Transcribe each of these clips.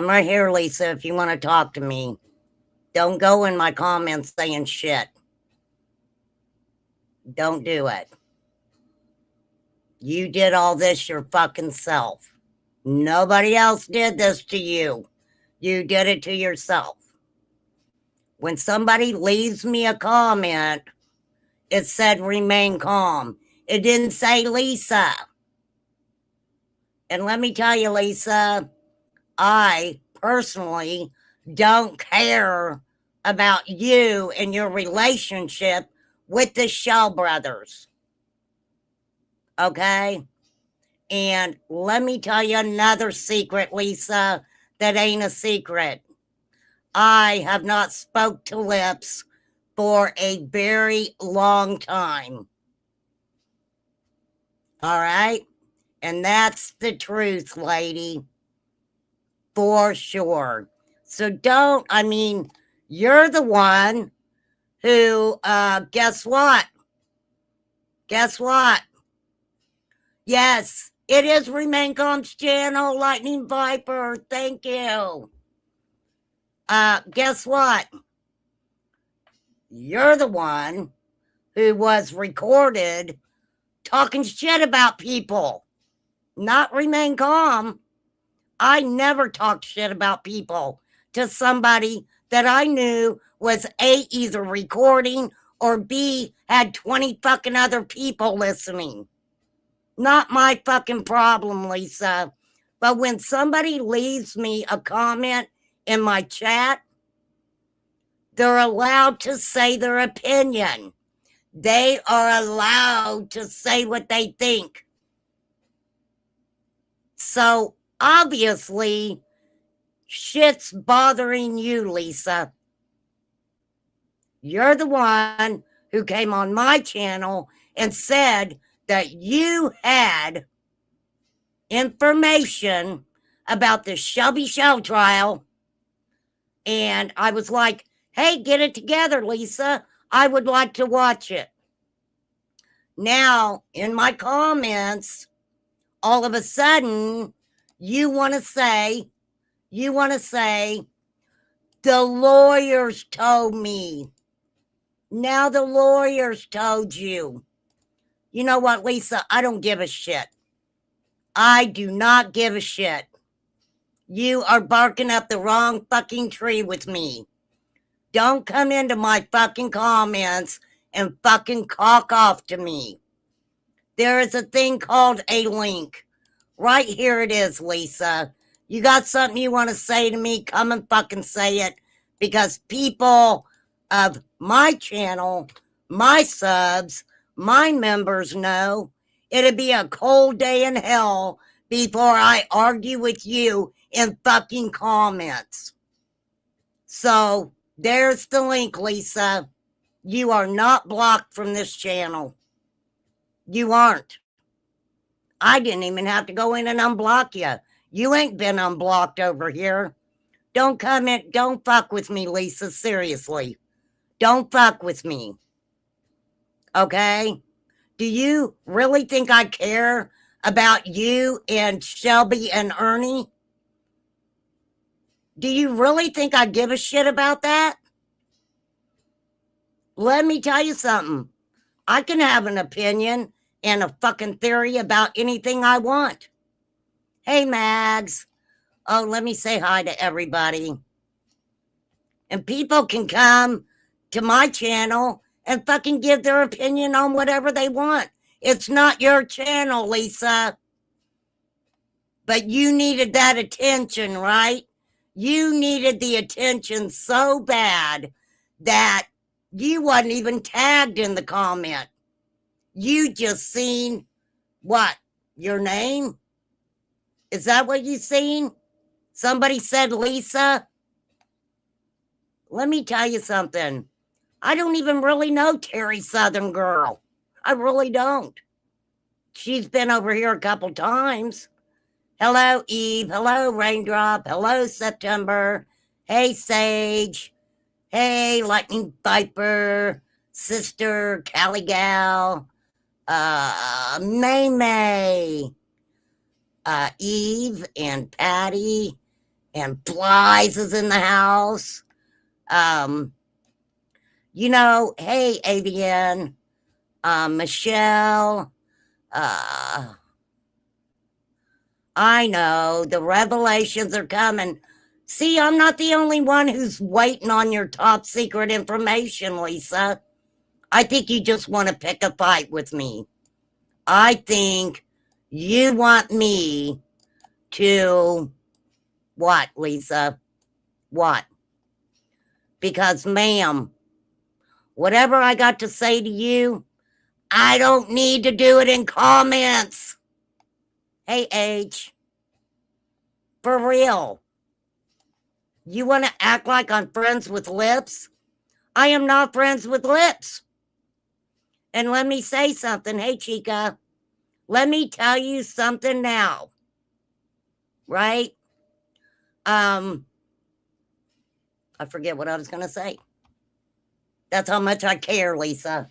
I'm right here, Lisa, if you want to talk to me. Don't go in my comments saying shit. Don't do it. You did all this your fucking self. Nobody else did this to you. You did it to yourself. When somebody leaves me a comment, it said remain calm. It didn't say Lisa. And let me tell you, Lisa, I personally don't care about you and your relationship with the Shell brothers. Okay? And let me tell you another secret, Lisa, that ain't a secret. I have not spoke to lips for a very long time. All right? And that's the truth, lady. For sure. So you're the one who, guess what? Guess what? Yes, it is Remain Calm's channel, Lightning Viper. Thank you. Guess what? You're the one who was recorded talking shit about people, not Remain Calm. I never talked shit about people to somebody that I knew was A, either recording, or B, had 20 fucking other people listening. Not my fucking problem, Lisa. But when somebody leaves me a comment in my chat, they're allowed to say their opinion. They are allowed to say what they think. So obviously, shit's bothering you, Lisa. You're the one who came on my channel and said that you had information about the Shelby Shell trial. And I was like, hey, get it together, Lisa. I would like to watch it. Now, in my comments, all of a sudden, you want to say, the lawyers told me. Now the lawyers told you. You know what, Lisa? I don't give a shit. I do not give a shit. You are barking up the wrong fucking tree with me. Don't come into my fucking comments and fucking cock off to me. There is a thing called a link. Right here it is, Lisa. You got something you want to say to me? Come and fucking say it. Because people of my channel, my subs, my members know it'd be a cold day in hell before I argue with you in fucking comments. So there's the link, Lisa. You are not blocked from this channel. You aren't. I didn't even have to go in and unblock you. You ain't been unblocked over here. Don't come in. Don't fuck with me, Lisa. Seriously. Don't fuck with me. Okay? Do you really think I care about you and Shelby and Ernie? Do you really think I give a shit about that? Let me tell you something. I can have an opinion and a fucking theory about anything I want. Hey, Mags. Oh, let me say hi to everybody. And people can come to my channel and fucking give their opinion on whatever they want. It's not your channel, Lisa. But you needed that attention, right? You needed the attention so bad that you wasn't even tagged in the comment. You just seen what? Your name? Is that what you seen? Somebody said Lisa? Let me tell you something. I don't even really know Terry Southern Girl. I really don't. She's been over here a couple times. Hello, Eve. Hello, Raindrop. Hello, September. Hey, Sage. Hey, Lightning Viper. Sister, Callie Gal. May May. Eve and Patty And Blythe is in the house. You know, hey, AVN, Michelle, I know the revelations are coming. See, I'm not the only one who's waiting on your top secret information, Lisa. I think you just want to pick a fight with me. I think you want me to what, Lisa? What? Because, ma'am, whatever I got to say to you, I don't need to do it in comments. Hey, H, for real. You want to act like I'm friends with Lips? I am not friends with Lips. And let me say something. Hey, Chica, let me tell you something now. Right? I forget what I was going to say. That's how much I care, Lisa.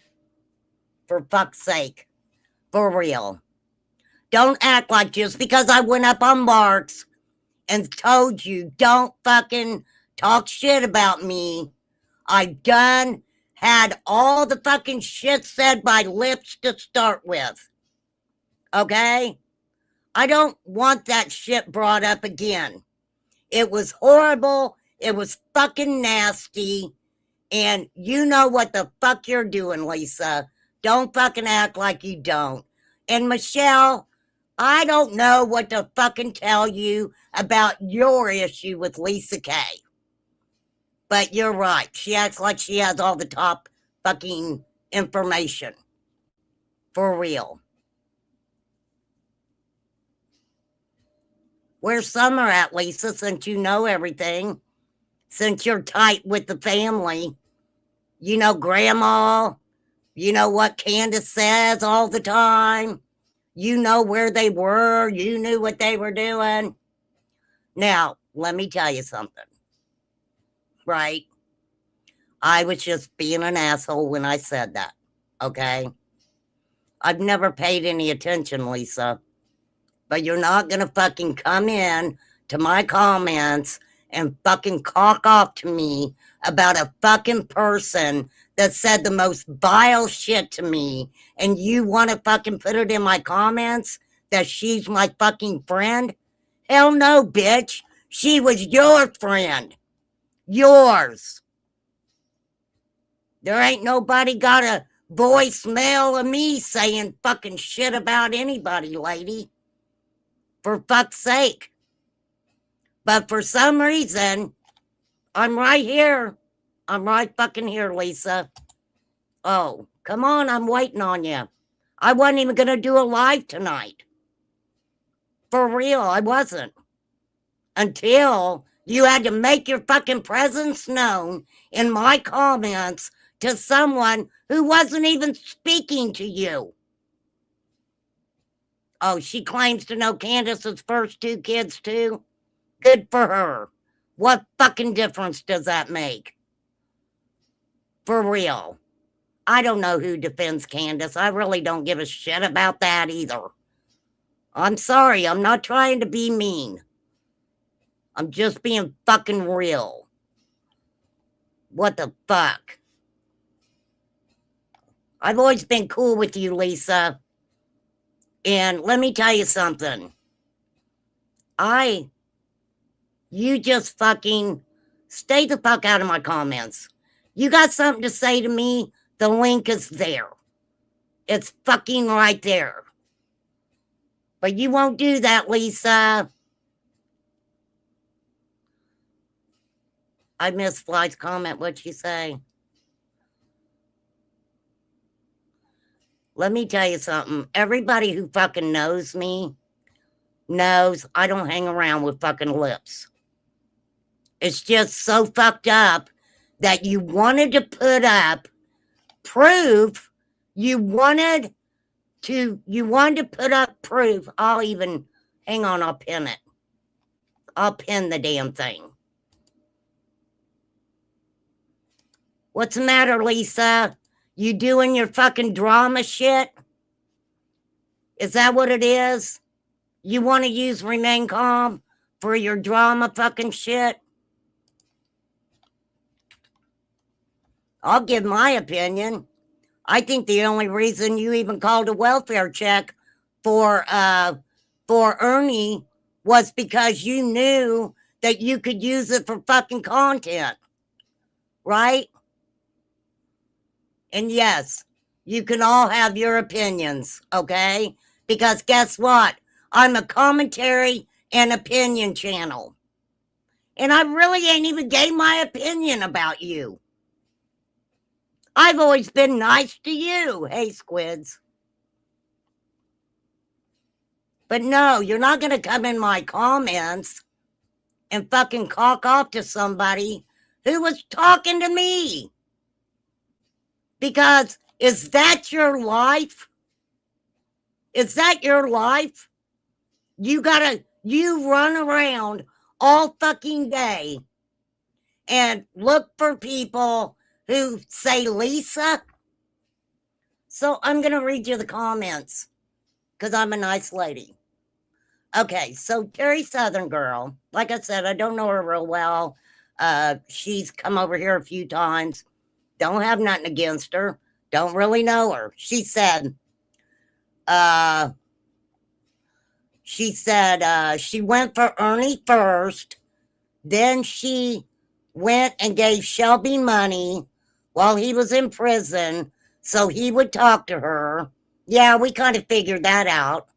For fuck's sake. For real. Don't act like just because I went up on Marks and told you don't fucking talk shit about me. I done had all the fucking shit said by Lips to start with. Okay? I don't want that shit brought up again. It was horrible. It was fucking nasty. And you know what the fuck you're doing, Lisa. Don't fucking act like you don't. And Michelle, I don't know what to fucking tell you about your issue with Lisa K. But you're right. She acts like she has all the top fucking information. For real. Where's Summer at, Lisa, since you know everything? Since you're tight with the family. You know Grandma. You know what Candace says all the time. You know where they were. You knew what they were doing. Now, let me tell you something. Right? I was just being an asshole when I said that. Okay? I've never paid any attention, Lisa. But you're not going to fucking come in to my comments and fucking cock off to me about a fucking person that said the most vile shit to me, and you want to fucking put it in my comments that she's my fucking friend? Hell no, bitch. She was your friend. Yours. There ain't nobody got a voicemail of me saying fucking shit about anybody, lady. For fuck's sake. But for some reason, I'm right here. I'm right fucking here, Lisa. Oh, come on, I'm waiting on you. I wasn't even going to do a live tonight. For real, I wasn't. Until you had to make your fucking presence known in my comments to someone who wasn't even speaking to you. Oh, she claims to know Candace's first two kids, too? Good for her. What fucking difference does that make? For real. I don't know who defends Candace. I really don't give a shit about that either. I'm sorry. I'm not trying to be mean. I'm just being fucking real. What the fuck? I've always been cool with you, Lisa. And let me tell you something. You just fucking stay the fuck out of my comments. You got something to say to me, the link is there. It's fucking right there. But you won't do that, Lisa. I missed Fly's comment. What'd she say? Let me tell you something. Everybody who fucking knows me knows I don't hang around with fucking Lips. It's just so fucked up that you wanted to put up proof. You wanted to put up proof. Hang on, I'll pin it. I'll pin the damn thing. What's the matter, Lisa? You doing your fucking drama shit? Is that what it is? You want to use remain calm? for your drama fucking shit? I'll give my opinion. I think the only reason you even called a welfare check for Ernie was because you knew that you could use it for fucking content, right? And yes, you can all have your opinions, okay? Because guess what? I'm a commentary and opinion channel. And I really ain't even gave my opinion about you. I've always been nice to you. Hey, squids. But no, you're not going to come in my comments and fucking cock off to somebody who was talking to me. Because is that your life? Is that your life? You run around all fucking day and look for people who say Lisa. So I'm going to read you the comments because I'm a nice lady. Okay, so Terry Southern Girl, like I said, I don't know her real well. She's come over here a few times. Don't have nothing against her. Don't really know her. She said she went for Ernie first. Then she went and gave Shelby money while he was in prison so he would talk to her. Yeah, we kind of figured that out.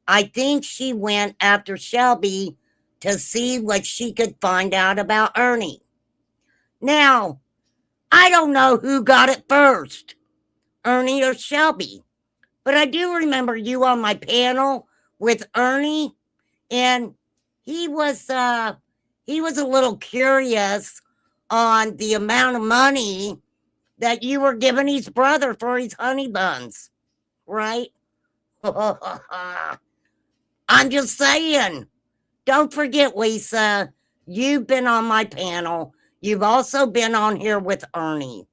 I think she went after Shelby to see what she could find out about Ernie. Now, I don't know who got it first, Ernie or Shelby, but I do remember you on my panel with Ernie, and he was a little curious on the amount of money that you were giving his brother for his honey buns, right? I'm just saying. Don't forget, Lisa, you've been on my panel. You've also been on here with Ernie.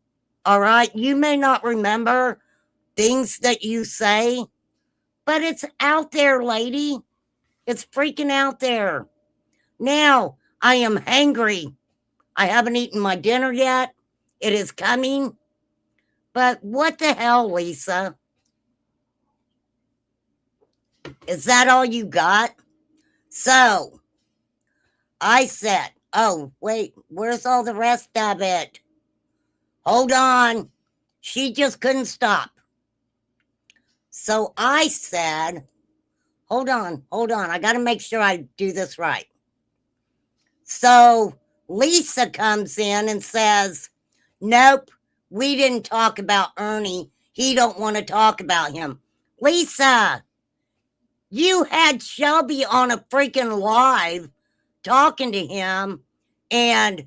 All right? You may not remember things that you say, but it's out there, lady. It's freaking out there. Now, I am hangry. I haven't eaten my dinner yet. It is coming. But what the hell, Lisa? Is that all you got? So, I said, oh, wait, where's all the rest of it? Hold on. She just couldn't stop. So I said, hold on. I got to make sure I do this right. So Lisa comes in and says, nope, we didn't talk about Ernie. He don't want to talk about him. Lisa, you had Shelby on a freaking live talking to him, and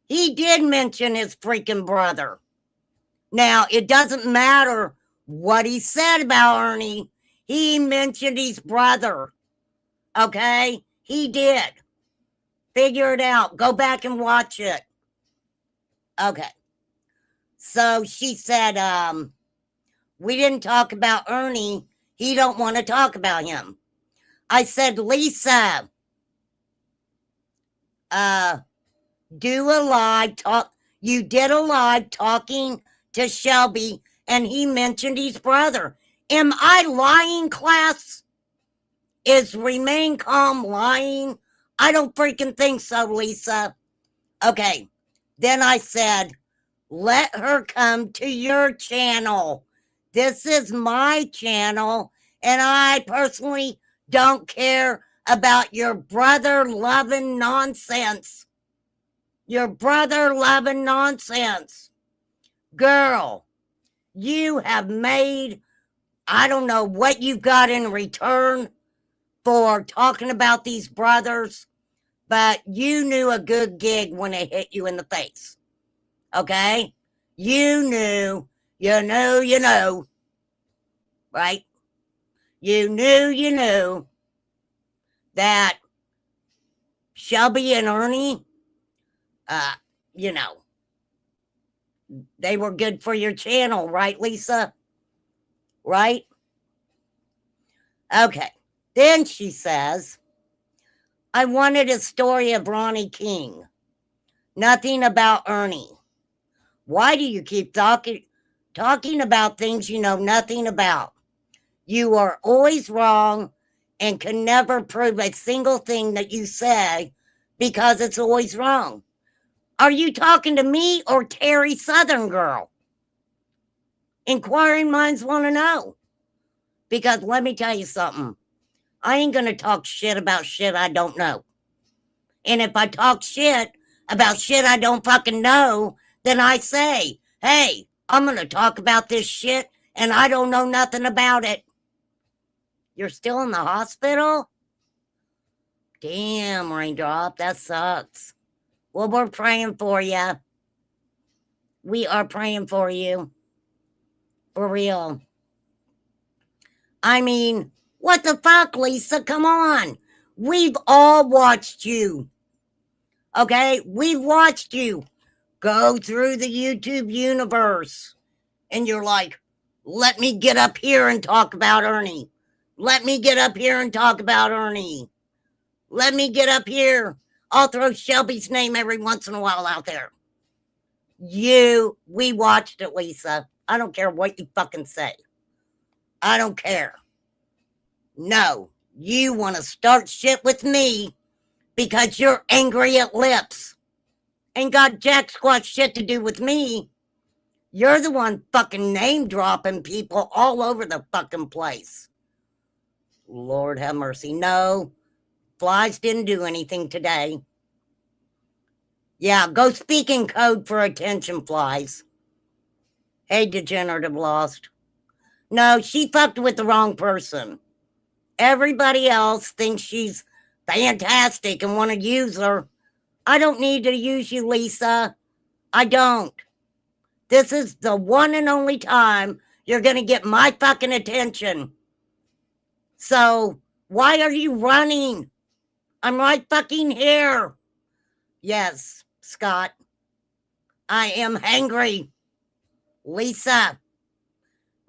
he did mention his freaking brother. Now, it doesn't matter what he said about Ernie. He mentioned his brother. Okay? He did. Figure it out. Go back and watch it. Okay. So she said, we didn't talk about Ernie. He don't want to talk about him. I said, Lisa, do a live talk. You did a live talking to Shelby, and he mentioned his brother. Am I lying, class? Is Remain Calm lying? I don't freaking think so, Lisa. Okay. Then I said, let her come to your channel. This is my channel, and I personally don't care about your brother-loving nonsense. Your brother-loving nonsense. Girl, you have made, I don't know what you got in return for talking about these brothers, but you knew a good gig when it hit you in the face. Okay? You knew, right? You knew that Shelby and Ernie, they were good for your channel, right, Lisa? Right? Okay. Then she says, I wanted a story of Ronnie King. Nothing about Ernie. Why do you keep talking about things you know nothing about? You are always wrong and can never prove a single thing that you say because it's always wrong. Are you talking to me or Terry Southern Girl? Inquiring minds want to know. Because let me tell you something. I ain't going to talk shit about shit I don't know. And if I talk shit about shit I don't fucking know, then I say, hey, I'm going to talk about this shit and I don't know nothing about it. You're still in the hospital? Damn, Raindrop, that sucks. Well, we're praying for you. We are praying for you. For real. I mean, what the fuck, Lisa? Come on. We've all watched you. Okay? We've watched you go through the YouTube universe. And you're like, let me get up here and talk about Ernie. Let me get up here and talk about Ernie. Let me get up here. I'll throw Shelby's name every once in a while out there. We watched it, Lisa. I don't care what you fucking say. I don't care. No, you want to start shit with me because you're angry at Lips. Ain't got jack squat shit to do with me. You're the one fucking name dropping people all over the fucking place. Lord have mercy. No, flies didn't do anything today. Yeah, go speak in code for attention, flies. Hey, degenerative lost. No, she fucked with the wrong person. Everybody else thinks she's fantastic and want to use her. I don't need to use you, Lisa. I don't. This is the one and only time you're going to get my fucking attention. So, why are you running? I'm right fucking here. Yes, Scott. I am hangry. Lisa,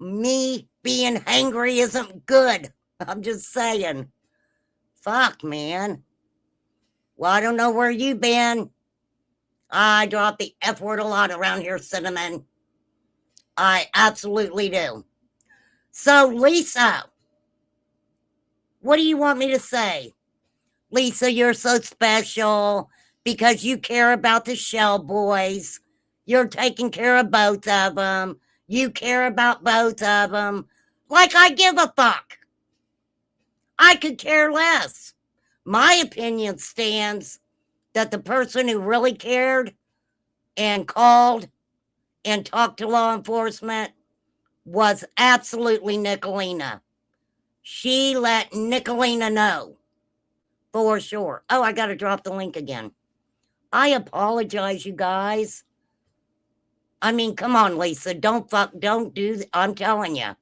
me being hangry isn't good. I'm just saying. Fuck, man. Well, I don't know where you been. I drop the F word a lot around here, Cinnamon. I absolutely do. So, Lisa, what do you want me to say? Lisa, you're so special because you care about the Shell Boys. You're taking care of both of them. You care about both of them. Like I give a fuck. I could care less. My opinion stands that the person who really cared and called and talked to law enforcement was absolutely Nicolina. She let Nicolina know. For sure. Oh, I got to drop the link again. I apologize, you guys. I mean, come on, Lisa. Don't do. I'm telling you.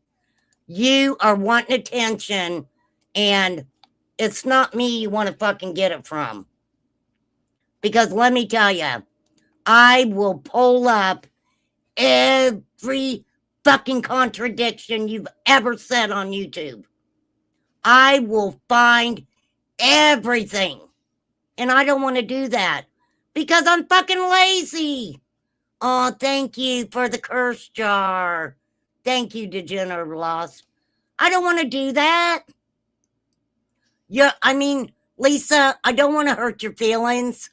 You are wanting attention, and it's not me you want to fucking get it from. Because let me tell you, I will pull up every fucking contradiction you've ever said on YouTube. I will find everything. And I don't want to do that because I'm fucking lazy. Oh, thank you for the curse jar. Thank you, Degenerate Lost. I don't want to do that. Lisa, I don't want to hurt your feelings,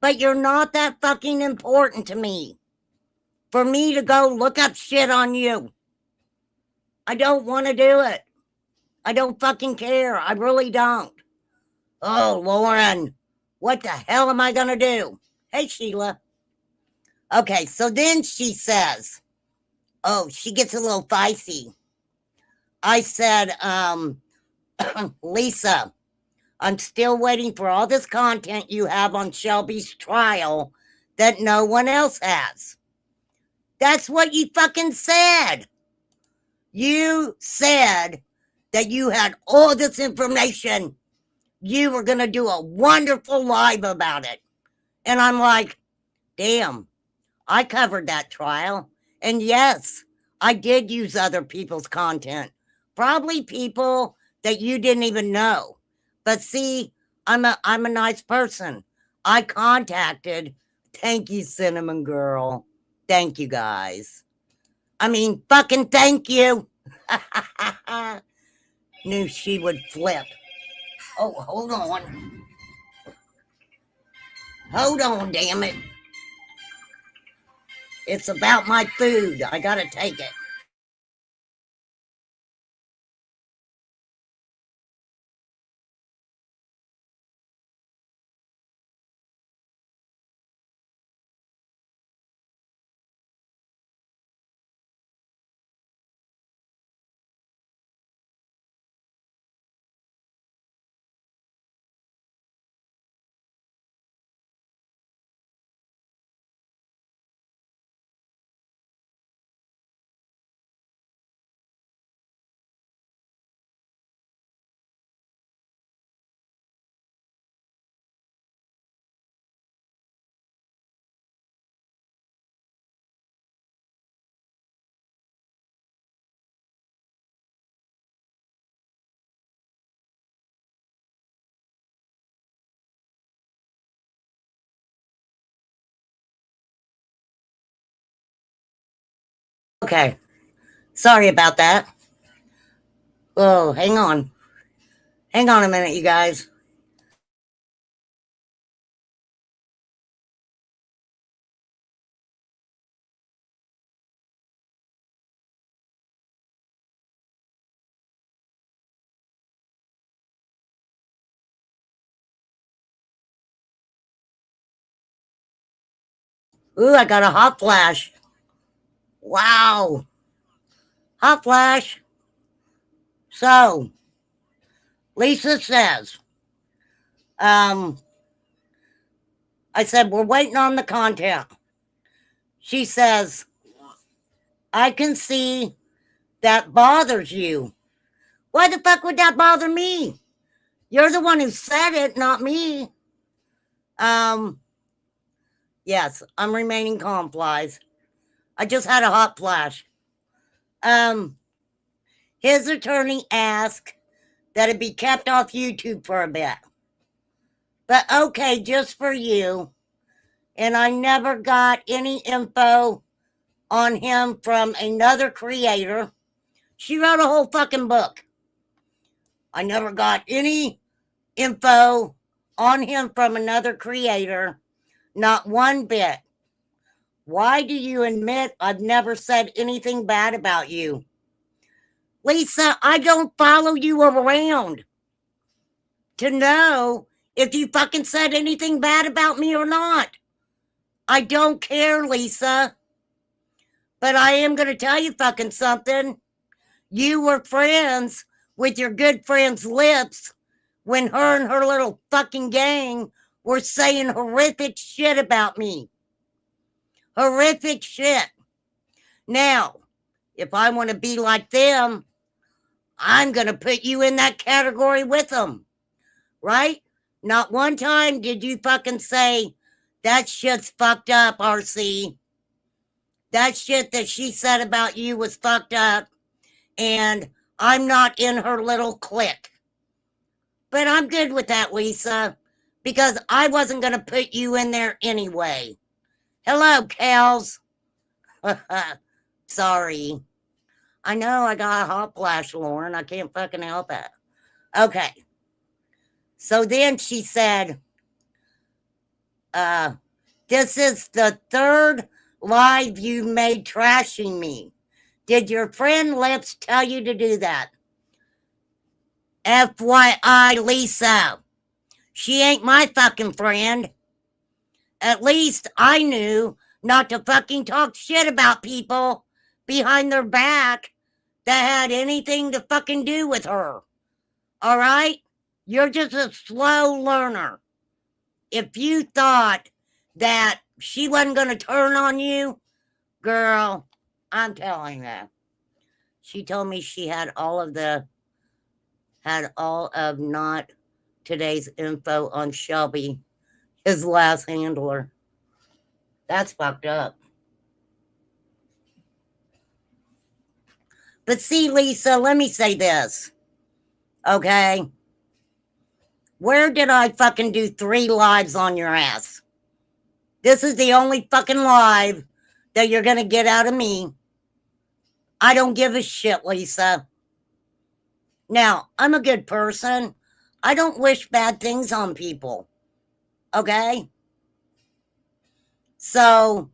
but you're not that fucking important to me for me to go look up shit on you. I don't want to do it. I don't fucking care. I really don't. Oh, Lauren, what the hell am I going to do? Hey, Sheila. Okay, so then she says, oh, she gets a little feisty. I said, Lisa, I'm still waiting for all this content you have on Shelby's trial that no one else has. That's what you fucking said. You said that you had all this information. You were going to do a wonderful live about it. And I'm like, damn, I covered that trial. And yes, I did use other people's content. Probably people that you didn't even know. But see, I'm a nice person. I contacted. Thank you, Cinnamon Girl. Thank you, guys. I mean, fucking thank you. Knew she would flip. Oh, hold on. Hold on, damn it. It's about my food. I gotta take it. Okay. Sorry about that. Oh, hang on. Hang on a minute, you guys. Ooh, I got a hot flash. Wow. Hot flash. So, Lisa says, I said, we're waiting on the content. She says, I can see that bothers you. Why the fuck would that bother me? You're the one who said it, not me. Yes, I'm remaining calm, flies. I just had a hot flash. His attorney asked that it be kept off YouTube for a bit. But okay, just for you. And I never got any info on him from another creator. She wrote a whole fucking book. I never got any info on him from another creator, not one bit. Why do you admit I've never said anything bad about you? Lisa, I don't follow you around to know if you fucking said anything bad about me or not. I don't care, Lisa. But I am going to tell you fucking something. You were friends with your good friend's lips when her and her little fucking gang were saying horrific shit about me. Horrific shit. Now, if I want to be like them, I'm going to put you in that category with them. Right? Not one time did you fucking say, that shit's fucked up, RC. That shit that she said about you was fucked up. And I'm not in her little clique. But I'm good with that, Lisa, because I wasn't going to put you in there anyway. Hello, Kels. Sorry. I know I got a hot flash, Lauren. I can't fucking help it. Okay. So then she said, this is the third live you made trashing me. Did your friend Lips tell you to do that? FYI, Lisa. She ain't my fucking friend. At least I knew not to fucking talk shit about people behind their back that had anything to fucking do with her. All right? You're just a slow learner. If you thought that she wasn't going to turn on you, girl, I'm telling you. She told me she had all of not today's info on Shelby, his last handler. That's fucked up. But see, Lisa, let me say this. Okay? Where did I fucking do 3 lives on your ass? This is the only fucking live that you're gonna get out of me. I don't give a shit, Lisa. Now, I'm a good person. I don't wish bad things on people. Okay? So,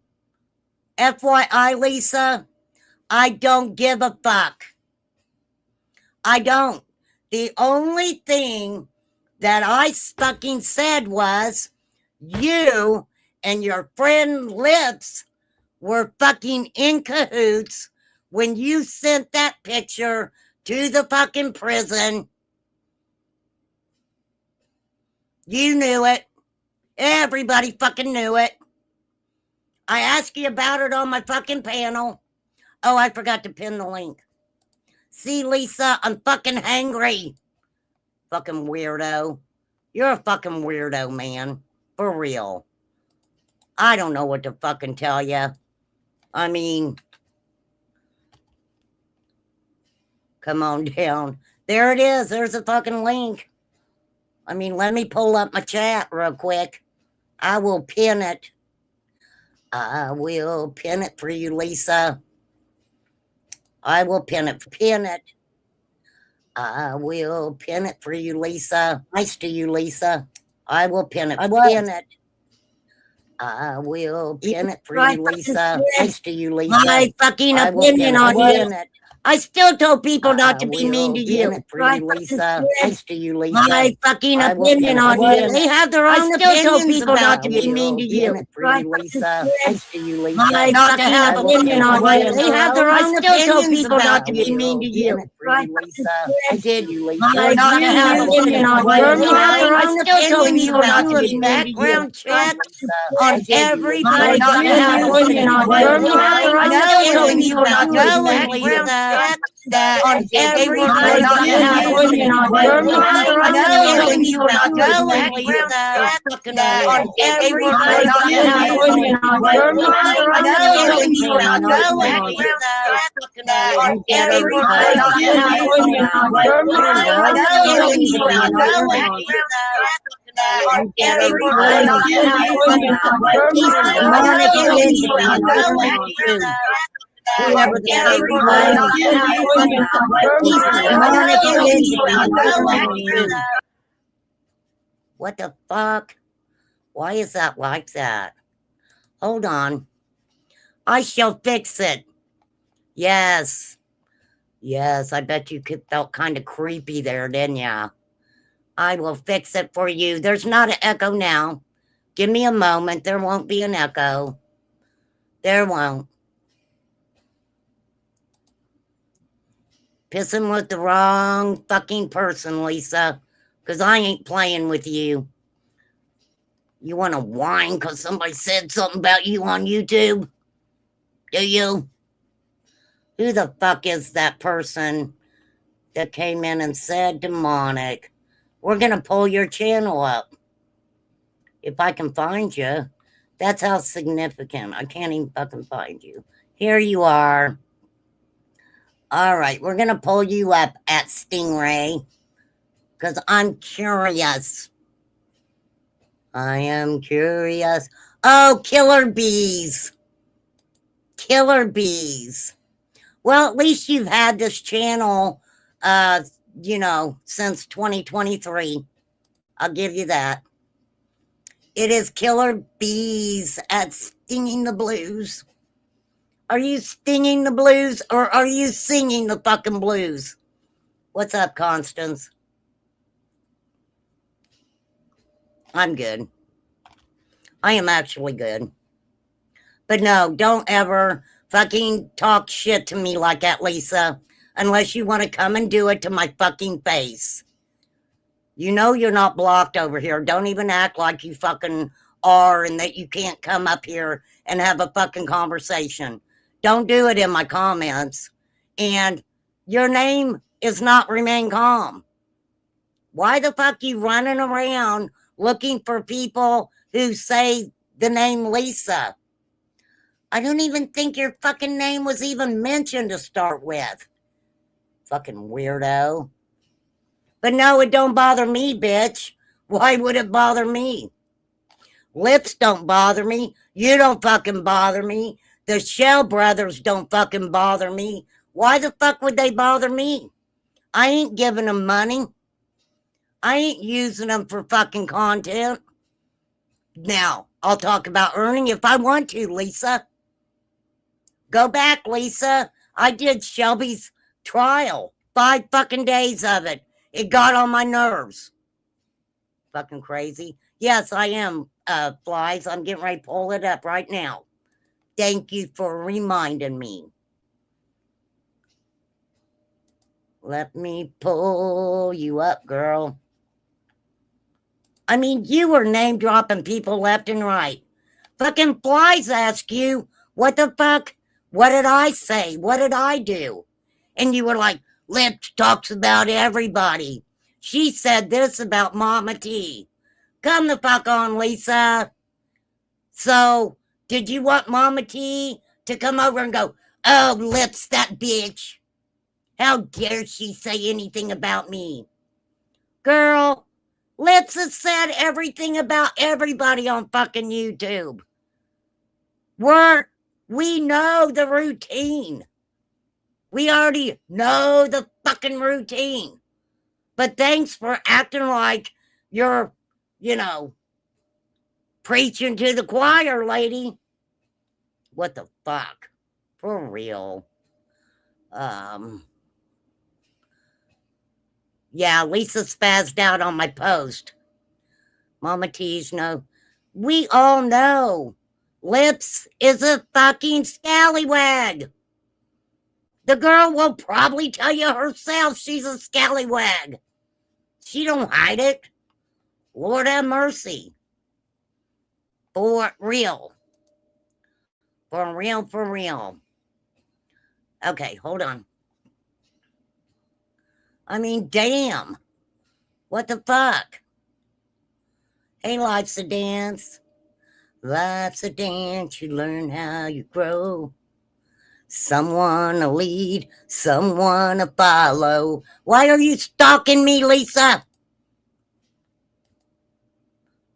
FYI, Lisa, I don't give a fuck. I don't. The only thing that I fucking said was you and your friend Lips were fucking in cahoots when you sent that picture to the fucking prison. You knew it. Everybody fucking knew it. I asked you about it on my fucking panel. Oh, I forgot to pin the link. See, Lisa, I'm fucking hangry. Fucking weirdo. You're a fucking weirdo, man. For real. I don't know what to fucking tell you. I mean, come on down. There it is. There's a fucking link. I mean, let me pull up my chat real quick. I will pin it. I will pin it for you, Lisa. I will pin it. Pin it. I will pin it for you, Lisa. Nice to you, Lisa. I will pin it. I will pin it. I will pin it for you, Lisa. Nice to you, Lisa. My fucking opinion on it. I still told people not to be mean to you. For you, Lisa. Nice to you, Lisa. My fucking opinion on it. They have their own opinions. I still told people not to be mean to you. For you, Lisa. Nice to you, Lisa. My not to have opinion on it. They have their own opinions. I still told people not to be mean to you. For you, Lisa. I did, you, Lisa. My not to have opinion on it. I still told people not to be background check on everybody. Not to have opinion on it. I know people not to be background that on everybody not have opinion on it. I know people not to that on everybody not have opinion on it. I know people not to that on everybody not have opinion on it. I know people not to on everybody not have opinion on it. What the fuck? Why is that like that? Hold on. I shall fix it. Yes. Yes, I bet you felt kind of creepy there, didn't ya? I will fix it for you. There's not an echo now. Give me a moment. There won't be an echo. There won't. Pissing with the wrong fucking person, Lisa, because I ain't playing with you. You want to whine because somebody said something about you on YouTube? Do you? Who the fuck is that person that came in and said demonic? We're going to pull your channel up. If I can find you. That's how significant. I can't even fucking find you. Here you are. All right, we're going to pull you up at Stingray because I'm curious. I am curious. Oh, killer bees. Killer bees. Well, at least you've had this channel, since 2023. I'll give you that. It is Killer Bees at Stinging the Blues. Are you stinging the blues or are you singing the fucking blues? What's up, Constance? I'm good. I am actually good. But no, don't ever fucking talk shit to me like that, Lisa, unless you want to come and do it to my fucking face. You know you're not blocked over here. Don't even act like you fucking are and that you can't come up here and have a fucking conversation. Don't do it in my comments. And your name is not Remain Calm. Why the fuck you running around looking for people who say the name Lisa? I don't even think your fucking name was even mentioned to start with. Fucking weirdo. But no, it don't bother me, bitch. Why would it bother me? Lips don't bother me. You don't fucking bother me. The Shell brothers don't fucking bother me. Why the fuck would they bother me? I ain't giving them money. I ain't using them for fucking content. Now, I'll talk about earning if I want to, Lisa. Go back, Lisa. I did Shelby's trial. 5 fucking days of it. It got on my nerves. Fucking crazy. Yes, I am, Flies. I'm getting ready to pull it up right now. Thank you for reminding me. Let me pull you up, girl. I mean, you were name dropping people left and right. Fucking Flies ask you, what the fuck? What did I say? What did I do? And you were like, Lips talks about everybody. She said this about Mama T. Come the fuck on, Lisa. So, did you want Mama T to come over and go, oh, Lips, that bitch? How dare she say anything about me? Girl, Lips has said everything about everybody on fucking YouTube. We know the routine. We already know the fucking routine. But thanks for acting like you're, preaching to the choir, lady. What the fuck? For real. Yeah, Lisa spazzed out on my post. Mama T's no. We all know Lips is a fucking scallywag. The girl will probably tell you herself she's a scallywag. She don't hide it. Lord have mercy. For real. For real, for real. Okay, hold on. I mean, damn. What the fuck? Hey, life's a dance. Life's a dance. You learn how you grow. Someone to lead, someone to follow. Why are you stalking me, Lisa?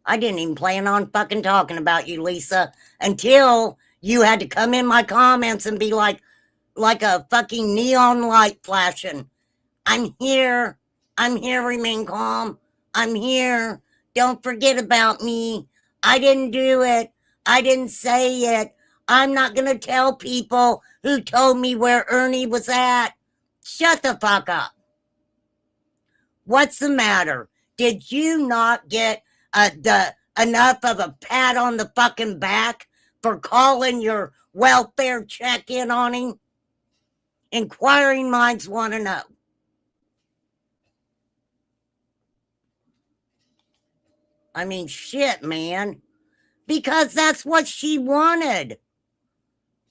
I didn't even plan on fucking talking about you, Lisa, until you had to come in my comments and be like a fucking neon light flashing. I'm here. I'm here. Remain calm. I'm here. Don't forget about me. I didn't do it. I didn't say it. I'm not going to tell people who told me where Ernie was at. Shut the fuck up. What's the matter? Did you not get enough of a pat on the fucking back for calling your welfare check-in on him? Inquiring minds want to know. I mean, shit, man. Because that's what she wanted.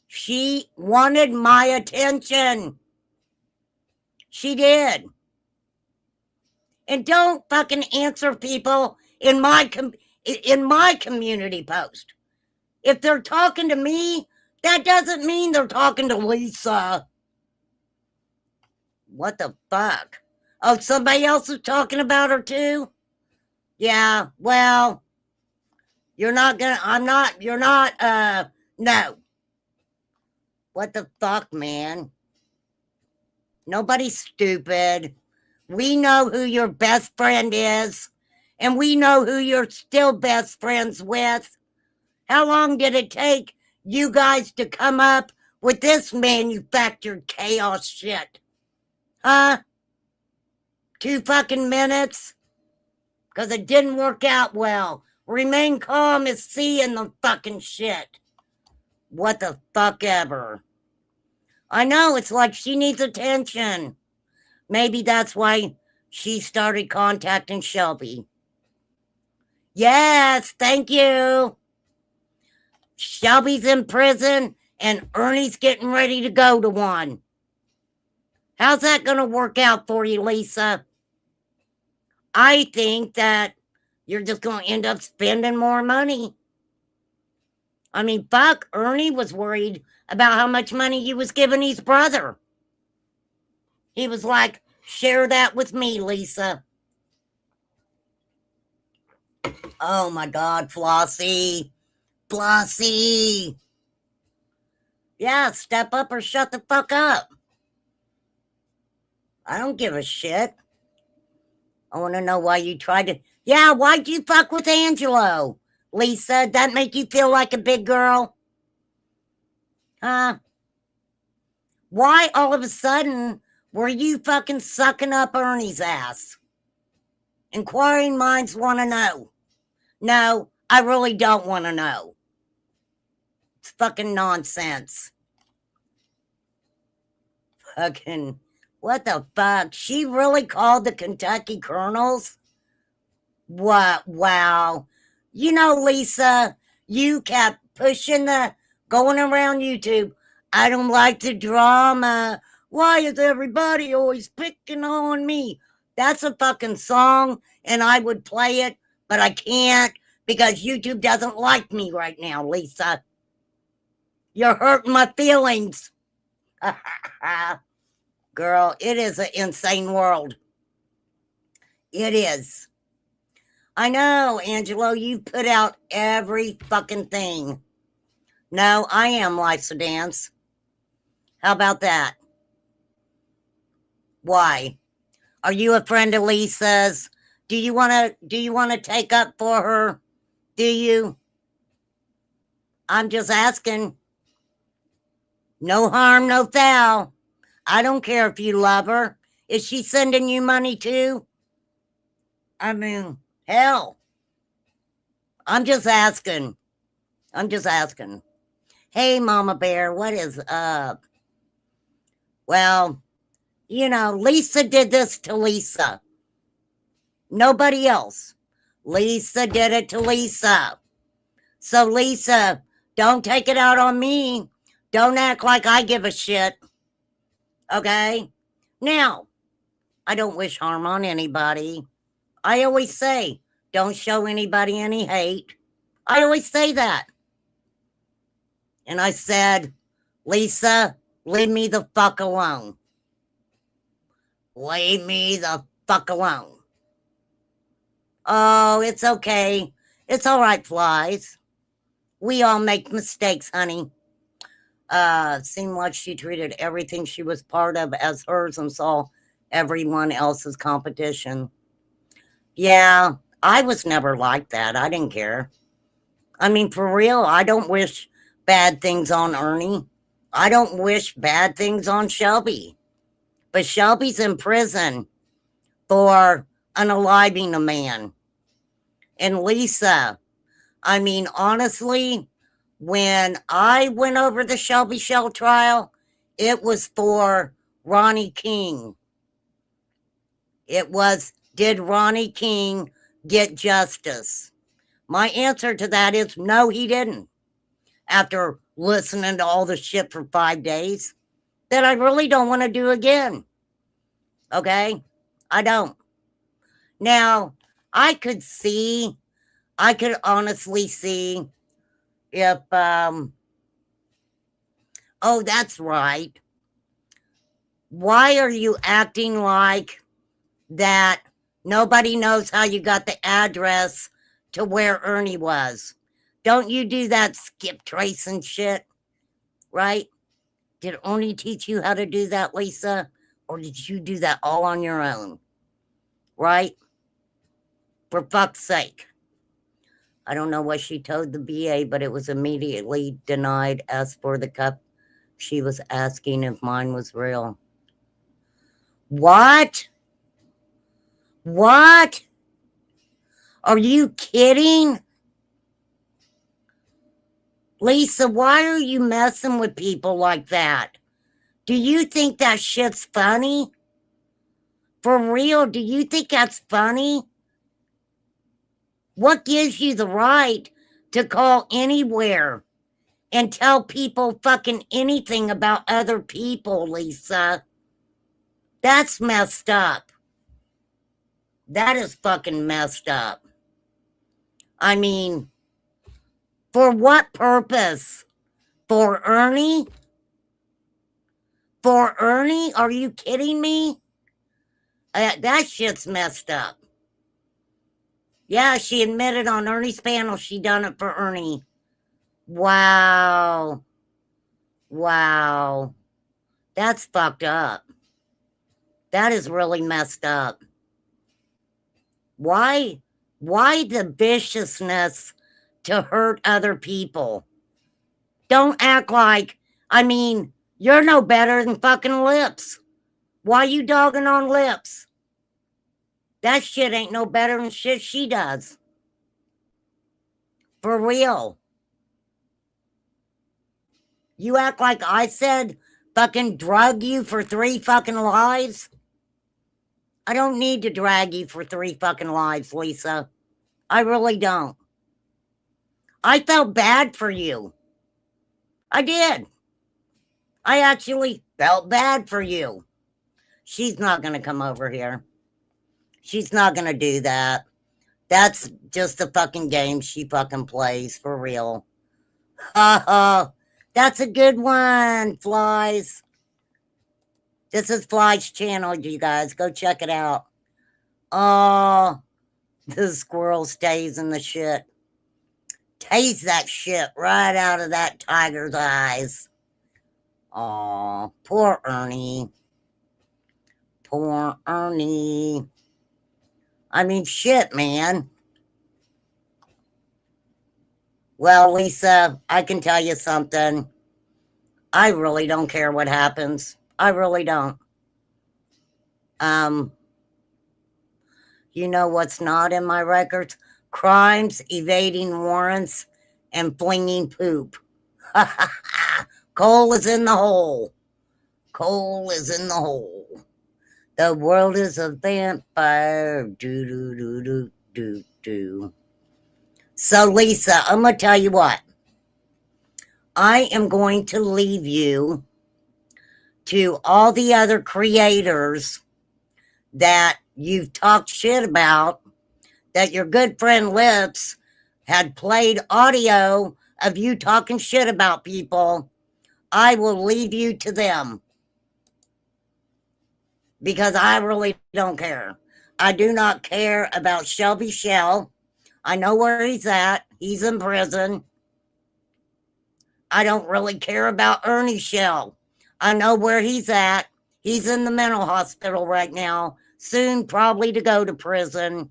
She wanted my attention. She did. And don't fucking answer people in my community post. If they're talking to me, that doesn't mean they're talking to Lisa. What the fuck? Oh, somebody else is talking about her too? Yeah, well, no. What the fuck, man? Nobody's stupid. We know who your best friend is, and we know who you're still best friends with. How long did it take you guys to come up with this manufactured chaos shit? Huh? 2 fucking minutes? Because it didn't work out well. Remain calm is seeing the fucking shit. What the fuck ever. I know, it's like she needs attention. Maybe that's why she started contacting Shelby. Yes, thank you. Shelby's in prison and Ernie's getting ready to go to one. How's that going to work out for you, Lisa? I think that you're just going to end up spending more money. I mean, fuck, Ernie was worried about how much money he was giving his brother. He was like, share that with me, Lisa. Oh my God, Flossie. Flossie. Yeah, step up or shut the fuck up. I don't give a shit. I want to know why you tried to. Yeah, why'd you fuck with Angelo? Lisa, that make you feel like a big girl? Huh? Why all of a sudden were you fucking sucking up Ernie's ass? Inquiring minds want to know. No, I really don't want to know. It's fucking nonsense. Fucking, what the fuck? She really called the Kentucky Colonels? What? Wow. You know, Lisa, you kept going around YouTube. I don't like the drama. Why is everybody always picking on me? That's a fucking song, and I would play it, but I can't because YouTube doesn't like me right now, Lisa. You're hurting my feelings. Girl, it is an insane world. It is. I know, Angelo, you put out every fucking thing. No, I am Life's a Dance. How about that? Why? Are you a friend of Lisa's? Do you want to take up for her? Do you? I'm just asking. No harm, no foul. I don't care if you love her. Is she sending you money too? I mean, hell. I'm just asking. Hey, Mama Bear, what is up? Well, you know, Lisa did this to Lisa. Nobody else. Lisa did it to Lisa. So, Lisa, don't take it out on me. Don't act like I give a shit. Okay? Now, I don't wish harm on anybody. I always say, don't show anybody any hate. I always say that. And I said, Lisa, leave me the fuck alone. Leave me the fuck alone. Oh, it's okay. It's all right, Flies. We all make mistakes, honey. Seemed like she treated everything she was part of as hers and saw everyone else's competition. Yeah, I was never like that. I didn't care. I mean, for real, I don't wish bad things on Ernie. I don't wish bad things on Shelby. But Shelby's in prison for unaliving a man. And Lisa, I mean, honestly, when I went over the Shelby Shell trial, it was for Ronnie King. It was, did Ronnie King get justice? My answer to that is no, he didn't. After listening to all the shit for 5 days that I really don't want to do again. Okay? I don't. Now, I could honestly see if, oh, that's right. Why are you acting like that nobody knows how you got the address to where Ernie was? Don't you do that skip trace and shit, right? Did Ernie teach you how to do that, Lisa? Or did you do that all on your own? Right? For fuck's sake. I don't know what she told the BA, but it was immediately denied. As for the cup, she was asking if mine was real. What? What? Are you kidding? Lisa, why are you messing with people like that? Do you think that shit's funny? For real, do you think that's funny? What gives you the right to call anywhere and tell people fucking anything about other people, Lisa? That's messed up. That is fucking messed up. I mean, for what purpose? For Ernie? For Ernie? Are you kidding me? That shit's messed up. Yeah, she admitted on Ernie's panel she done it for Ernie. Wow. Wow. That's fucked up. That is really messed up. Why? Why the viciousness to hurt other people? Don't act like, I mean, you're no better than fucking Lips. Why you dogging on Lips? That shit ain't no better than shit she does. For real. You act like I said fucking drug you for 3 fucking lives? I don't need to drag you for 3 fucking lives, Lisa. I really don't. I felt bad for you. I did. I actually felt bad for you. She's not going to come over here. She's not going to do that. That's just a fucking game she fucking plays, for real. That's a good one, Flies. This is Fly's channel, you guys. Go check it out. Oh, the squirrel stays in the shit. Taste that shit right out of that tiger's eyes. Oh, poor Ernie. Poor Ernie. I mean, shit, man. Well, Lisa, I can tell you something. I really don't care what happens. I really don't. You know what's not in my records? Crimes, evading warrants, and flinging poop. Coal is in the hole. Coal is in the hole. The world is a vampire. Do, do, do, do, do, do. So, Lisa, I'm going to tell you what. I am going to leave you to all the other creators that you've talked shit about, that your good friend Lips had played audio of you talking shit about people. I will leave you to them because I really don't care. I do not care about Shelby Shell. I know where he's at. He's in prison. I don't really care about Ernie Shell. I know where he's at. He's in the mental hospital right now, soon probably to go to prison.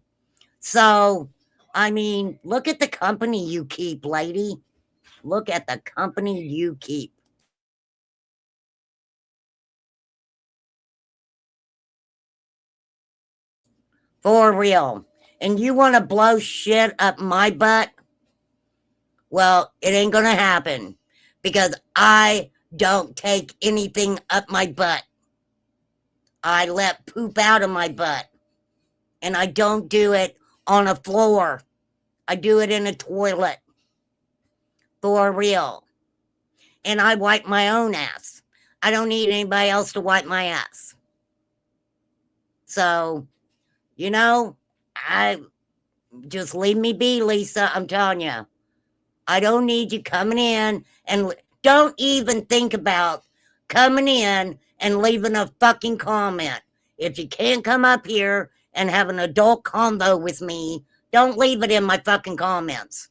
So, I mean, look at the company you keep, lady. Look at the company you keep. For real. And you want to blow shit up my butt? Well, it ain't going to happen because I don't take anything up my butt. I let poop out of my butt. And I don't do it on a floor. I do it in a toilet. For real. And I wipe my own ass. I don't need anybody else to wipe my ass. So, you know, I just leave me be, Lisa. I'm telling you. I don't need you coming in and don't even think about coming in and leaving a fucking comment. If you can't come up here and have an adult convo with me, don't leave it in my fucking comments.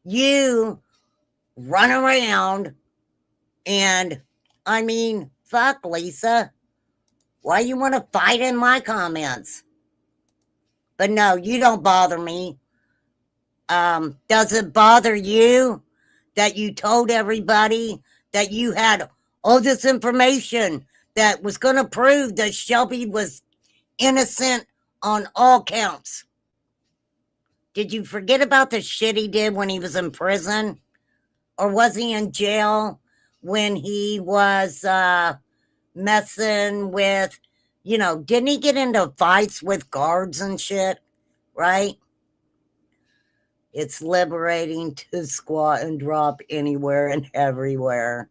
You run around and, I mean, fuck, Lisa. Why you want to fight in my comments? But no, you don't bother me. Does it bother you that you told everybody that you had all this information that was going to prove that Shelby was innocent on all counts? Did you forget about the shit he did when he was in prison? Or was he in jail when he was messing with, you know, didn't he get into fights with guards and shit, right? It's liberating to squat and drop anywhere and everywhere.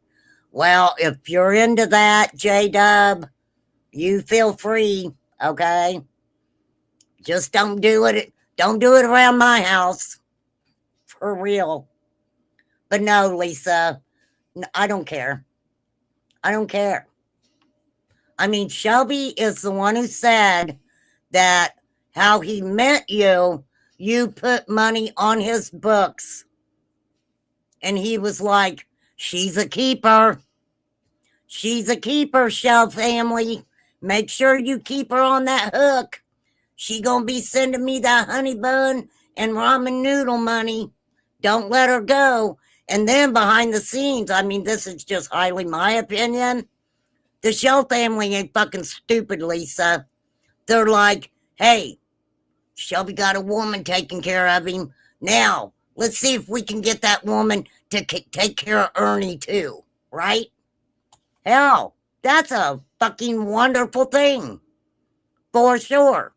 Well, if you're into that, J-Dub, you feel free, okay? Just don't do it. Don't do it around my house. For real. But no, Lisa, I don't care. I don't care. I mean, Shelby is the one who said that, how he met you, you put money on his books. And he was like, she's a keeper. She's a keeper, Shell family. Make sure you keep her on that hook. She gonna be sending me that honey bun and ramen noodle money. Don't let her go. And then behind the scenes, I mean, this is just highly my opinion. The Shell family ain't fucking stupid, Lisa. They're like, hey, Shelby got a woman taking care of him. Now, let's see if we can get that woman to take care of Ernie too, right? Hell, that's a fucking wonderful thing. For sure.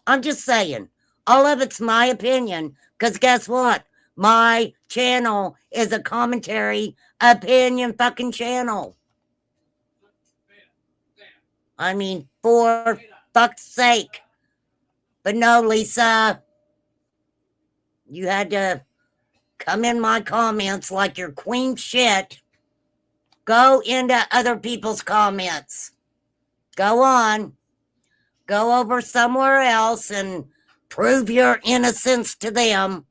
I'm just saying, all of it's my opinion, because guess what? My channel is a commentary opinion fucking channel. I mean, for fuck's sake. But no, Lisa, you had to come in my comments like you're queen shit. Go into other people's comments. Go on. Go over somewhere else and prove your innocence to them.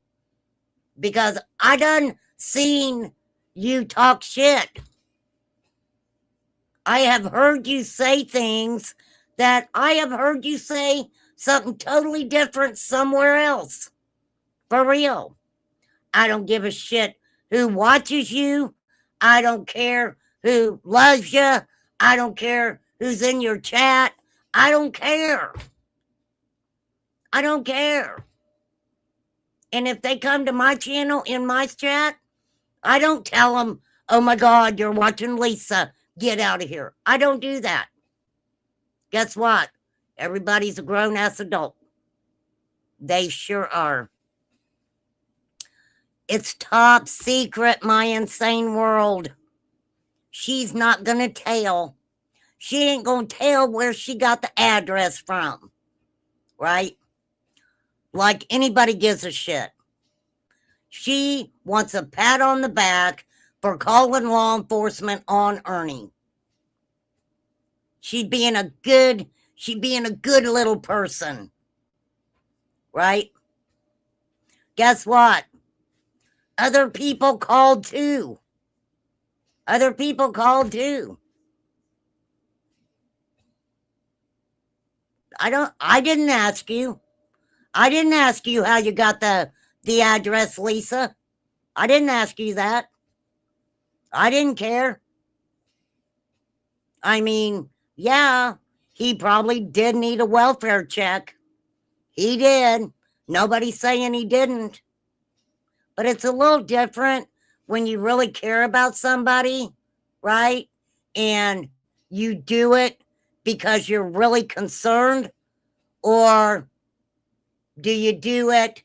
Because I done seen you talk shit. I have heard you say things that I have heard you say something totally different somewhere else. For real. I don't give a shit who watches you. I don't care who loves you. I don't care who's in your chat. I don't care. I don't care. And if they come to my channel in my chat, I don't tell them, oh my God, you're watching Lisa. Get out of here. I don't do that. Guess what? Everybody's a grown-ass adult. They sure are. It's top secret, my insane world. She's not going to tell. She ain't going to tell where she got the address from. Right? Like anybody gives a shit. She wants a pat on the back for calling law enforcement on Ernie. She's being a good little person. Right? Guess what? Other people called too. Other people called too. I didn't ask you. I didn't ask you how you got the address, Lisa. I didn't ask you that. I didn't care. I mean, yeah, he probably did need a welfare check. He did. Nobody's saying he didn't. But it's a little different when you really care about somebody, right? And you do it because you're really concerned, or do you do it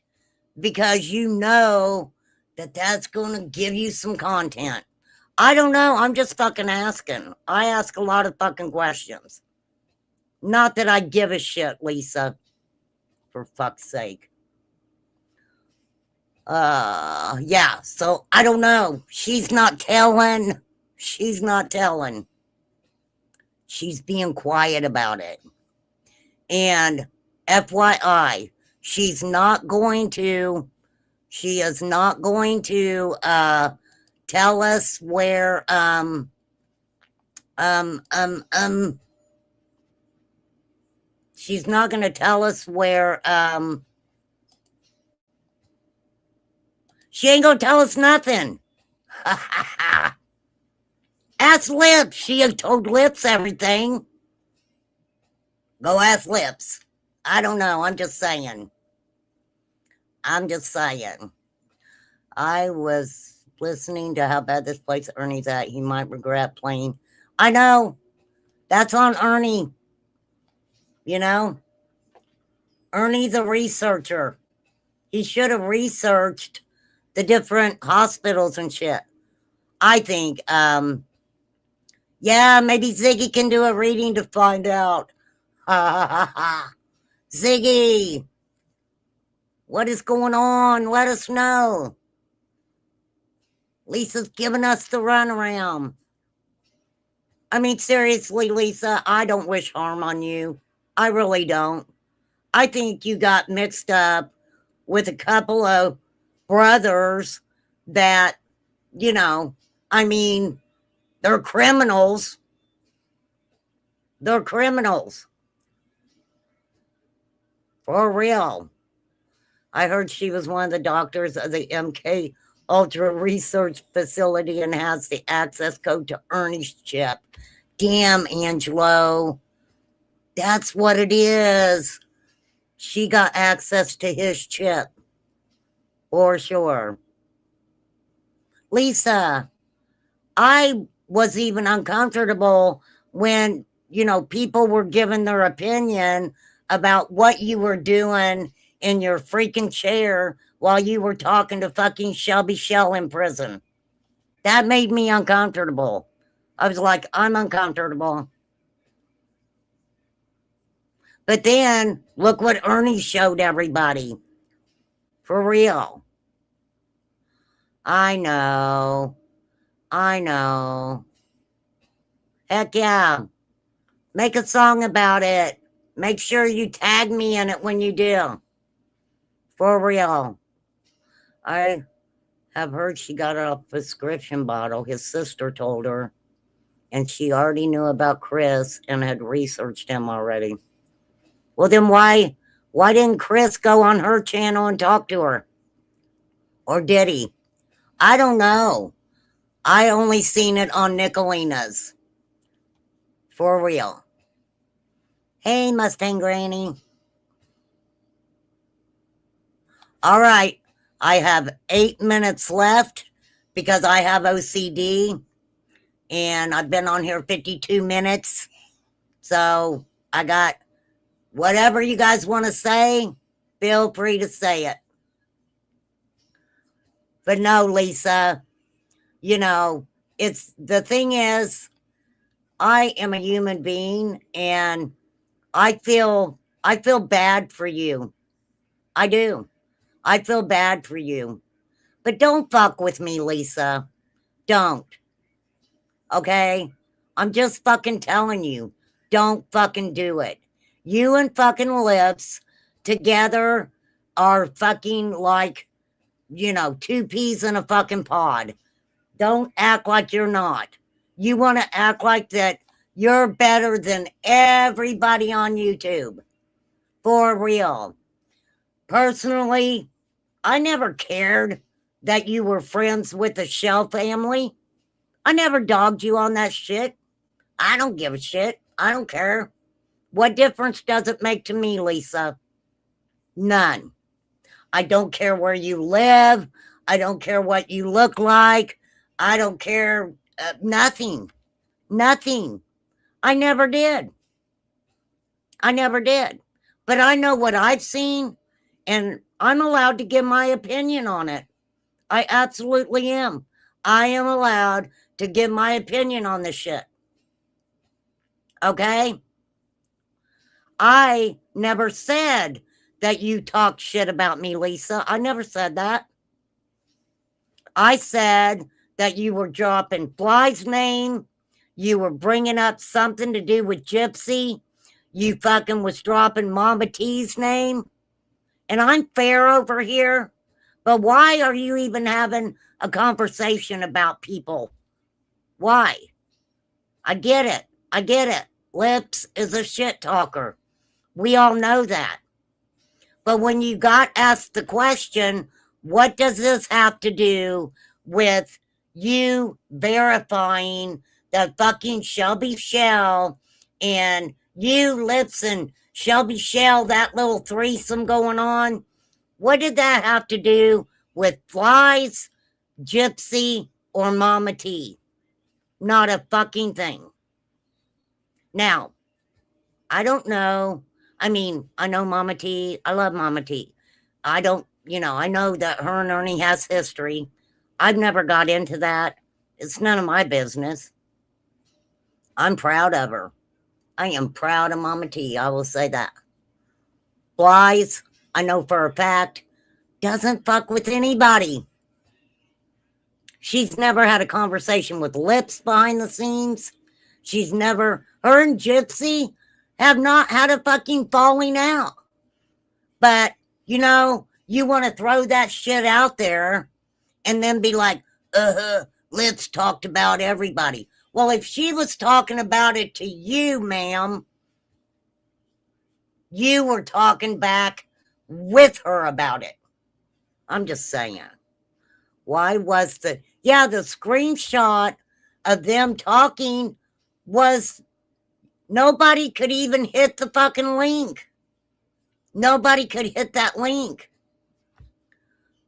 because you know that that's going to give you some content? I don't know. I'm just fucking asking. I ask a lot of fucking questions. Not that I give a shit, Lisa. For fuck's sake. Yeah, so I don't know. She's not telling. She's not telling. She's being quiet about it. And FYI, she is not going to tell us where she's not going to tell us where she ain't going to tell us nothing. Ask Lips. She had told Lips everything. Go ask Lips. I don't know. I'm just saying. I was listening to how bad this place Ernie's at. He might regret playing. I know. That's on Ernie. You know? Ernie's a researcher. He should have researched the different hospitals and shit. I think, yeah, maybe Ziggy can do a reading to find out. Ziggy, what is going on? Let us know. Lisa's giving us the runaround. I mean, seriously, Lisa, I don't wish harm on you. I really don't. I think you got mixed up with a couple of brothers that, you know, I mean, they're criminals. They're criminals. For real. I heard she was one of the doctors of the MK Ultra Research Facility and has the access code to Ernie's chip. Damn, Angelo. That's what it is. She got access to his chip. For sure. Lisa, I was even uncomfortable when, people were giving their opinion about what you were doing in your freaking chair while you were talking to fucking Shelby Shell in prison. That made me uncomfortable. I was like, I'm uncomfortable. But then look what Ernie showed everybody. For real. I know. Heck yeah. Make a song about it. Make sure you tag me in it when you do. For real. I have heard she got a prescription bottle. His sister told her. And she already knew about Chris and had researched him already. Well, then why didn't Chris go on her channel and talk to her? Or did he? I don't know. I only seen it on Nicolina's. For real. Hey, Mustang Granny. All right. I have 8 minutes left because I have OCD. And I've been on here 52 minutes. So I got whatever you guys want to say, feel free to say it. But no, Lisa, it's the thing is, I am a human being and I feel bad for you. I do. I feel bad for you. But don't fuck with me, Lisa. Don't. Okay? I'm just fucking telling you. Don't fucking do it. You and fucking Lips together are fucking like, two peas in a fucking pod. Don't act like you're not. You want to act like that you're better than everybody on YouTube. For real. Personally, I never cared that you were friends with the Shell family. I never dogged you on that shit. I don't give a shit. I don't care. What difference does it make to me, Lisa? None. I don't care where you live. I don't care what you look like. I don't care. Nothing. Nothing. I never did. But I know what I've seen, and I'm allowed to give my opinion on it. I absolutely am. I am allowed to give my opinion on this shit. Okay? I never said that you talk shit about me, Lisa. I never said that. I said that you were dropping Fly's name. You were bringing up something to do with Gypsy. You fucking was dropping Mama T's name. And I'm fair over here. But why are you even having a conversation about people? Why? I get it. Lips is a shit talker. We all know that. But when you got asked the question, what does this have to do with you verifying the fucking Shelby Shell and you, Lips, and Shelby Shell, that little threesome going on? What did that have to do with Flies, Gypsy, or Mama T? Not a fucking thing. Now, I don't know. I mean, I know Mama T. I love Mama T. I don't, I know that her and Ernie has history. I've never got into that. It's none of my business. I'm proud of her. I am proud of Mama T. I will say that. Flies, I know for a fact, doesn't fuck with anybody. She's never had a conversation with Lips behind the scenes. Her and Gypsy have not had a fucking falling out. But, you know, you want to throw that shit out there and then be like, Liz talked about everybody. Well, if she was talking about it to you, ma'am, you were talking back with her about it. I'm just saying. Why was the screenshot of them talking was nobody could even hit the fucking link. Nobody could hit that link.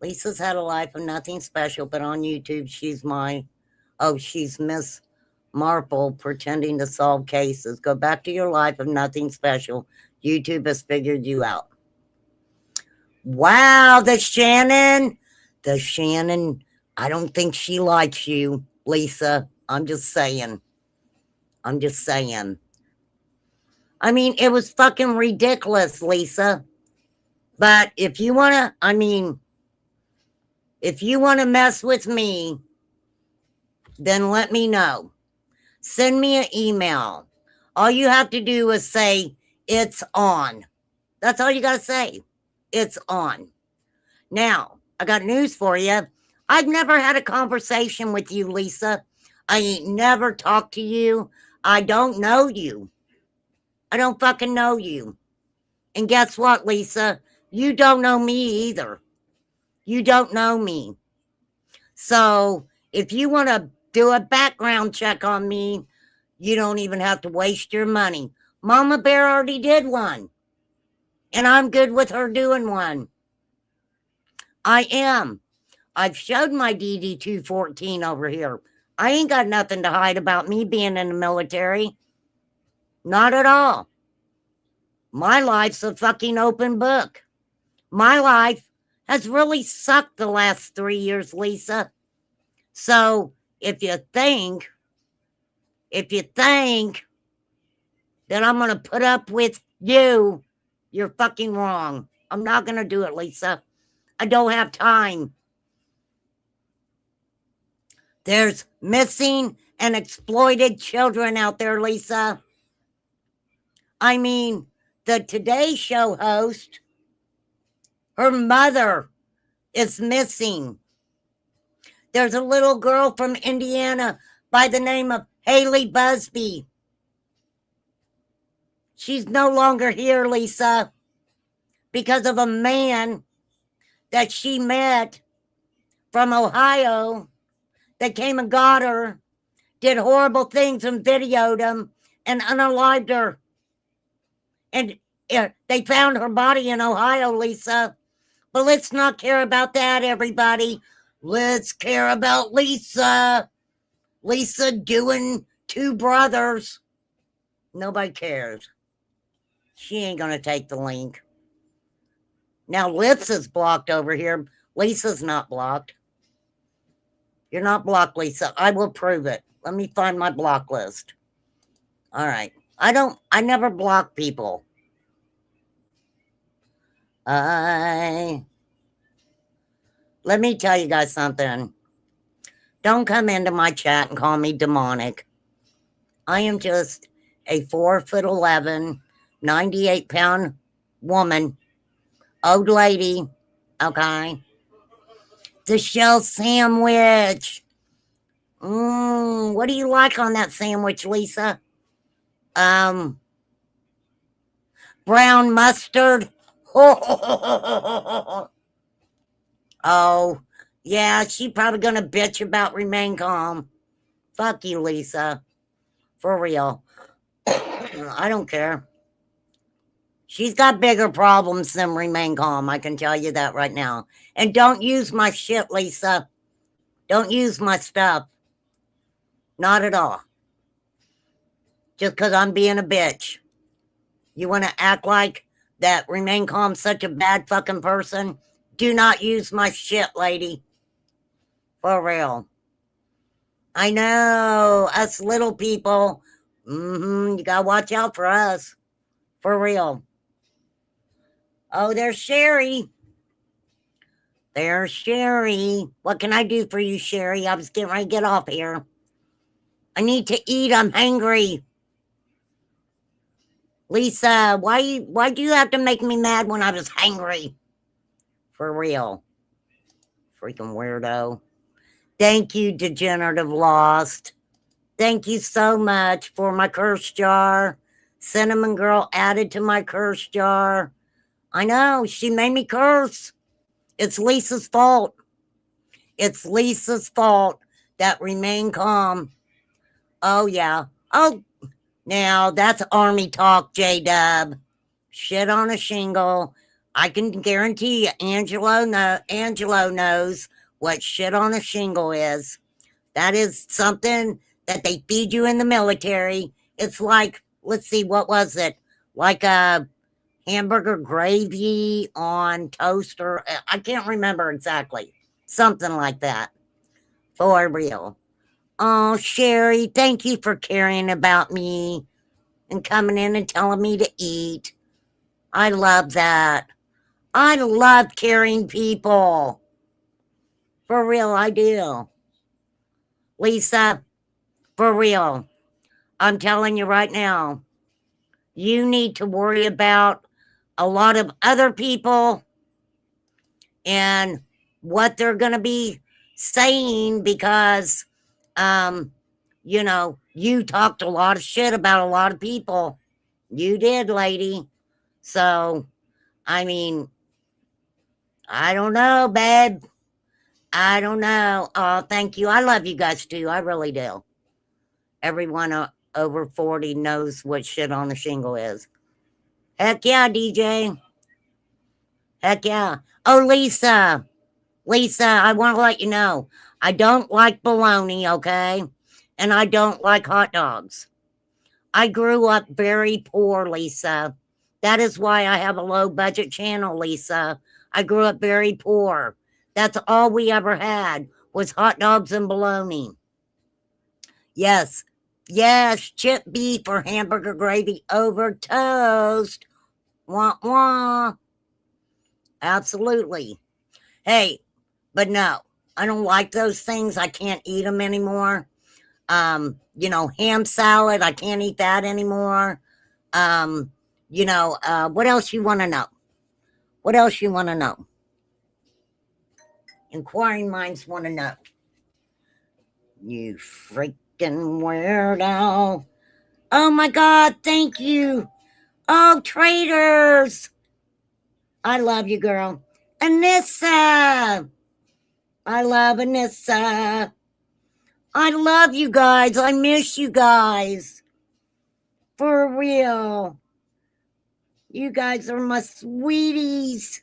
Lisa's had a life of nothing special, but on YouTube, she's Miss Marple pretending to solve cases. Go back to your life of nothing special. YouTube has figured you out. Wow, the Shannon, I don't think she likes you, Lisa. I'm just saying. I mean, it was fucking ridiculous, Lisa. But if you want to, if you want to mess with me, then let me know. Send me an email. All you have to do is say, it's on. That's all you got to say. It's on. Now, I got news for you. I've never had a conversation with you, Lisa. I ain't never talked to you. I don't know you. I don't fucking know you. And guess what, Lisa? You don't know me either. You don't know me. So if you want to do a background check on me, you don't even have to waste your money. Mama Bear already did one. And I'm good with her doing one. I am. I've showed my DD-214 over here. I ain't got nothing to hide about me being in the military. Not at all. My life's a fucking open book. My life has really sucked the last 3 years, Lisa. So if you think that I'm going to put up with you, you're fucking wrong. I'm not going to do it, Lisa. I don't have time. There's missing and exploited children out there, Lisa. I mean, the Today Show host, her mother is missing. There's a little girl from Indiana by the name of Haley Busby. She's no longer here, Lisa, because of a man that she met from Ohio that came and got her, did horrible things and videoed them and unalived her. And they found her body in Ohio, Lisa. But let's not care about that, everybody. Let's care about Lisa. Lisa doing 2 brothers. Nobody cares. She ain't going to take the link. Now, Lips is blocked over here. Lisa's not blocked. You're not blocked, Lisa. I will prove it. Let me find my block list. All right. I never block people. Let me tell you guys something. Don't come into my chat and call me demonic. I am just a 4'11", 98-pound woman, old lady, okay? The shell sandwich. What do you like on that sandwich, Lisa? Brown mustard. Oh, yeah, she probably gonna bitch about Remain Calm. Fuck you, Lisa. For real. I don't care. She's got bigger problems than Remain Calm. I can tell you that right now. And don't use my shit, Lisa. Don't use my stuff. Not at all. Just because I'm being a bitch. You want to act like that Remain Calm's such a bad fucking person? Do not use my shit, lady. For real. I know. Us little people. You gotta watch out for us. For real. Oh, there's Sherry. There's Sherry. What can I do for you, Sherry? I was getting ready to get off here. I need to eat. I'm hungry. Lisa, why do you have to make me mad when I was hangry? For real. Freaking weirdo. Thank you, Degenerative Lost. Thank you so much for my curse jar. Cinnamon Girl added to my curse jar. I know, she made me curse. It's Lisa's fault. It's Lisa's fault that remain calm. Oh, yeah. Oh, now that's army talk, J-Dub. Shit on a shingle. I can guarantee you Angelo knows what shit on a shingle is. That is something that they feed you in the military. It's like, let's see, what was it? Like a hamburger gravy on toast, or I can't remember exactly. Something like that. For real. Oh, Sherry, thank you for caring about me and coming in and telling me to eat. I love that. I love caring people. For real, I do. Lisa, for real, I'm telling you right now, you need to worry about a lot of other people and what they're going to be saying because, you talked a lot of shit about a lot of people. You did, lady. So, I mean, I don't know, babe. I don't know. Oh, thank you. I love you guys too. I really do. Everyone over 40 knows what shit on the shingle is. Heck yeah, DJ. Heck yeah. Oh, Lisa. Lisa, I want to let you know I don't like bologna, okay? And I don't like hot dogs. I grew up very poor, Lisa. That is why I have a low budget channel, Lisa. I grew up very poor. That's all we ever had was hot dogs and bologna. Yes. Yes, chip beef or hamburger gravy over toast. Wah wah. Absolutely. Hey, but no, I don't like those things. I can't eat them anymore. Ham salad, I can't eat that anymore. What else you want to know? What else you want to know? Inquiring minds want to know. You freaking weirdo. Oh my God, thank you. Oh, traders. I love you, girl. Anissa. I love Anissa. I love you guys. I miss you guys. For real. You guys are my sweeties.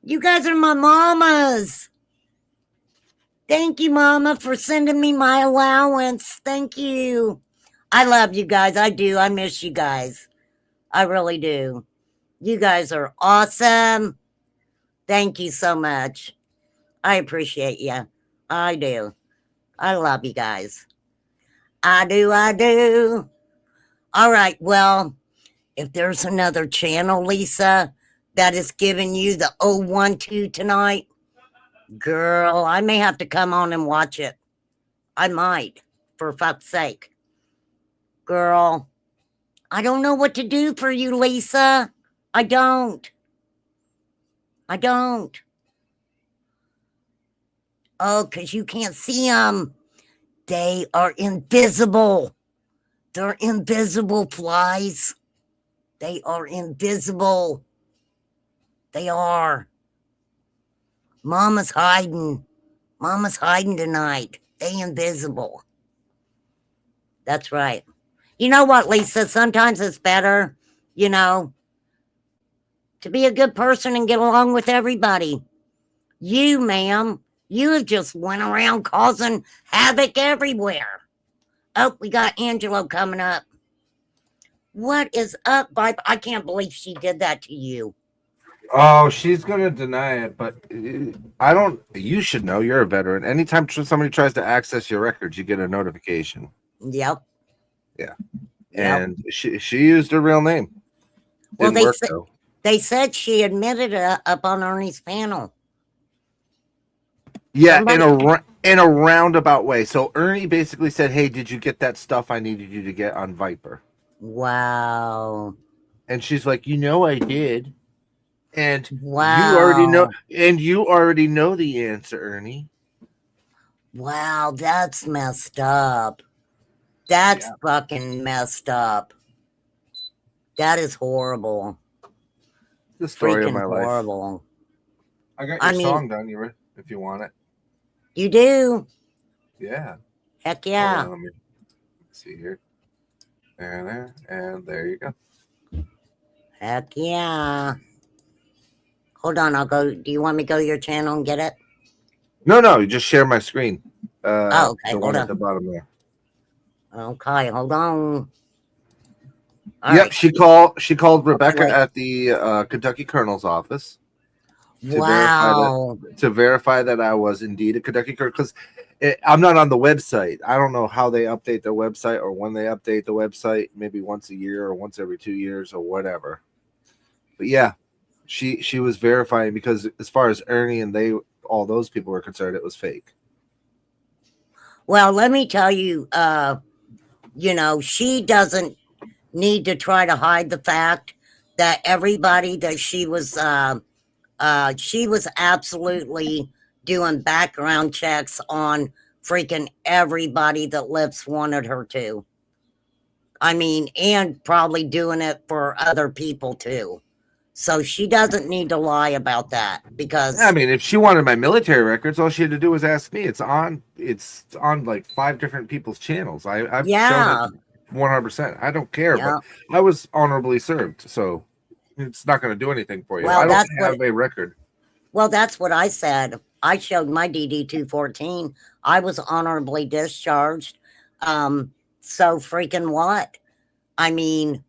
You guys are my mamas. Thank you, Mama, for sending me my allowance. Thank you. I love you guys. I do. I miss you guys. I really do. You guys are awesome. Thank you so much. I appreciate you. I do. I love you guys. I do. I do. All right. Well, if there's another channel, Lisa, that is giving you the 012 tonight, girl, I may have to come on and watch it. I might, for fuck's sake. Girl, I don't know what to do for you, Lisa. I don't. I don't. Oh, because you can't see them. They are invisible. They're invisible, flies. They are invisible. They are. Mama's hiding. Mama's hiding tonight. They invisible. That's right. You know what, Lisa? Sometimes it's better, to be a good person and get along with everybody. You, ma'am, you have just went around causing havoc everywhere. Oh, we got Angelo coming up. What is up, Vibe? I can't believe she did that to you. Oh, she's gonna deny it, but I don't. You should know. You're a veteran. Anytime somebody tries to access your records, you get a notification. Yep. Yeah. Yep. And she used her real name. Well, they said she admitted it up on Ernie's panel. Yeah, in a roundabout way. So Ernie basically said, "Hey, did you get that stuff I needed you to get on Viper?" Wow. And she's like, I did. And Wow. you already know the answer, Ernie. Wow, that's messed up. That's fucking messed up. That is horrible. The story Freaking of my horrible. life. I got your song done, if you want it. You do? Yeah. Heck yeah. Let me see here. And there you go. Heck yeah. Hold on, I'll go. Do you want me to go to your channel and get it? No, you just share my screen. Okay, the one at the bottom there. Okay, hold on. Yep, right. She called Rebecca at the Kentucky Colonel's office to verify that I was indeed a Kentucky Colonel, because I'm not on the website. I don't know how they update their website or when they update the website, maybe once a year or once every 2 years or whatever. But yeah, she was verifying, because as far as Ernie and all those people were concerned, it was fake. Well, let me tell you, she doesn't need to try to hide the fact that everybody that she was absolutely doing background checks on freaking everybody that Lips wanted her to. I mean, and probably doing it for other people too. So she doesn't need to lie about that, because I mean, if she wanted my military records, all she had to do was ask me. It's on like 5 different people's channels. I've shown it 100%. I don't care, but I was honorably served, so it's not going to do anything for you. Well, I don't have a record. Well, that's what I said. I showed my DD-214. I was honorably discharged. So freaking what? I mean,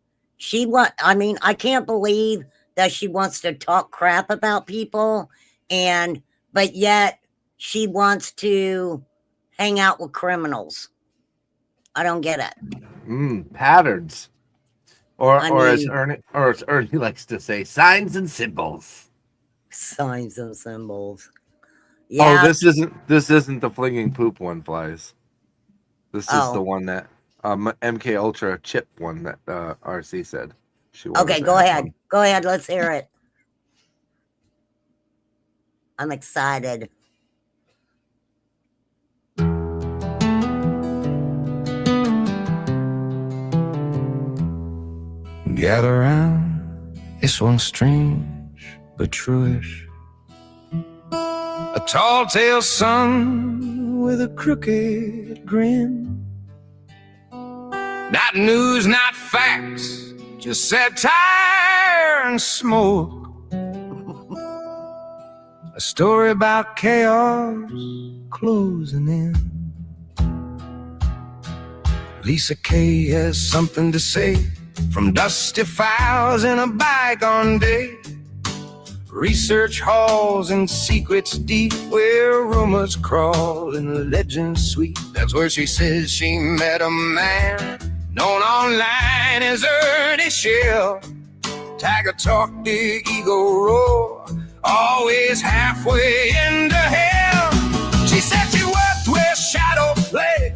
I can't believe that she wants to talk crap about people, but yet she wants to hang out with criminals. I don't get it. Patterns. Or as Ernie likes to say, signs and symbols. Signs and symbols. Yeah. Oh, this isn't the flinging poop one, Flies. This is the one that MK Ultra chip one that RC said. Okay, go ahead. Go ahead. Let's hear it. I'm excited. Gather round, this one's strange but truish. A tall-tale son with a crooked grin. Not news, not facts, just satire and smoke. A story about chaos closing in. Lisa Kay has something to say from dusty files in a bygone day. Research halls and secrets deep where rumors crawl and legends sweet. That's where she says she met a man known online as Ernie Shell. Tiger talk, big ego roar, always halfway into hell. She said she worked with Shadow Play,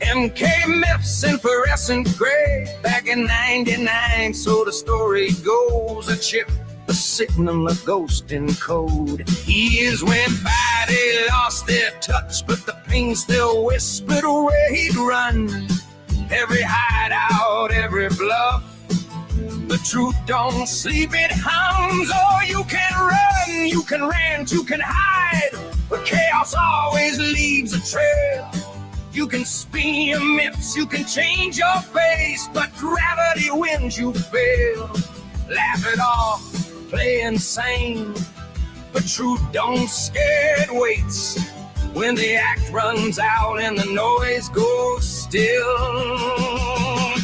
MK myths and fluorescent gray. Back in '99, so the story goes, a chip, a signal, a ghost in code. Years went by, they lost their touch, but the pain still whispered where he'd run. Every hideout, every bluff, the truth don't sleep, it hums. Oh, you can run, you can rant, you can hide, but chaos always leaves a trail. You can spin your myths, you can change your face, but gravity wins, you fail. Laugh it off, play insane, but truth don't scare, it waits. When the act runs out and the noise goes still,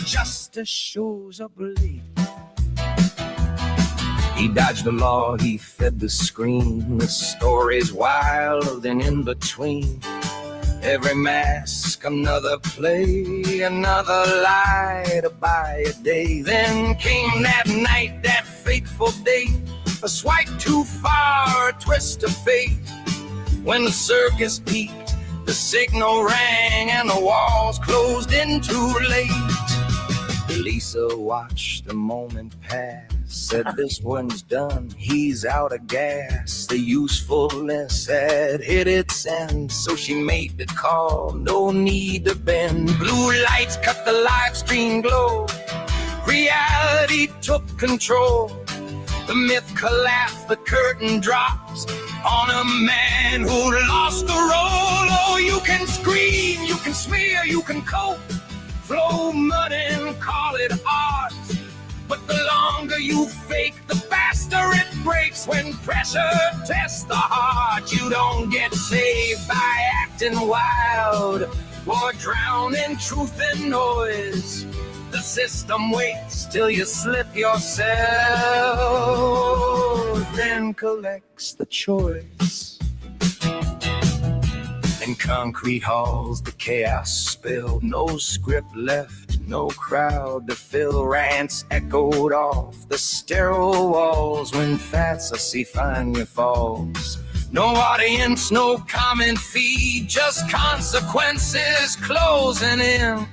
justice shows up late. He dodged the law, he fed the screen. The story's wilder than in between. Every mask, another play, another lie to buy a day. Then came that night, that fateful day, a swipe too far, a twist of fate. When the circus peaked, the signal rang, and the walls closed in too late. Release Lisa watched the moment pass, said this one's done, he's out of gas. The usefulness had hit its end, so she made the call, no need to bend. Blue lights cut the live stream glow, reality took control. The myth collapsed, the curtain drops on a man who lost the role. Oh, you can scream, you can smear, you can cope, flow mud and call it art. But the longer you fake, the faster it breaks. When pressure tests the heart, you don't get saved by acting wild or drown in truth and noise. The system waits till you slip yourself, then collects the choice. In concrete halls, the chaos spilled. No script left, no crowd to fill. Rants echoed off the sterile walls. When fantasy finally falls, no audience, no comment feed, just consequences closing in.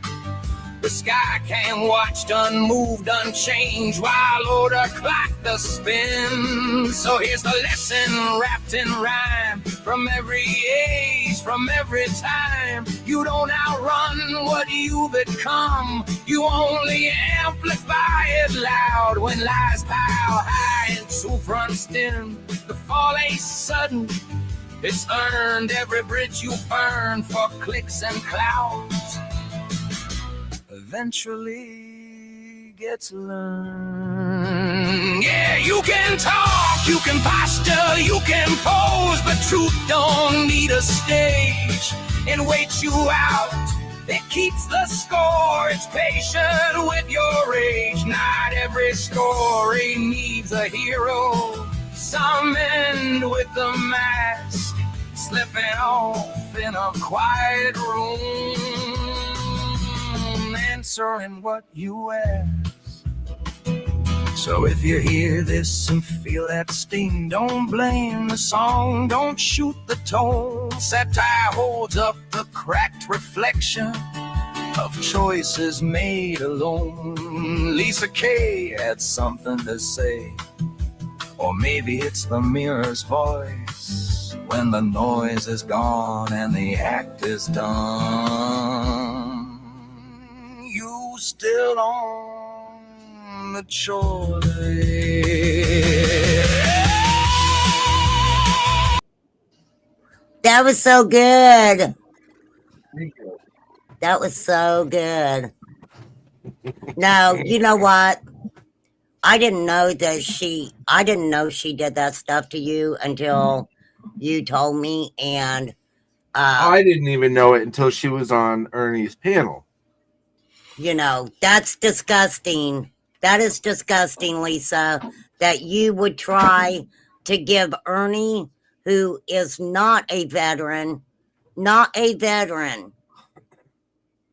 The sky can watch unmoved, unchanged, while order clock the spin. So here's the lesson wrapped in rhyme. From every age, from every time, you don't outrun what you become. You only amplify it loud. When lies pile high and truth runs thin, the fall ain't sudden, it's earned. Every bridge you burn for clicks and clouds eventually gets learned. Yeah, you can talk, you can posture, you can pose, but truth don't need a stage and waits you out. It keeps the score, it's patient with your age. Not every story needs a hero. Some end with a mask, slipping off in a quiet room, answering what you ask. So if you hear this and feel that sting, don't blame the song, don't shoot the tone. Satire holds up the cracked reflection of choices made alone. Lisa Kay had something to say, or maybe it's the mirror's voice when the noise is gone and the act is done. You still on the choice. That was so good. Thank you. That was so good. No, you know what? I didn't know she did that stuff to you until you told me, and I didn't even know it until she was on Ernie's panel. you know, that's disgusting. That is disgusting, Lisa, that you would try to give Ernie, who is not a veteran,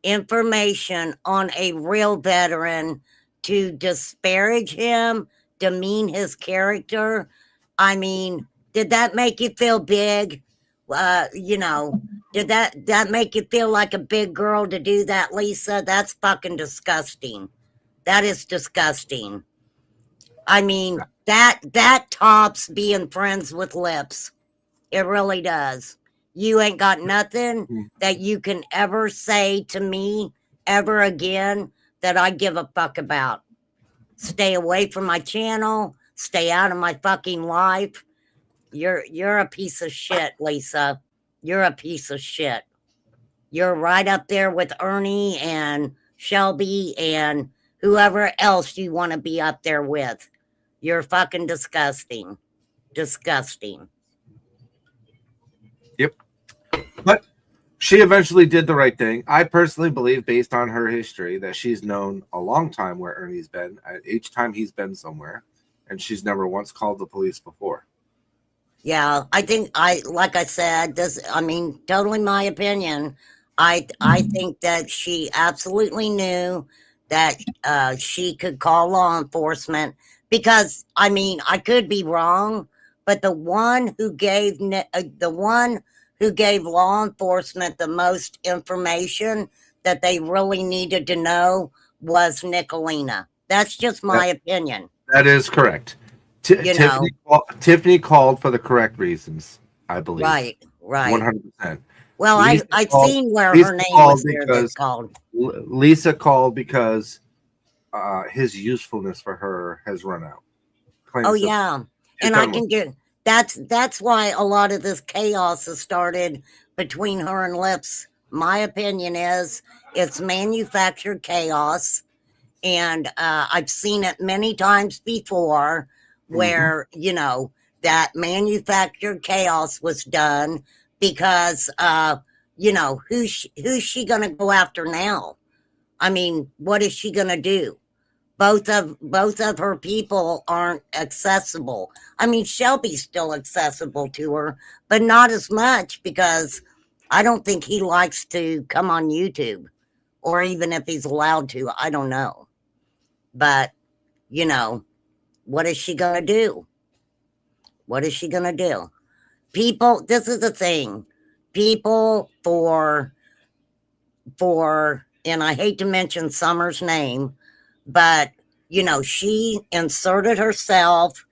information on a real veteran, to disparage him, demean his character. I mean, did that make you feel big? You know, did that make you feel like a big girl to do that, Lisa? That's fucking disgusting. That is disgusting. I mean, that tops being friends with lips. It really does. You ain't got nothing that you can ever say to me ever again that I give a fuck about. Stay away from my channel. Stay out of my fucking life. You're a piece of shit, Lisa. You're a piece of shit. You're right up there with Ernie and Shelby and whoever else you want to be up there with. You're fucking disgusting. Disgusting. Yep. But she eventually did the right thing. I personally believe, based on her history, that she's known a long time where Ernie's been, each time he's been somewhere, and she's never once called the police before. Yeah, I think like I said, totally my opinion. I think that she absolutely knew that she could call law enforcement because, I could be wrong, but the one who gave law enforcement the most information that they really needed to know was Nicolina. That's just my opinion. That is correct. You Tiffany called for the correct reasons, I believe. Right, right. 100%. Well, Lisa I've called- seen where Lisa her name called was there because- that's called. Lisa called because his usefulness for her has run out. Claims Oh that yeah, she's and I done can with- get that's why a lot of this chaos has started between her and Lips. My opinion is it's manufactured chaos, and I've seen it many times before, where you know that manufactured chaos was done because you know who's she gonna go after now? I mean, what is she gonna do? Both of her people aren't accessible. I mean, Shelby's still accessible to her, but not as much because I don't think he likes to come on YouTube, or even if he's allowed to, I don't know. But you know, what is she gonna do? What is she gonna do? People, this is the thing. People and I hate to mention Summer's name, but you know, she inserted herself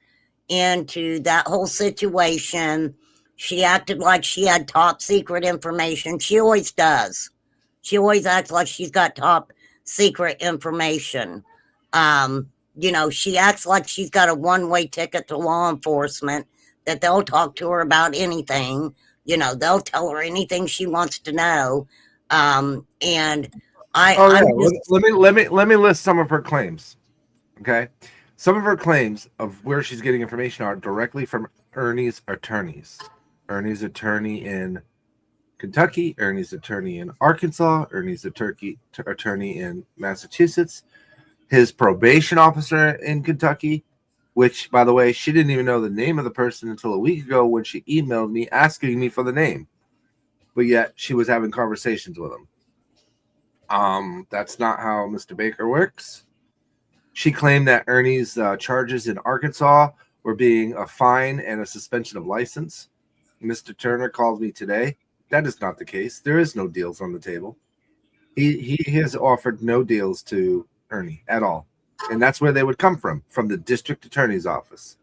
into that whole situation. She acted like she had top secret information. She always does. She always acts like she's got top secret information. You know, she acts like she's got a one-way ticket to law enforcement, that they'll talk to her about anything. You know, they'll tell her anything she wants to know. And I'm just, let me list some of her claims. Okay, some of her claims of where she's getting information are directly from Ernie's attorneys. Ernie's attorney in Kentucky, Ernie's attorney in Arkansas, Ernie's attorney in Massachusetts, his probation officer in Kentucky, which, by the way, she didn't even know the name of the person until a week ago when she emailed me asking me for the name. But yet she was having conversations with him. That's not how Mr. Baker works. She claimed that Ernie's charges in Arkansas were being a fine and a suspension of license. Mr. Turner called me today. That is not the case. There is no deals on the table. He has offered no deals to Ernie at all. And that's where they would come from the district attorney's office.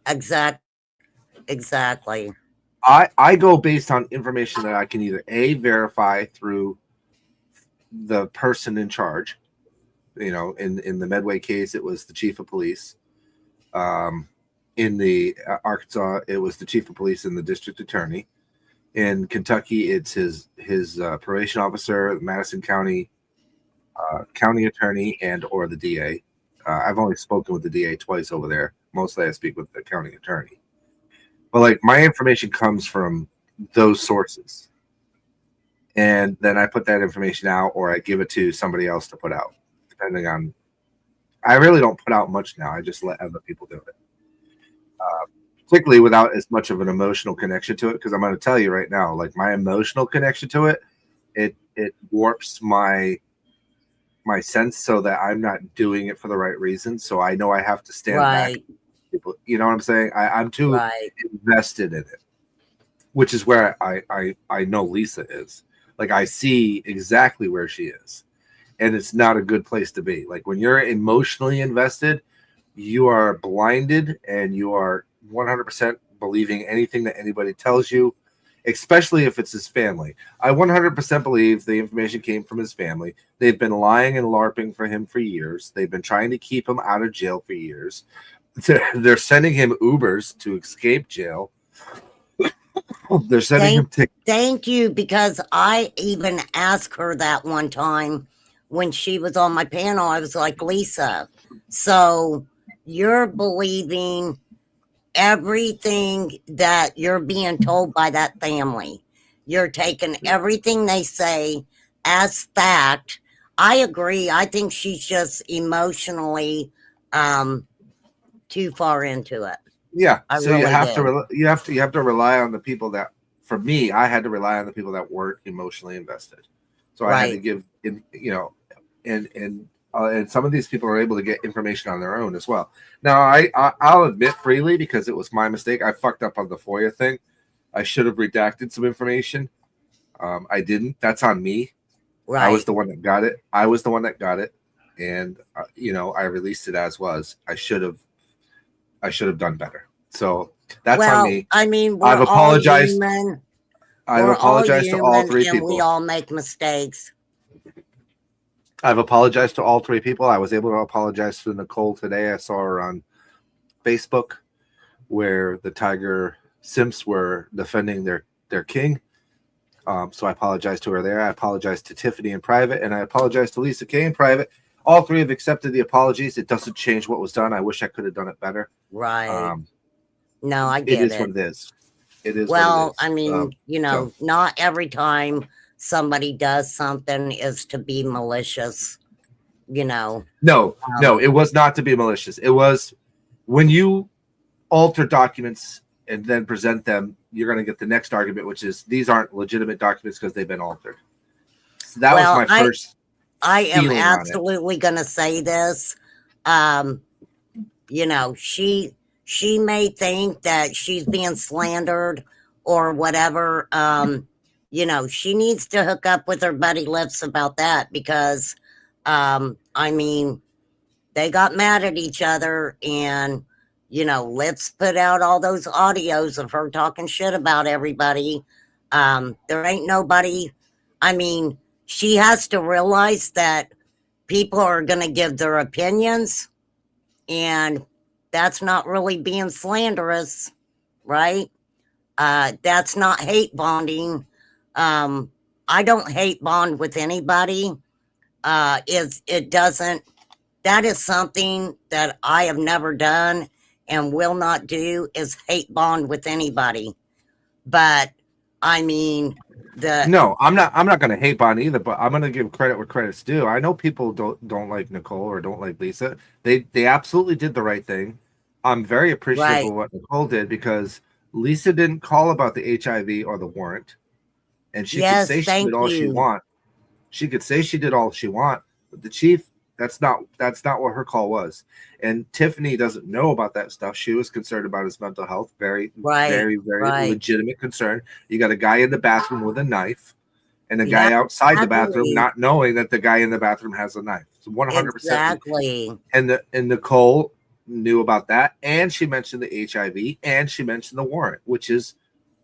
exactly. I go based on information that I can either verify through the person in charge. You know, in the Medway case, it was the chief of police. In the Arkansas, it was the chief of police and the district attorney. In Kentucky, it's his probation officer, Madison County county attorney, and or the DA. I've only spoken with the DA twice over there. Mostly I speak with the county attorney. But like, my information comes from those sources. And then I put that information out, or I give it to somebody else to put out, depending on. I really don't put out much now. I just let other people do it. Particularly without as much of an emotional connection to it, because I'm going to tell you right now, like, my emotional connection to it, it warps my sense so that I'm not doing it for the right reasons. So I know I have to stand back. People, you know what I'm saying? I'm too invested in it, which is where I know Lisa is. Like, I see exactly where she is, and it's not a good place to be. Like, when you're emotionally invested, you are blinded and you are 100% believing anything that anybody tells you, especially if it's his family. I 100% believe the information came from his family. They've been lying and LARPing for him for years. They've been trying to keep him out of jail for years. They're sending him Ubers to escape jail. They're sending him tickets. Thank you, because I even asked her that one time when she was on my panel. I was like, Lisa, so you're believing everything that you're being told by that family. You're taking everything they say as fact. I agree. I think she's just emotionally too far into it. Yeah. I So really you have do. to you have to rely on the people that, for me, I had to rely on the people that weren't emotionally invested. So I had to give, you know, and some of these people are able to get information on their own as well. Now, I'll admit freely, because it was my mistake. I fucked up on the FOIA thing. I should have redacted some information. I didn't. That's on me. Right. I was the one that got it. and I released it as was. I should have done better. So that's on me. I mean, we're I've apologized. all human. I've We're apologized to all three and people. we all make mistakes. I've apologized to all three people. I was able to apologize to Nicole today. I saw her on Facebook where the Tiger Simps were defending their king. So I apologized to her there. I apologized to Tiffany in private, and I apologized to Lisa Kay in private. All three have accepted the apologies. It doesn't change what was done. I wish I could have done it better. Right. No, I get it. It is what it is. It is. Well, what it is. I mean, not every time somebody does something is to be malicious, No, it was not to be malicious. It was when you alter documents and then present them, you're going to get the next argument, which is these aren't legitimate documents because they've been altered. So that was my first. I am absolutely going to say this. She may think that she's being slandered or whatever. She needs to hook up with her buddy Lips about that because, I mean, they got mad at each other and, Lips put out all those audios of her talking shit about everybody. There ain't nobody. I mean, she has to realize that people are going to give their opinions and that's not really being slanderous, right? That's not hate bonding. I don't hate bond with anybody. That is something that I have never done and will not do is hate bond with anybody. But I mean, no, I'm not going to hate bond either, but I'm going to give credit where credit's due. I know people don't like Nicole or don't like Lisa. They absolutely did the right thing. I'm very appreciative of what Nicole did because Lisa didn't call about the HIV or the warrant, and she could say she did all she want. She could say she did all she want, but the chief, that's not what her call was. And Tiffany doesn't know about that stuff. She was concerned about his mental health. Very legitimate concern. You got a guy in the bathroom with a knife and a guy outside the bathroom not knowing that the guy in the bathroom has a knife. It's 100%. Exactly. And Nicole knew about that. And she mentioned the HIV and she mentioned the warrant, which is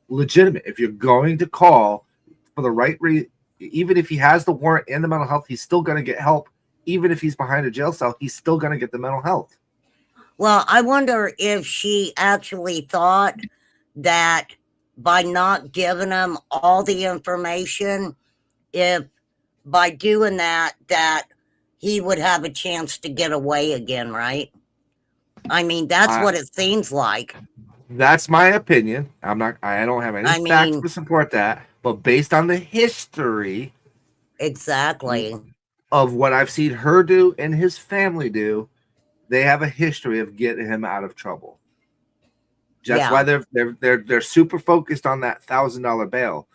legitimate. If you're going to call for the right reason, even if he has the warrant and the mental health, he's still going to get help. Even if he's behind a jail cell, he's still going to get the mental health. Well, I wonder if she actually thought that by not giving him all the information, if by doing that he would have a chance to get away again, right? I mean, that's what it seems like. That's my opinion. I don't have any facts to support that, but based on the history. Exactly. Of what I've seen her do and his family do, they have a history of getting him out of trouble. That's why they're super focused on that $1,000 bail.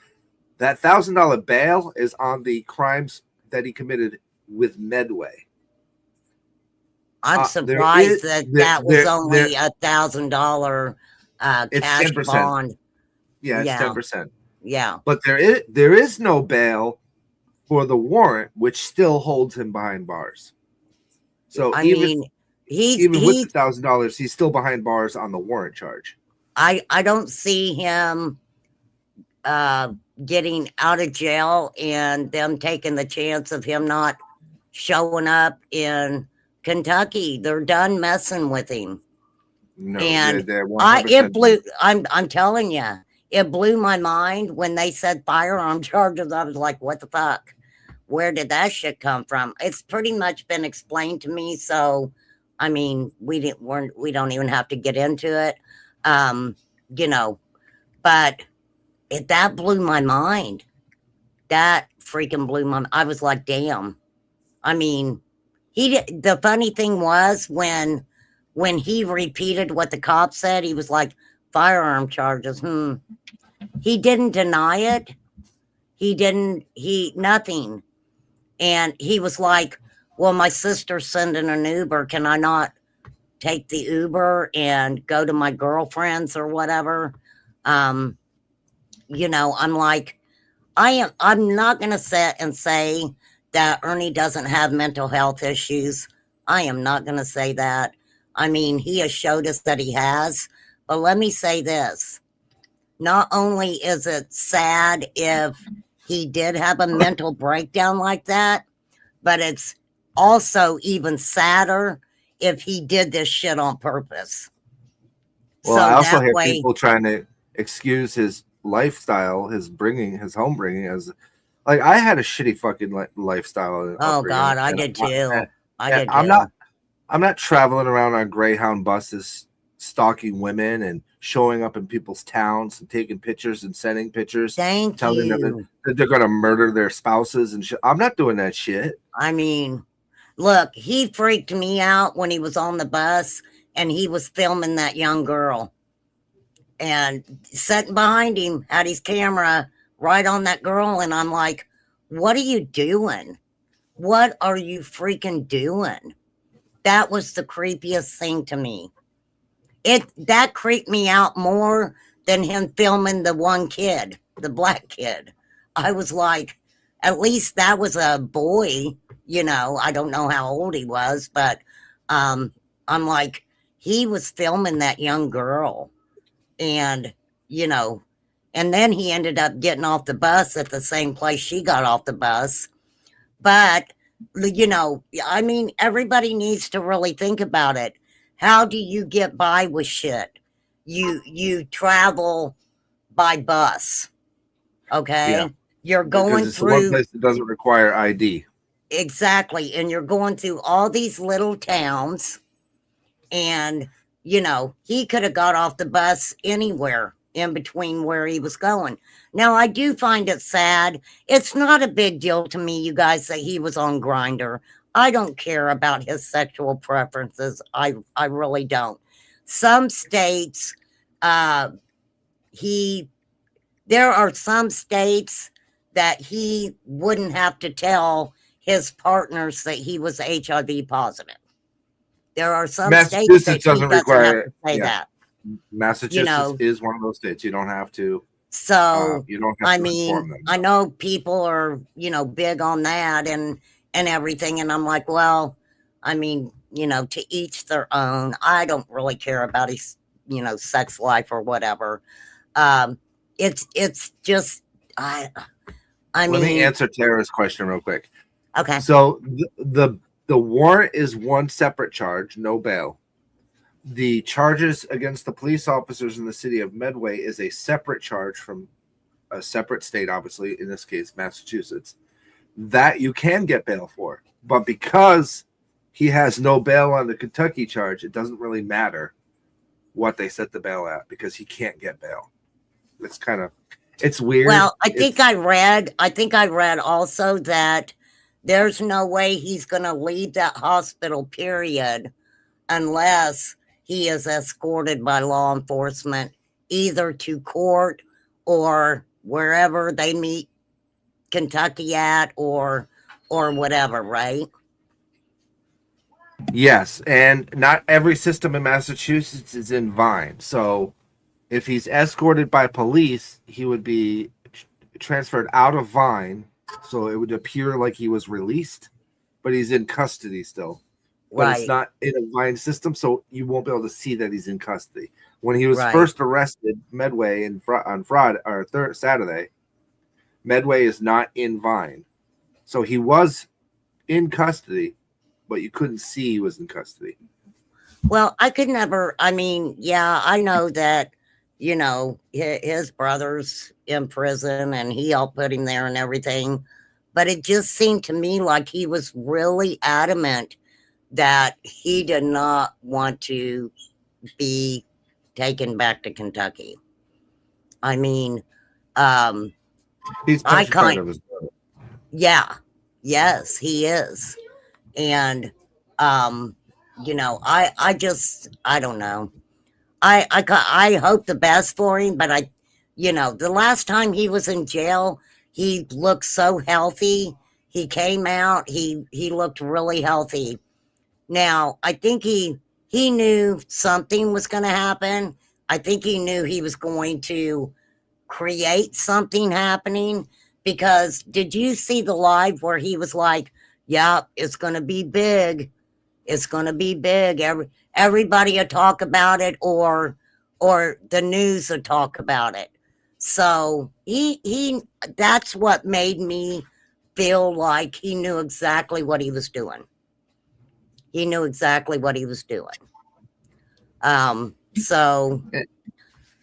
That $1,000 bail is on the crimes that he committed with Medway. I'm surprised that was only $1,000 cash 10%. bond. Yeah, it's 10%. Yeah, but there is no bail for the warrant, which still holds him behind bars. So even with the $1,000, he's still behind bars on the warrant charge. I don't see him getting out of jail and them taking the chance of him not showing up in Kentucky. They're done messing with him. No, and they're it blew. I'm telling you, it blew my mind when they said firearm charges. I was like, what the fuck? Where did that shit come from? It's pretty much been explained to me. So, I mean, we don't even have to get into it. But that blew my mind. That freaking blew my mind. I was like, damn. I mean, the funny thing was when he repeated what the cop said, he was like, firearm charges. He didn't deny it. Nothing. And he was like, well, my sister's sending an Uber. Can I not take the Uber and go to my girlfriend's or whatever? I'm like, I'm not going to sit and say that Ernie doesn't have mental health issues. I am not going to say that. I mean, he has showed us that he has. But let me say this. Not only is it sad if he did have a mental breakdown like that, but it's also even sadder if he did this shit on purpose. Well, I also hear people trying to excuse his lifestyle, his home bringing as like I had a shitty fucking lifestyle. Oh God, I did too. I'm not traveling around on Greyhound buses stalking women and showing up in people's towns and taking pictures and sending pictures. Telling them that they're gonna murder their spouses and shit. I'm not doing that shit. I mean, look, he freaked me out when he was on the bus and he was filming that young girl. And sitting behind him, had his camera right on that girl. And I'm like, what are you doing? What are you freaking doing? That was the creepiest thing to me. That creeped me out more than him filming the one kid, the black kid. I was like, at least that was a boy, you know. I don't know how old he was, but I'm like, he was filming that young girl. And, you know, and then he ended up getting off the bus at the same place she got off the bus. But, you know, I mean, everybody needs to really think about it. How do you get by with shit? You travel by bus, okay? Yeah. You're going through one place that doesn't require ID. Exactly, and you're going through all these little towns, and you know, he could have got off the bus anywhere in between where he was going. Now, I do find it sad. It's not a big deal to me, you guys, that he was on Grindr. I don't care about his sexual preferences. I really don't. Some states, there are some states that he wouldn't have to tell his partners that he was HIV positive. There are some states that doesn't require to say that. Massachusetts is one of those states. You don't have to. So you don't have to inform them. I know people are, you know, big on that and everything, and I'm like, well, I mean, you know, to each their own. I don't really care about his, you know, sex life or whatever. It's just I mean. Let me answer Tara's question real quick. Okay. So the warrant is one separate charge, no bail. The charges against the police officers in the city of Medway is a separate charge from a separate state, obviously, in this case, Massachusetts, that you can get bail for. But because he has no bail on the Kentucky charge, it doesn't really matter what they set the bail at because he can't get bail. It's weird. Well, I think I read also that there's no way he's going to leave that hospital, period, unless he is escorted by law enforcement, either to court or wherever they meet Kentucky at or whatever, right? Yes, and not every system in Massachusetts is in Vine. So if he's escorted by police, he would be transferred out of Vine. So it would appear like he was released, but he's in custody still. But It's not in a Vine system, so you won't be able to see that he's in custody. When he was first arrested, Medway on Friday or Saturday, Medway is not in Vine. So he was in custody, but you couldn't see he was in custody. Well, I could never, I mean, yeah, I know that, you know, his brother's in prison and he all put him there and everything. But it just seemed to me like he was really adamant that he did not want to be taken back to Kentucky. I mean, he's kind of his brother. Yeah. Yes, he is. And, you know, I don't know. I hope the best for him, but you know, the last time he was in jail, he looked so healthy. He came out, he looked really healthy. Now, I think he knew something was going to happen. I think he knew he was going to create something happening Because did you see the live where he was like, "Yeah, it's going to be big. It's going to be big. Everybody will talk about it, or the news will talk about it." So he that's what made me feel like he knew exactly what he was doing. He knew exactly what he was doing. So,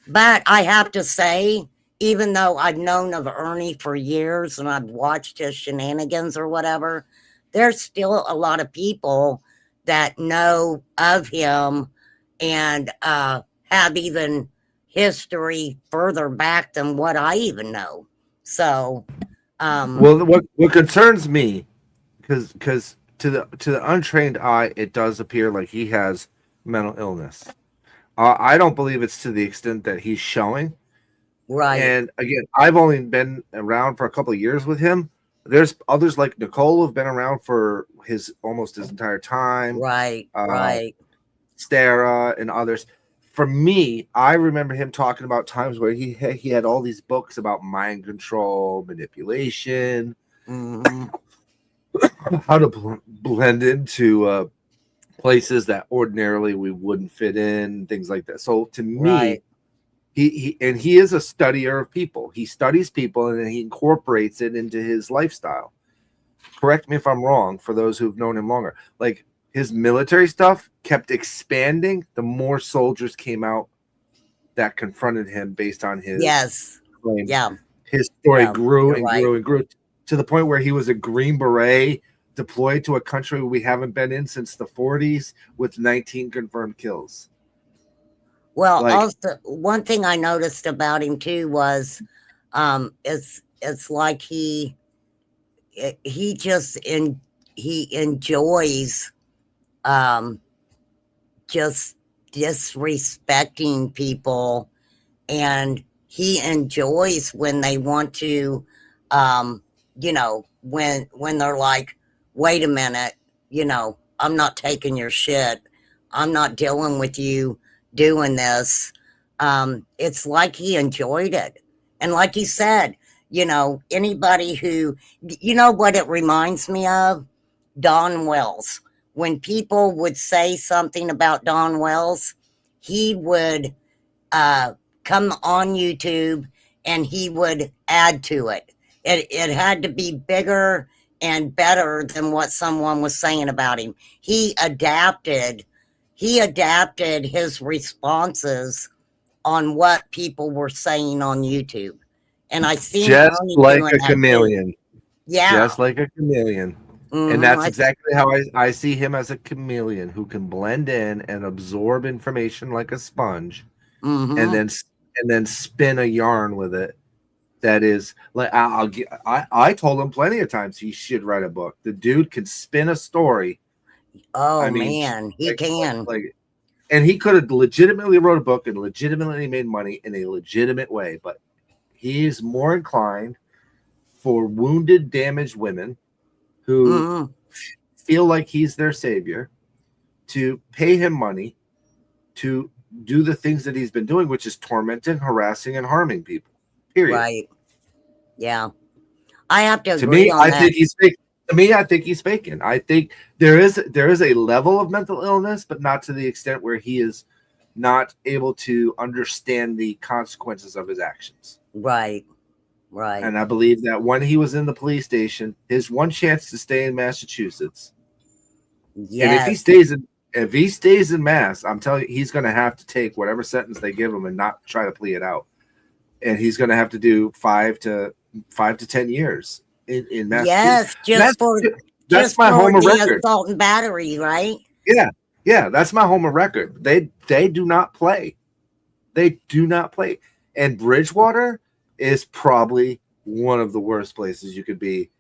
but I have to say, even though I've known of Ernie for years and I've watched his shenanigans or whatever, there's still a lot of people that know of him and have even history further back than what I even know. So, Well, what concerns me, because to the untrained eye, it does appear like he has mental illness. I don't believe it's to the extent that he's showing. right, And again, I've only been around for a couple of years with him. There's others like Nicole who've been around for almost his entire time. right, right. Stara and others. For me, I remember him talking about times where he had all these books about mind control, manipulation, Mhm. how to blend into places that ordinarily we wouldn't fit in, things like that. So to me, Right. he is a studier of people. He studies people and then he incorporates it into his lifestyle. Correct me if I'm wrong, for those who've known him longer. Like, his military stuff kept expanding the more soldiers came out that confronted him based on his Yes. claims. Yeah. His story Yeah, grew you're and right. grew and grew to the point where he was a Green Beret deployed to a country we haven't been in since the 40s with 19 confirmed kills. Well, Like- also one thing I noticed about him too was, it's like he he enjoys just disrespecting people, and he enjoys when they want to, when they're like, wait a minute, I'm not taking your shit, I'm not dealing with you doing this. It's like he enjoyed it. And like you said, anybody who, what it reminds me of? Don Wells. When people would say something about Don Wells, he would come on YouTube and he would add to it. It had to be bigger and better than what someone was saying about him. He adapted his responses on what people were saying on YouTube. And I seen just Ernie like doing a that too. chameleon. Yeah. Just like a chameleon. Mhm, And that's I- exactly how I see him, as a chameleon who can blend in and absorb information like a sponge, mhm. and then spin a yarn with it. That is like, I told him plenty of times he should write a book. The dude can spin a story. Oh I mean, man, he can. And he could have legitimately wrote a book and legitimately made money in a legitimate way, but he's more inclined for wounded, damaged women who Mhm. feel like he's their savior to pay him money to do the things that he's been doing, which is tormenting, harassing, and harming people. Period. Right. Yeah. I have to To agree me, on I that. think he's fake. To me, I think he's faking. I think there is a level of mental illness, but not to the extent where he is not able to understand the consequences of his actions. Right. Right. And I believe that when he was in the police station, his one chance to stay in Massachusetts, and Yes. if he stays in Mass, I'm telling you, he's going to have to take whatever sentence they give him and not try to plea it out. And he's going to have to do 5 to 10 years in Massachusetts. Yes, That's my home of the record. assault and battery, right? Yeah, that's my home of record. They do not play. They do not play. And Bridgewater is probably one of the worst places you could be.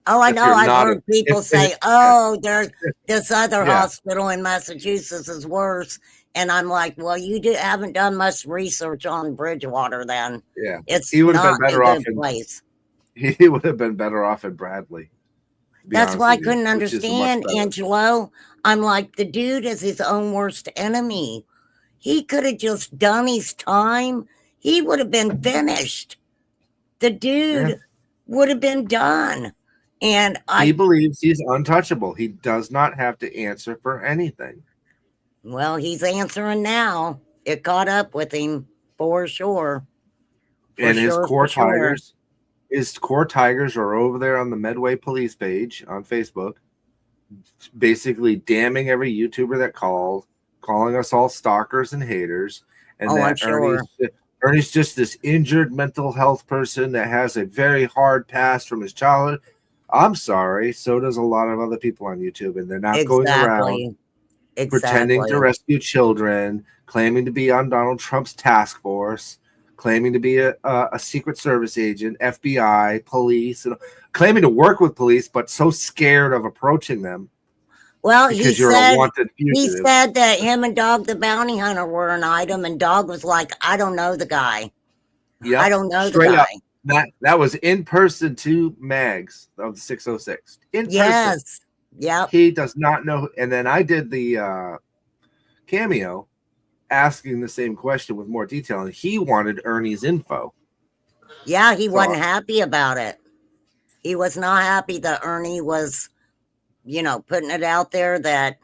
Oh, I If know. you're I've not heard people if- say, "Oh, there's this other Yeah. hospital in Massachusetts is worse," and I'm like, "Well, haven't done much research on Bridgewater, then. Yeah, It's he would have not been better a off good in place." he would have been better off in Bradley. to be That's honest why I with you, couldn't which is much understand, better. Angelo. I'm like, the dude is his own worst enemy. He could have just done his time. He would have been finished. The dude, would have been done. And He believes he's untouchable. He does not have to answer for anything. well, he's answering now. It caught up with him for sure. And his core tigers are over there on the Medway police page on Facebook, basically damning every YouTuber that called, calling us all stalkers and haters. And I'm sure. Ernie's just this injured mental health person that has a very hard past from his childhood. I'm sorry. So does a lot of other people on YouTube, and they're not going around pretending to rescue children, claiming to be on Donald Trump's task force, claiming to be a Secret Service agent, FBI, police, and claiming to work with police, but so scared of approaching them. Well, he said that him and Dog the Bounty Hunter were an item, and Dog was like, I don't know the guy. Yeah, I don't know the guy. Up. That was in person to Mags of the 606. In person. Yeah. He does not know. And then I did the cameo asking the same question with more detail, and he wanted Ernie's info. Yeah, he wasn't happy about it. He was not happy that Ernie was, putting it out there that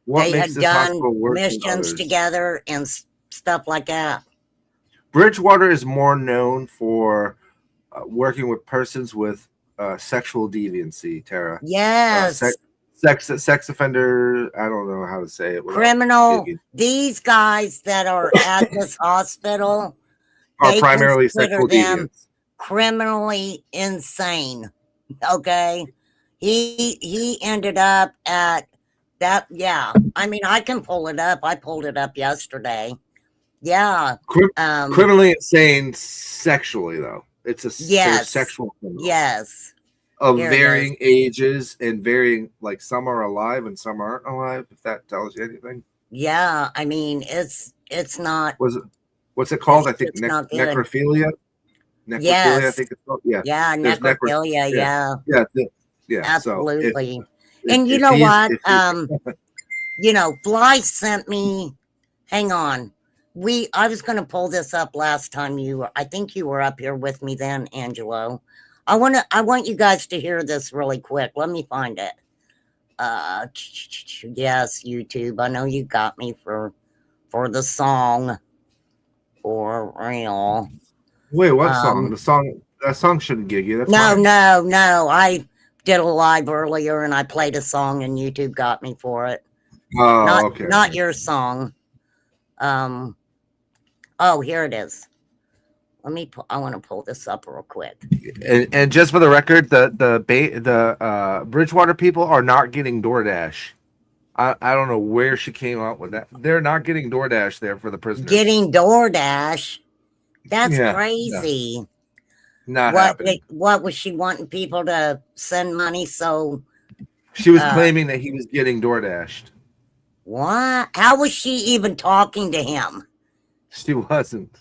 they had done missions together and stuff like that. Bridgewater is more known for working with persons with sexual deviancy, Tara. Yes. Sex offender, I don't know how to say it. Criminal. These guys that are at this hospital are primarily sexual deviants. Criminally insane. Okay. He ended up at that. Yeah. I mean, I can pull it up. I pulled it up yesterday. Yeah. Criminally insane sexually, though. It's a sexual criminal. Yes. Of varying ages and varying, like some are alive and some aren't alive, if that tells you anything. Yeah, I mean, it's not. What's it called? I think necrophilia. Necrophilia, yes. I think it's called. Yeah. Yeah, necrophilia. Yeah. Absolutely. So and you know what? Fly sent me. Hang on. I was going to pull this up last time I think you were up here with me then, Angelo. I want you guys to hear this really quick. Let me find it. Yes, YouTube. I know you got me for the song for real. Wait, what song? That song shouldn't gig you. That's no. I did a live earlier and I played a song and YouTube got me for it. Oh, okay. Not your song. Oh, here it is. I want to pull this up real quick. And just for the record, the Bridgewater people are not getting DoorDash. I don't know where she came up with that. They're not getting DoorDash there for the prisoners. Getting DoorDash? That's crazy. Yeah. Not happening. What was she wanting people to send money? So she was claiming that he was getting DoorDashed. What? How was she even talking to him? She wasn't.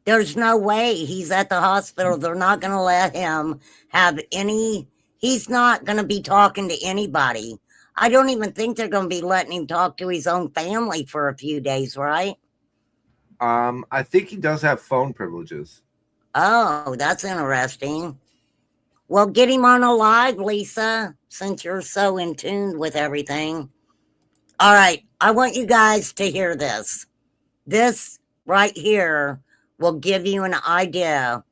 There's no way. He's at the hospital. They're not going to let him have any. He's not going to be talking to anybody. I don't even think they're going to be letting him talk to his own family for a few days, right? I think he does have phone privileges. Oh, that's interesting. Well, get him on a live, Lisa, since you're so in tune with everything. All right. I want you guys to hear this. This right here will give you an idea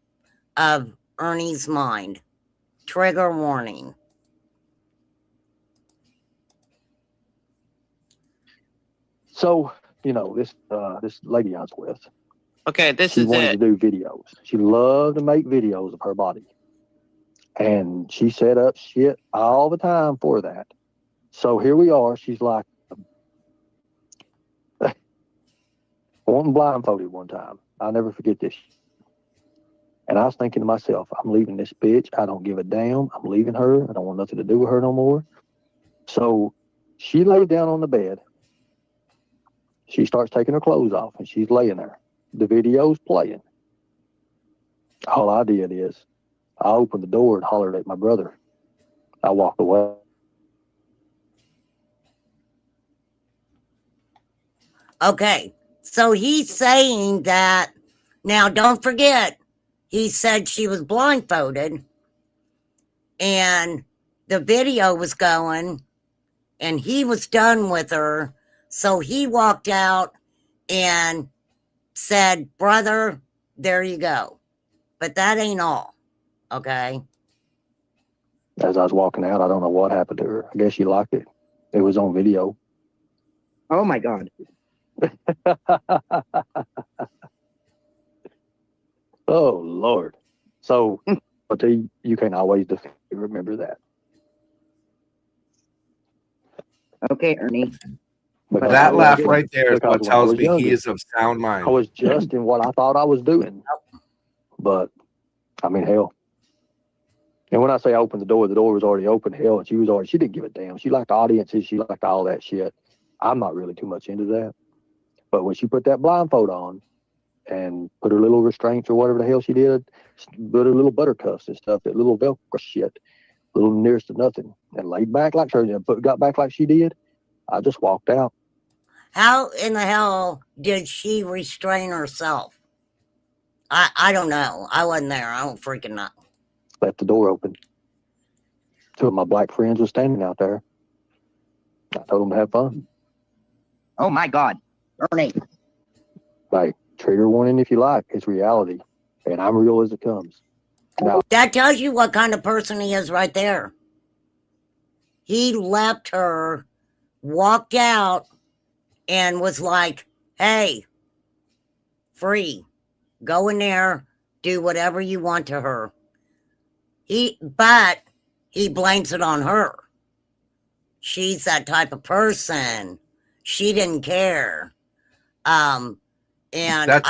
of Ernie's mind. Trigger warning. So, this lady I was with. Okay, she wanted to do videos. She loved to make videos of her body. And she set up shit all the time for that. So here we are. She's like, I wasn't blindfolded one time. I'll never forget this. And I was thinking to myself, I'm leaving this bitch. I don't give a damn. I'm leaving her. I don't want nothing to do with her no more. So she laid down on the bed. She starts taking her clothes off and she's laying there. The video's playing. All I did is I opened the door and hollered at my brother. I walked away. Okay. So he's saying that, now don't forget, he said she was blindfolded and the video was going, and he was done with her. So he walked out and said, brother, there you go. But that ain't all. Okay. As I was walking out, I don't know what happened to her. I guess she liked it. It was on video. Oh my God. Oh Lord. So I'll tell you, you can't always remember that. Okay, Ernie. Because That I laugh was- right there is because what when I tells was me he younger, is of sound mind. I was just in what I thought I was doing. But I mean, hell. And when I say I opened the door was already open. Hell, and she didn't give a damn. She liked audiences. She liked all that shit. I'm not really too much into that. But when she put that blindfold on and put her little restraints or whatever the hell she did, put her little buttercuffs and stuff, that little Velcro shit, little nearest to nothing, and laid back like her and got back like she did, I just walked out. How in the hell did she restrain herself? I don't know. I wasn't there. I don't freaking know. Left the door open. Two of my black friends were standing out there. I told them to have fun. Oh my God. Ernie. Like, trigger warning if you like. It's reality. And I'm real as it comes. Now, That tells you what kind of person he is right there. He left her, walked out, and was like, hey, free. Go in there, do whatever you want to her. But he blames it on her. She's that type of person. She didn't care. And That's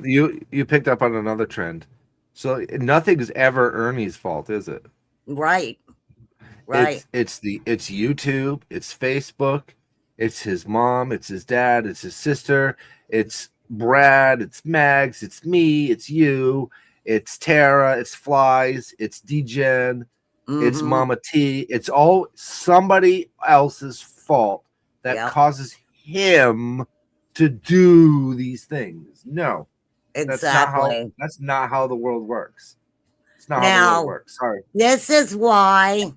you picked up on another trend. So nothing's ever Ernie's fault, is it? Right. It's YouTube, it's Facebook, it's his mom, it's his dad, it's his sister, it's Brad, it's Mags, it's me, it's you, it's Tara, it's Flies, it's DGen, it's Mhm. Mama T. It's all somebody else's fault that Yep. causes him to do these things. No, Exactly. that's not how the world works. It's not how the Now- world works. Sorry. This is why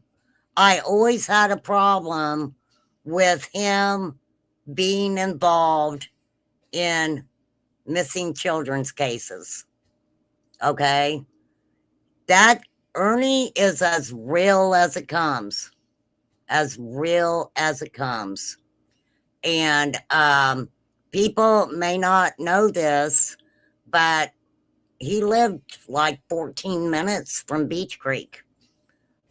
I always had a problem with him being involved in missing children's cases. Okay? That Ernie is as real as it comes. As real as it comes. And people may not know this, but he lived like 14 minutes from Beach Creek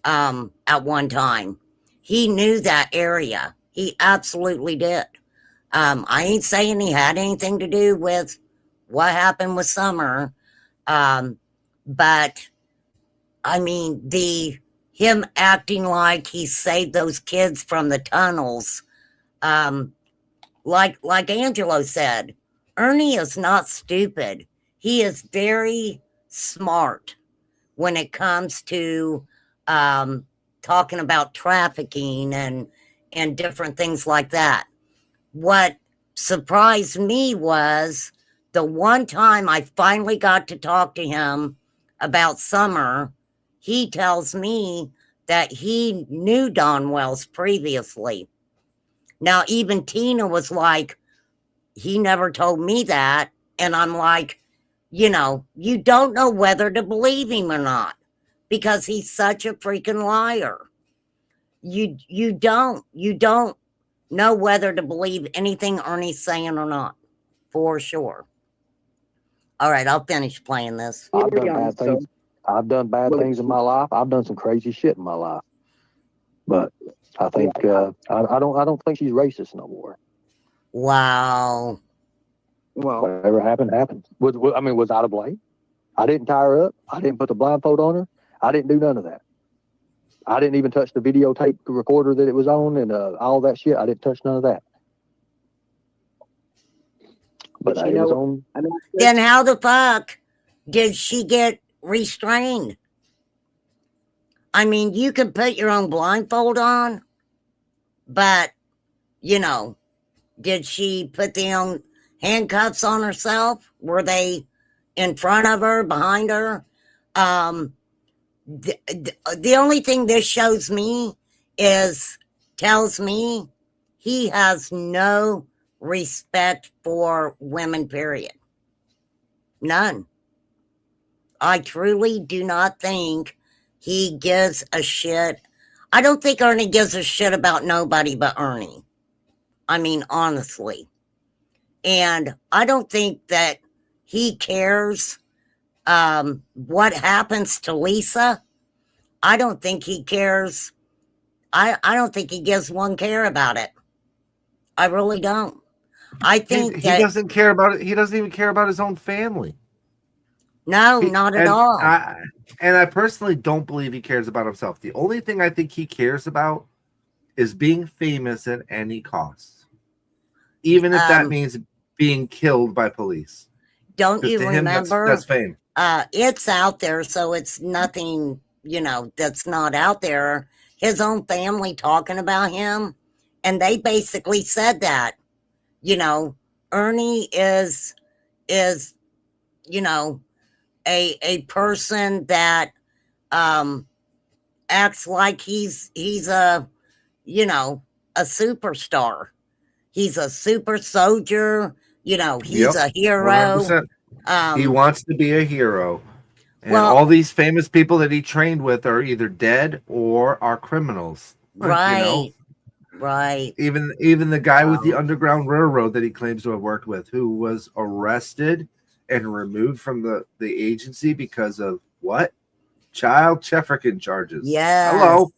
at one time. He knew that area. He absolutely did. I ain't saying he had anything to do with what happened with Summer, but I mean, him acting like he saved those kids from the tunnels, like Angelo said, Ernie is not stupid. He is very smart when it comes to talking about trafficking and different things like that. What surprised me was the one time I finally got to talk to him about Summer, he tells me that he knew Don Wells previously. Now, even Tina was like, he never told me that. And I'm like, you don't know whether to believe him or not because he's such a freaking liar. You don't know whether to believe anything Ernie's saying or not, for sure. All right, I'll finish playing this. I've done Yeah, bad so- things. I've done bad Well, things in my life. I've done some crazy shit in my life. But I think I don't think she's racist no more. Wow. Well, Whatever happened, happened. Was I to blame? I didn't tie her up. I didn't put the blindfold on her. I didn't do none of that. I didn't even touch the videotape recorder that it was on and all that shit. I didn't touch none of that. But But you it was know- on. I mean, Then how the fuck did she get restrained? I mean, you could put your own blindfold on, but, did she put the own handcuffs on herself? Were they in front of her, behind her? the only thing this shows me tells me he has no respect for women, period. None. I truly do not think he gives a shit. I don't think Ernie gives a shit about nobody but Ernie. I mean, honestly. And I don't think that he cares what happens to Lisa. I don't think he cares. I don't think he gives one care about it. I really don't. I think he that doesn't care about it. He doesn't even care about his own family. no, not at And all. I personally don't believe he cares about himself. The only thing I think he cares about is being famous at any cost, even if that means being killed by police. Don't 'Cause you to him, remember? that's fame. It's out there, so it's nothing, that's not out there. His own family talking about him, and they basically said that, Ernie is, a person that acts like he's a, a superstar. He's a super soldier. He's a hero. 100%. He wants to be a hero. And well- all these famous people that he trained with are either dead or are criminals. Right. Right. Even the guy with the Underground Railroad that he claims to have worked with, who was arrested and removed from the agency because of what? Child trafficking charges. Yes. Hello.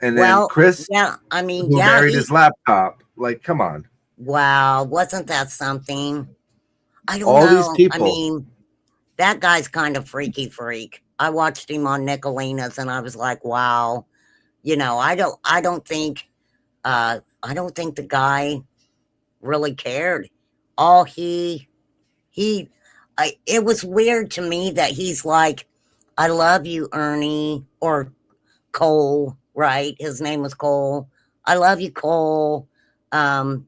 And then Chris, yeah, I mean, who buried his laptop. Like, come on. Wow, wasn't that something? I don't All know. these people. I mean, that guy's kind of freaky freak. I watched him on Nicolina's and I was like, wow. I don't think the guy really cared. All it was weird to me that he's like, I love you, Ernie, or Cole, right? His name was Cole. I love you, Cole. Cole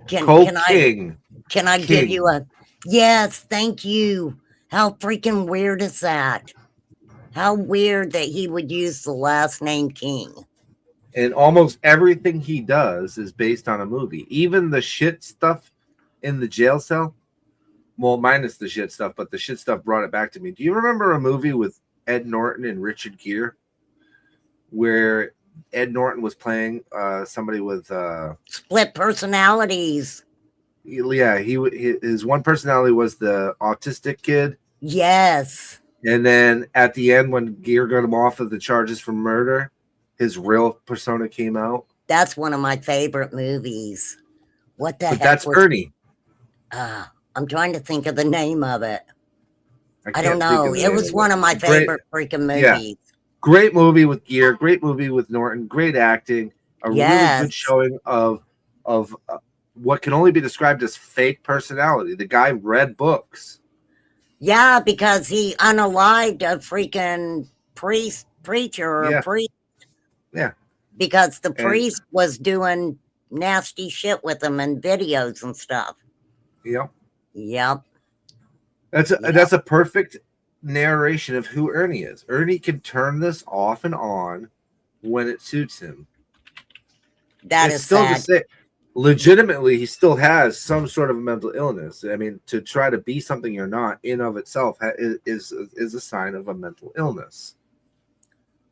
Can King. I give you a yes, thank you. How freaking weird is that? How weird that he would use the last name King. And almost everything he does is based on a movie. Even the shit stuff in the jail cell. Well, minus the shit stuff, but the shit stuff brought it back to me. Do you remember a movie with Ed Norton and Richard Gere where Ed Norton was playing somebody with split personalities? Yeah, his one personality was the autistic kid. Yes. And then at the end, when Gere got him off of the charges for murder, his real persona came out. That's one of my favorite movies. What the heck? That's Ernie. I'm trying to think of the name of it. I don't can't think know. of the It name was of one of my favorite freaking movies. Yeah. Great movie with Gere. Great movie with Norton. Great acting. A really good showing of what can only be described as fake personality. The guy read books. Yeah, because he unalived a freaking preacher or priest. Yeah. Because the priest was doing nasty shit with him in videos and stuff. Yep. Yep. That's a perfect narration of who Ernie is. Ernie can turn this off and on when it suits him. That is still sad. To say, legitimately, he still has some sort of mental illness. I mean, to try to be something you're not in of itself is a sign of a mental illness.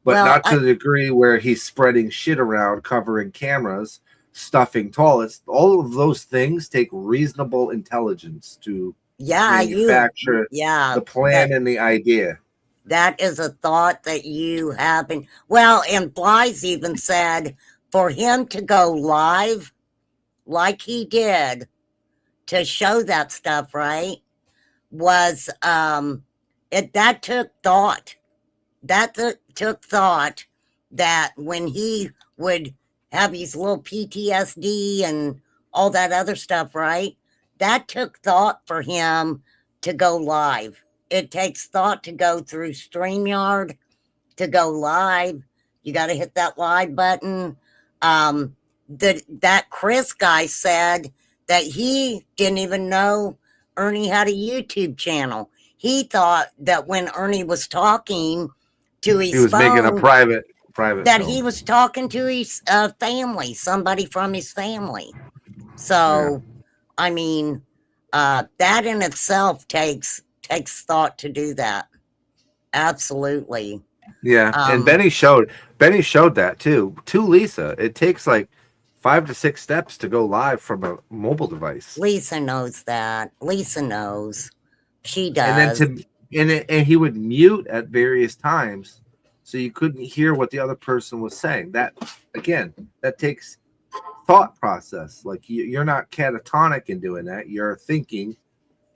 But not to the degree where he's spreading shit around, covering cameras, stuffing toilets. All of those things take reasonable intelligence to manufacture the plan and the idea. That is a thought that you have been. Well, and Bly's even said for him to go live like he did to show that stuff, right, was that took thought. That took thought that when he would have his little PTSD and all that other stuff, right, that took thought for him to go live. It takes thought to go through StreamYard to go live. You got to hit that live button. That Chris guy said that he didn't even know Ernie had a YouTube channel. he thought that when Ernie was talking to his He was making a phone, private that film. he was talking to his family, somebody from his family. So, I mean, that in itself takes thought to do that. Absolutely. Yeah, and Benny showed that too to Lisa. It takes like 5 to 6 steps to go live from a mobile device, Lisa knows that. Lisa knows. She and then does. and he would mute at various times, so you couldn't hear what the other person was saying. That again, that takes thought process. Like you're not catatonic in doing that. You're thinking.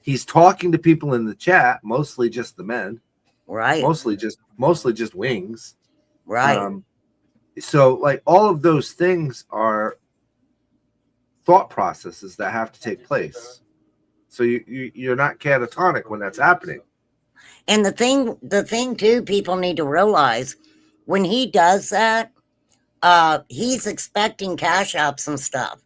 He's talking to people in the chat, mostly just the men. Right. Mostly just wings. Right. So like all of those things are thought processes that have to take place. So you're not catatonic when that's happening. And the thing too, people need to realize when he does that, he's expecting cash ups and stuff.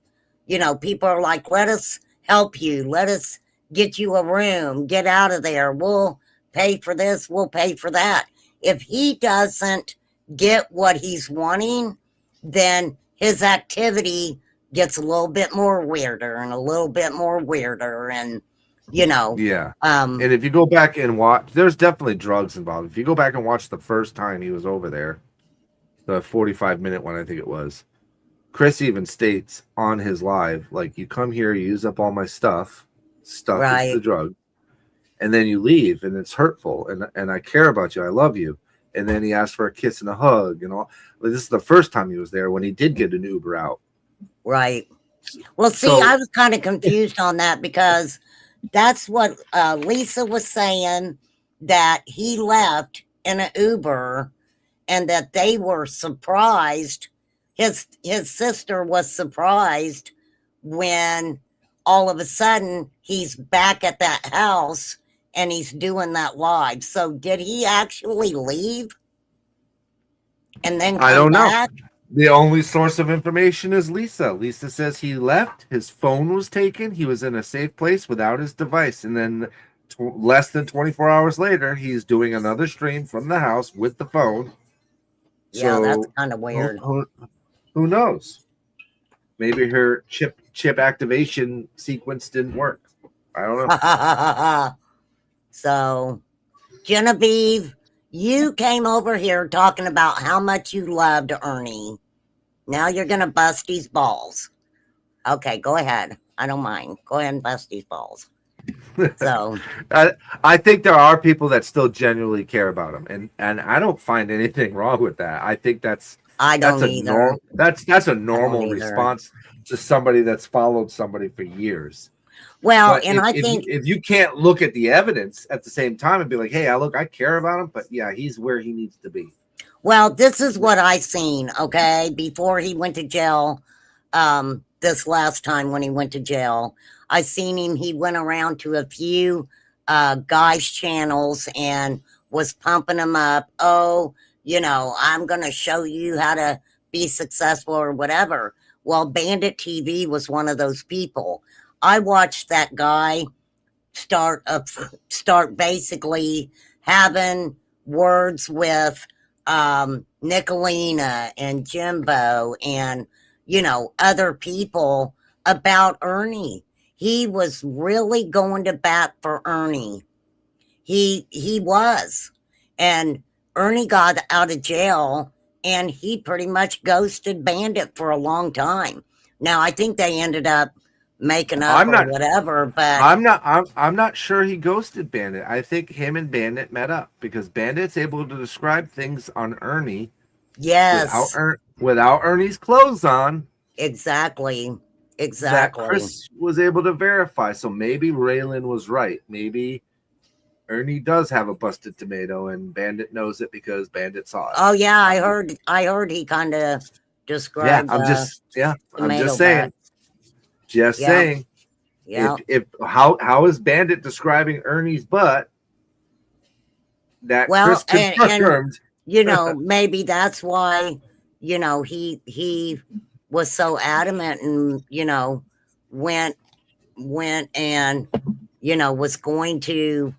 You know, people are like, let us help you, let us get you a room, get out of there, we'll pay for this, we'll pay for that. If he doesn't get what he's wanting, then his activity gets a little bit more weirder and a little bit more weirder, and you know. Yeah. And if you go back and watch, there's definitely drugs involved. If you go back and watch the first time he was over there, the 45-minute one, I think it was, Chris even states on his live, like, you come here, you use up all my stuff Right. is the drug, and then you leave, and it's hurtful, and I care about you, I love you. And then he asked for a kiss and a hug, you know. This is the first time he was there when he did get an Uber out. Right. Well, see, So- I was kind of confused on that because that's what Lisa was saying, that he left in an Uber and that they were surprised. His sister was surprised when all of a sudden he's back at that house and he's doing that live. So did he actually leave and then come I don't know. back? The only source of information is Lisa. Lisa says he left, his phone was taken, he was in a safe place without his device, and then less than 24 hours later, he's doing another stream from the house with the phone. Yeah, So, that's kind of weird. Who knows? Maybe her chip activation sequence didn't work. I don't know. So, Genevieve, you came over here talking about how much you loved Ernie. Now you're going to bust his balls. Okay, go ahead. I don't mind. Go ahead and bust his balls. So, I think there are people that still genuinely care about him, and I don't find anything wrong with that. I think that's I don't a either. that's a normal either. response to somebody that's followed somebody for years. Well, But and I if think, if you can't look at the evidence at the same time and be like, hey, I care about him, but yeah, he's where he needs to be. well, this is what I seen, okay, before he went to jail. This last time when he went to jail, I seen him. He went around to a few guys' channels and was pumping them up. Oh, you know, I'm going to show you how to be successful or whatever. Well, Bandit TV was one of those people. I watched that guy start basically having words with Nicolina and Jimbo and, you know, other people about Ernie. He was really going to bat for Ernie. He was. And Ernie got out of jail and he pretty much ghosted Bandit for a long time. Now, I think they ended up making up whatever, but I'm not sure he ghosted Bandit. I think him and Bandit met up because Bandit's able to describe things on Ernie yes, without Ernie's clothes on. exactly. That Chris was able to verify. So maybe Raylan was right. Maybe Ernie does have a busted tomato and Bandit knows it because Bandit saw it. Oh yeah, I heard he kind of described. I'm just saying. butt. Just Yeah. saying. Yeah. If how is Bandit describing Ernie's butt? That Well, Chris and- confirmed. You know, maybe that's why, you know, he was so adamant and, you know, went and, you know, was going to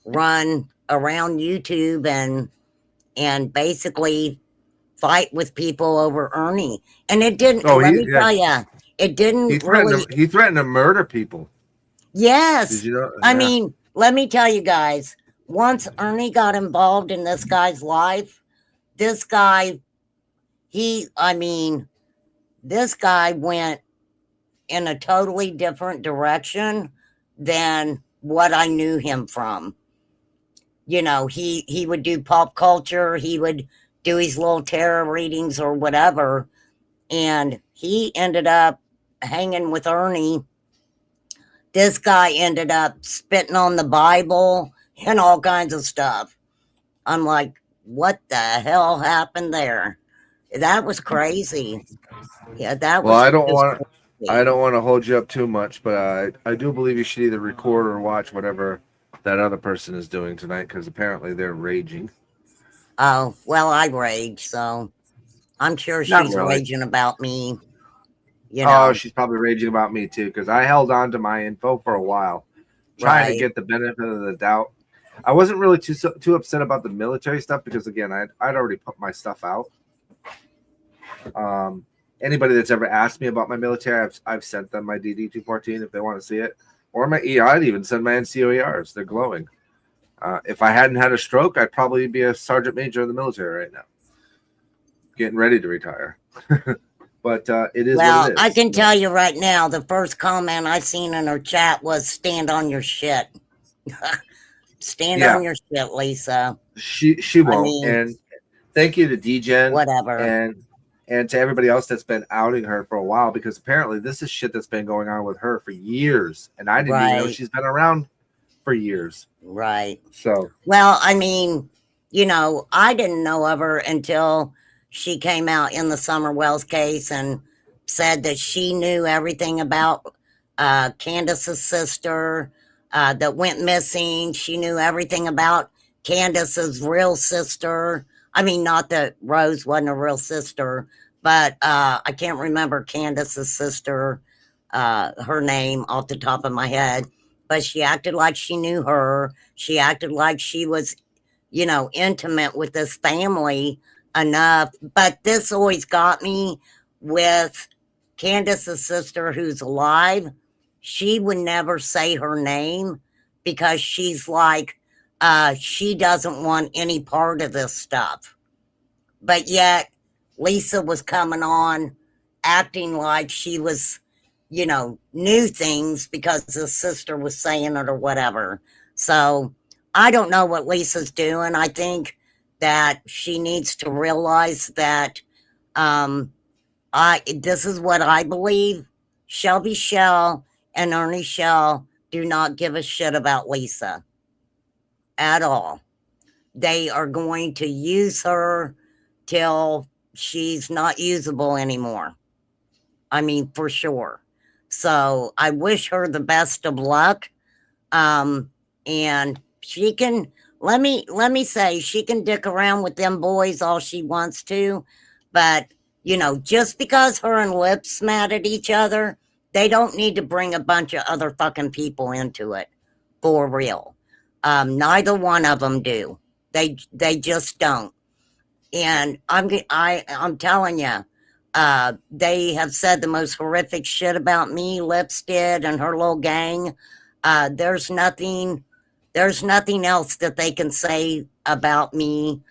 run around YouTube and basically fight with people over Ernie. And it didn't, Oh, let he- me yeah. tell you, it He didn't threatened. really, He threatened to murder people. yes. Did you know? I Yeah. mean, let me tell you guys, once Ernie got involved in this guy's life, this guy, this guy went in a totally different direction than what I knew him from. You know, he would do pop culture, he would do his little tarot readings or whatever, and he ended up hanging with Ernie. This guy ended up spitting on the Bible and all kinds of stuff. I'm like, what the hell happened there? That was crazy. Yeah, that Well, was I don't just want. crazy. I don't want to hold you up too much, but I do believe you should either record or watch whatever that other person is doing tonight, because apparently they're raging. Oh, well, I rage, so I'm sure Not she's really. raging about me. You Oh, know, she's probably raging about me too, because I held on to my info for a while, trying to Right. get the benefit of the doubt. I wasn't really too upset about the military stuff because, again, I'd already put my stuff out. Anybody that's ever asked me about my military, I've sent them my DD 214 if they want to see it, or my I'd even send my NCOERs. They're glowing. If I hadn't had a stroke, I'd probably be a sergeant major in the military right now, getting ready to retire. But it is well, what it is. I can tell you right now, the first comment I seen in her chat was "Stand on your shit." Stand Yeah. on your shit, Lisa. She won't. mean, and thank you to DGen Whatever. and to everybody else that's been outing her for a while, because apparently this is shit that's been going on with her for years, and I didn't even know Right. she's been around for years. Right. So Well, I mean, you know, I didn't know of her until she came out in the Summer Wells case and said that she knew everything about Candace's sister that went missing. She knew everything about Candace's real sister. I mean, not that Rose wasn't a real sister, but I can't remember Candace's sister, her name off the top of my head. But she acted like she knew her. She acted like she was, you know, intimate with this family enough. But this always got me with Candace's sister, who's alive. She would never say her name because she's like, she doesn't want any part of this stuff. But yet, Lisa was coming on acting like she was, you know, knew things because the sister was saying it or whatever. So I don't know what Lisa's doing. I think that she needs to realize that this is what I believe. Shelby Shell and Ernie Shell do not give a shit about Lisa at all. They are going to use her till she's not usable anymore. I mean, for sure. So I wish her the best of luck. And she can, let me say, she can dick around with them boys all she wants to, but you know, just because her and Lips mad at each other, they don't need to bring a bunch of other fucking people into it, for real. Neither one of them do. They just don't. And I'm telling you, they have said the most horrific shit about me. Lips did, and her little gang. There's nothing else that they can say about me.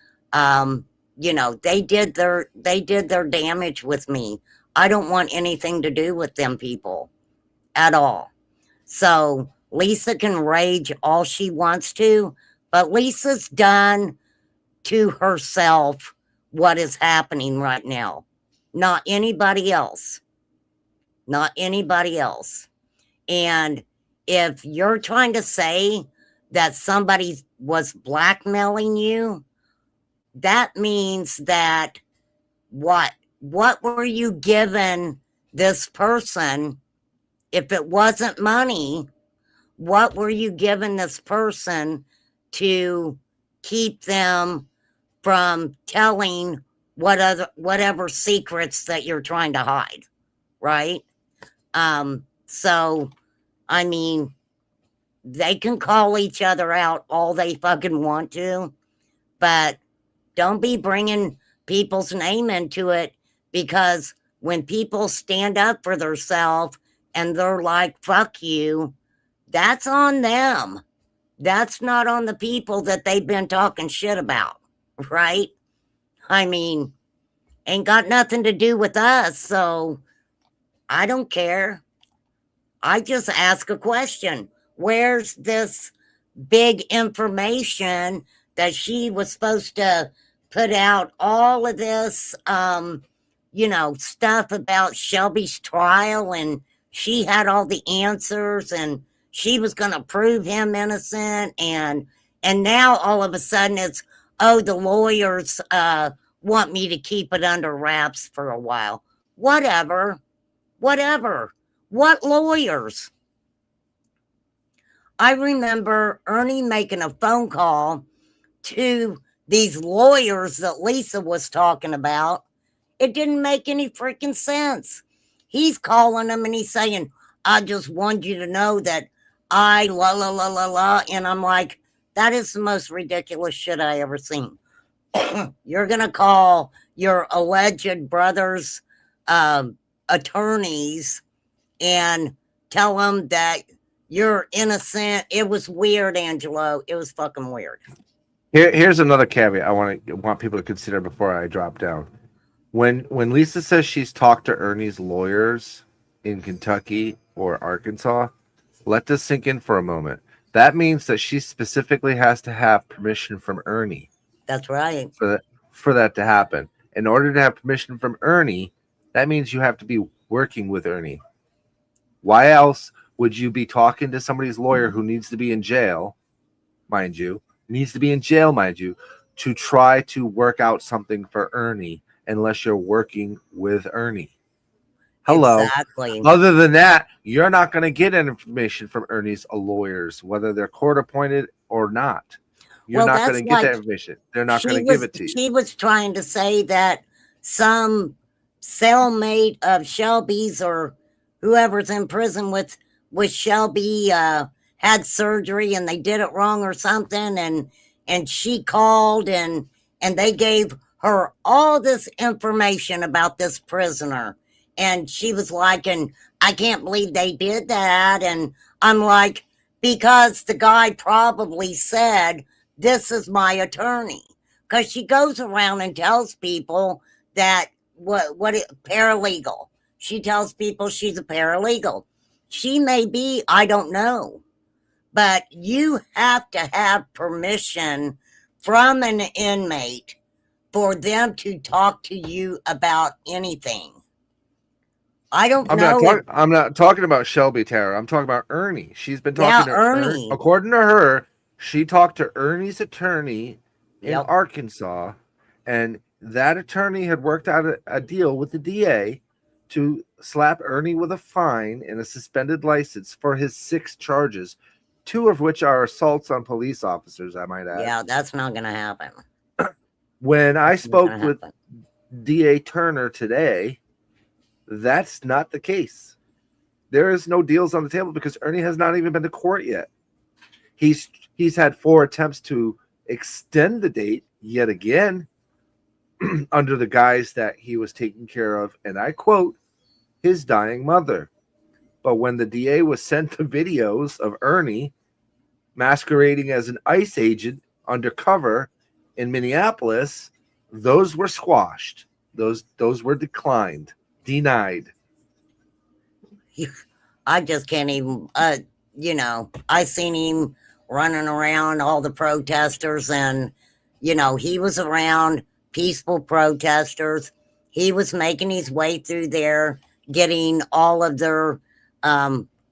You know, they did their damage with me. I don't want anything to do with them people at all. So Lisa can rage all she wants to, but Lisa's done to herself what is happening right now. Not anybody else. Not anybody else. And if you're trying to say that somebody was blackmailing you, that means that what were you giving this person? If it wasn't money, what were you giving this person to keep them from telling whatever secrets that you're trying to hide, right? So I mean, they can call each other out all they fucking want to, but don't be bringing people's name into it, because when people stand up for themselves and they're like, fuck you, that's on them. That's not on the people that they've been talking shit about, right? I mean, ain't got nothing to do with us, so I don't care. I just ask a question. Where's this big information that she was supposed to put out all of this, stuff about Shelby's trial, and she had all the answers and she was going to prove him innocent, and now all of a sudden it's, oh, the lawyers want me to keep it under wraps for a while. Whatever. What lawyers? I remember Ernie making a phone call to these lawyers that Lisa was talking about. It didn't make any freaking sense. He's calling them and he's saying, I just want you to know that I la la la la la. And I'm like, that is the most ridiculous shit I ever seen. You're going to call your alleged brother's attorneys and tell them that you're innocent. It was weird, Angelo. It was fucking weird. Here's another caveat I want people to consider before I drop down. When Lisa says she's talked to Ernie's lawyers in Kentucky or Arkansas, let this sink in for a moment. That means that she specifically has to have permission from Ernie. That's right. For that to happen. In order to have permission from Ernie, that means you have to be working with Ernie. Why else would you be talking to somebody's lawyer who needs to be in jail, mind you, to try to work out something for Ernie, unless you're working with Ernie? Hello. Exactly. Other than that, you're not going to get information from Ernie's lawyers, whether they're court appointed or not. You're not going to get that information. They're not going to give it to you. She was trying to say that some cellmate of Shelby's or whoever's in prison with Shelby had surgery and they did it wrong or something, and she called and they gave her all this information about this prisoner, and she was like, and I can't believe they did that. And I'm like, because the guy probably said, this is my attorney, because she goes around and tells people that paralegal. She tells people she's a paralegal. She may be, I don't know, but you have to have permission from an inmate for them to talk to you about anything. I don't know. I'm not talking about Shelby, Tara. I'm talking about Ernie. She's been talking to Ernie. According to her, she talked to Ernie's attorney in Arkansas, and that attorney had worked out a deal with the DA to slap Ernie with a fine and a suspended license for his 6 charges, 2 of which are assaults on police officers, I might add. Yeah, that's not going to happen. When I spoke with DA Turner today, that's not the case. There is no deals on the table because Ernie has not even been to court yet. He's had 4 attempts to extend the date yet again under the guise that he was taking care of, and I quote, his dying mother. But when the DA was sent the videos of Ernie masquerading as an ICE agent undercover in Minneapolis, those were squashed. Those were denied. I just can't even, I seen him running around all the protesters, and, he was around peaceful protesters. He was making his way through there, getting all of their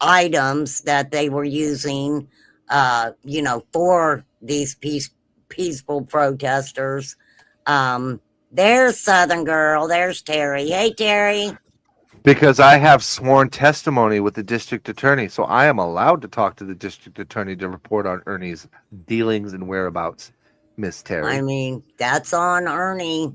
items that they were using, for these peaceful protesters. There's Southern Girl. There's Terry. Hey, Terry. Because I have sworn testimony with the district attorney, so I am allowed to talk to the district attorney to report on Ernie's dealings and whereabouts, Miss Terry. I mean, that's on Ernie.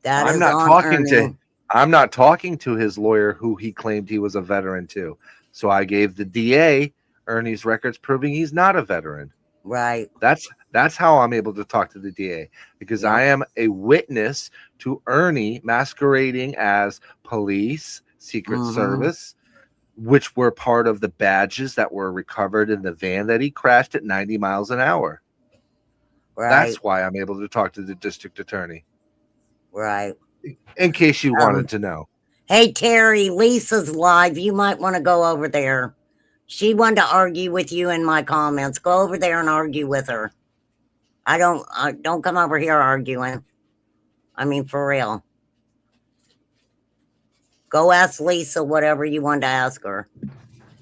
I'm not talking to his lawyer, who he claimed he was a veteran to. So I gave the DA Ernie's records proving he's not a veteran. Right. That's how I'm able to talk to the DA, because Yeah. I am a witness to Ernie masquerading as police, Secret Mhm. Service, which were part of the badges that were recovered in the van that he crashed at 90 miles an hour. Right. That's why I'm able to talk to the district attorney, Right. in case you wanted to know. Hey, Terry, Lisa's live. You might want to go over there. She wanted to argue with you in my comments. Go over there and argue with her. Don't come over here arguing. I mean, for real. Go ask Lisa whatever you want to ask her.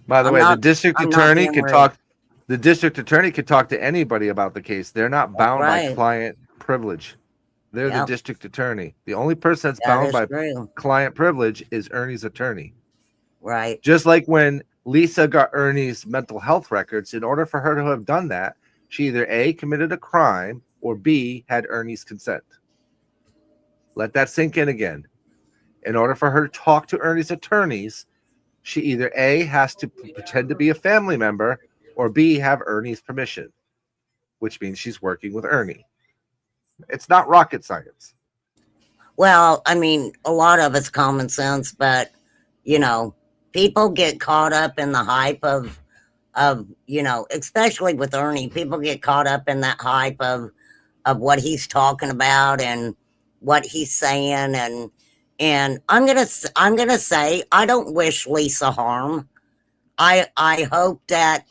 By the I'm way, not- the district I'm not attorney being can rude. talk. The district attorney can talk to anybody about the case. They're not bound by right. client privilege. They're the Yep. district attorney. The only person that's That bound is by true. client privilege is Ernie's attorney. Right. Just like when Lisa got Ernie's mental health records, in order for her to have done that, she either A, committed a crime, or B, had Ernie's consent. Let that sink in again. In order for her to talk to Ernie's attorneys, she either A, has to pretend to be a family member, or B, have Ernie's permission, which means she's working with Ernie. It's not rocket science. Well, I mean, a lot of it's common sense, but you know, people get caught up in the hype of especially with Ernie, people get caught up in that hype of what he's talking about and what he's saying, and I'm gonna say I don't wish Lisa harm. I hope that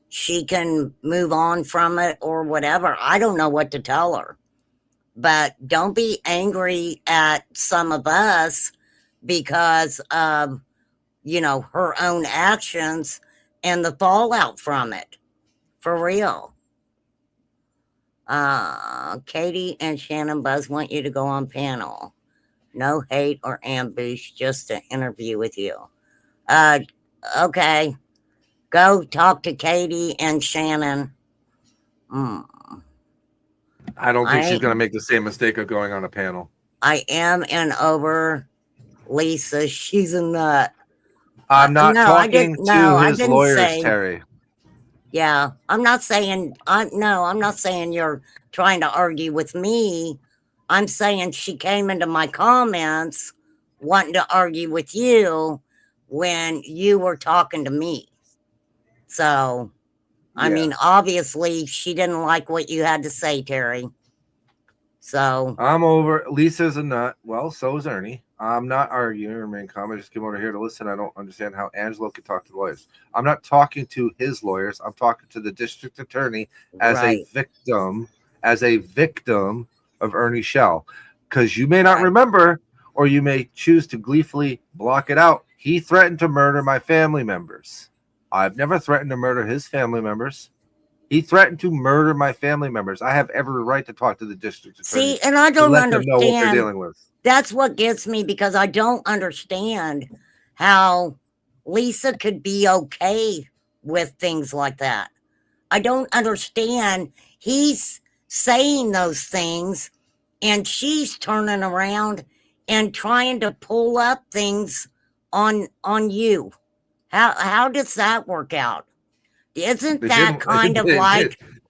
she can move on from it or whatever. I don't know what to tell her. But don't be angry at some of us because of, her own actions and the fallout from it. For real. Katie and Shannon Buzz want you to go on panel. No hate or ambush, just an interview with you. Okay. Go talk to Katie and Shannon. I don't think I- she's going to make the same mistake of going on a panel. I am in over Lisa. She's a nut. I'm not no, I talking didn't- no, to I his didn't lawyers, say- Terry. Yeah, I'm not saying you're trying to argue with me. I'm saying she came into my comments wanting to argue with you when you were talking to me. So, I Yeah. mean, obviously she didn't like what you had to say, Terry. So, I'm over. Lisa's a nut. Well, so is Ernie. I'm not arguing. Remain calm. I just came over here to listen. I don't understand how Angelo could talk to the lawyers. I'm not talking to his lawyers. I'm talking to the district attorney as right. a victim of Ernie Shell. Because you may not Right. remember, or you may choose to gleefully block it out. He threatened to murder my family members. I've never threatened to murder his family members. He threatened to murder my family members. I have every right to talk to the district attorney. See, and I to don't let them know what they're understand. dealing with. That's what gets me because I don't understand how Lisa could be okay with things like that. I don't understand. He's saying those things and she's turning around and trying to pull up things on you. How does that work out? Isn't It that didn't- kind of it like didn't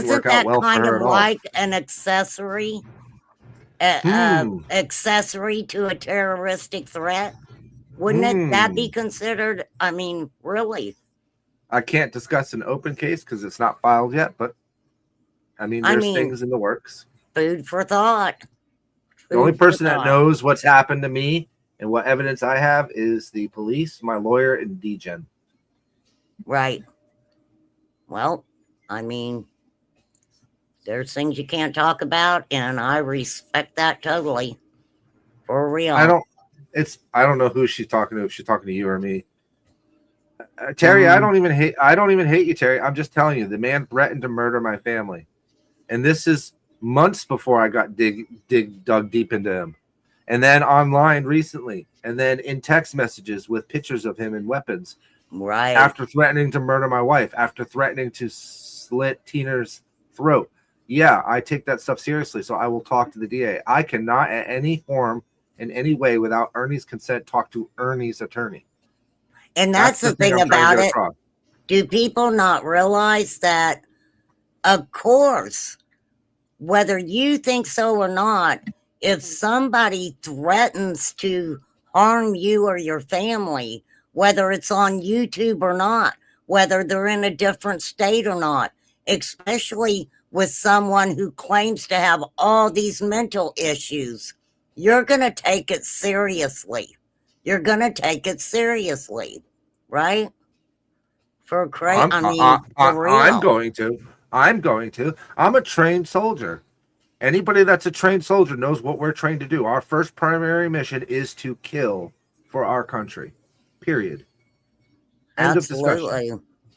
isn't work out that well for kind her of at all. like an accessory? Accessory to a terroristic threat? Wouldn't that be considered? I mean, really? I can't discuss an open case because it's not filed yet, but I mean, there's things in the works. Food for thought. The only Food for person that thought. knows what's happened to me and what evidence I have is the police, my lawyer, and DGen. Right. Well, I mean, there's things you can't talk about, and I respect that totally. For real. I don't know who she's talking to, if she's talking to you or me. Terry, I don't even hate you, Terry. I'm just telling you, the man threatened to murder my family. And this is months before I got dug deep into him. And then online recently, and then in text messages with pictures of him and weapons. Right. After threatening to murder my wife, after threatening to slit Tina's throat. Yeah, I take that stuff seriously, so I will talk to the DA. I cannot at any form, in any way, without Ernie's consent, talk to Ernie's attorney. And that's the thing I'm trying to about get it. across. Do people not realize that, of course, whether you think so or not, if somebody threatens to harm you or your family, whether it's on YouTube or not, whether they're in a different state or not, especially with someone who claims to have all these mental issues, you're going to take it seriously. You're going to take it seriously, right? For I'm, I mean, I, for I'm real. going to. I'm going to. I'm a trained soldier. Anybody that's a trained soldier knows what we're trained to do. Our first primary mission is to kill for our country. Period. End of discussion. Absolutely.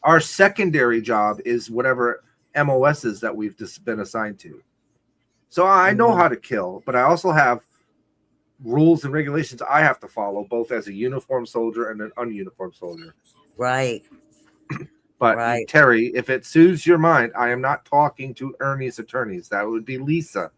Our secondary job is whatever MOSs that we've just been assigned to. So I know how to kill, but I also have rules and regulations I have to follow, both as a uniformed soldier and an ununiformed soldier. Right. But Right. Terry, if it soothes your mind, I am not talking to Ernie's attorneys. That would be Lisa.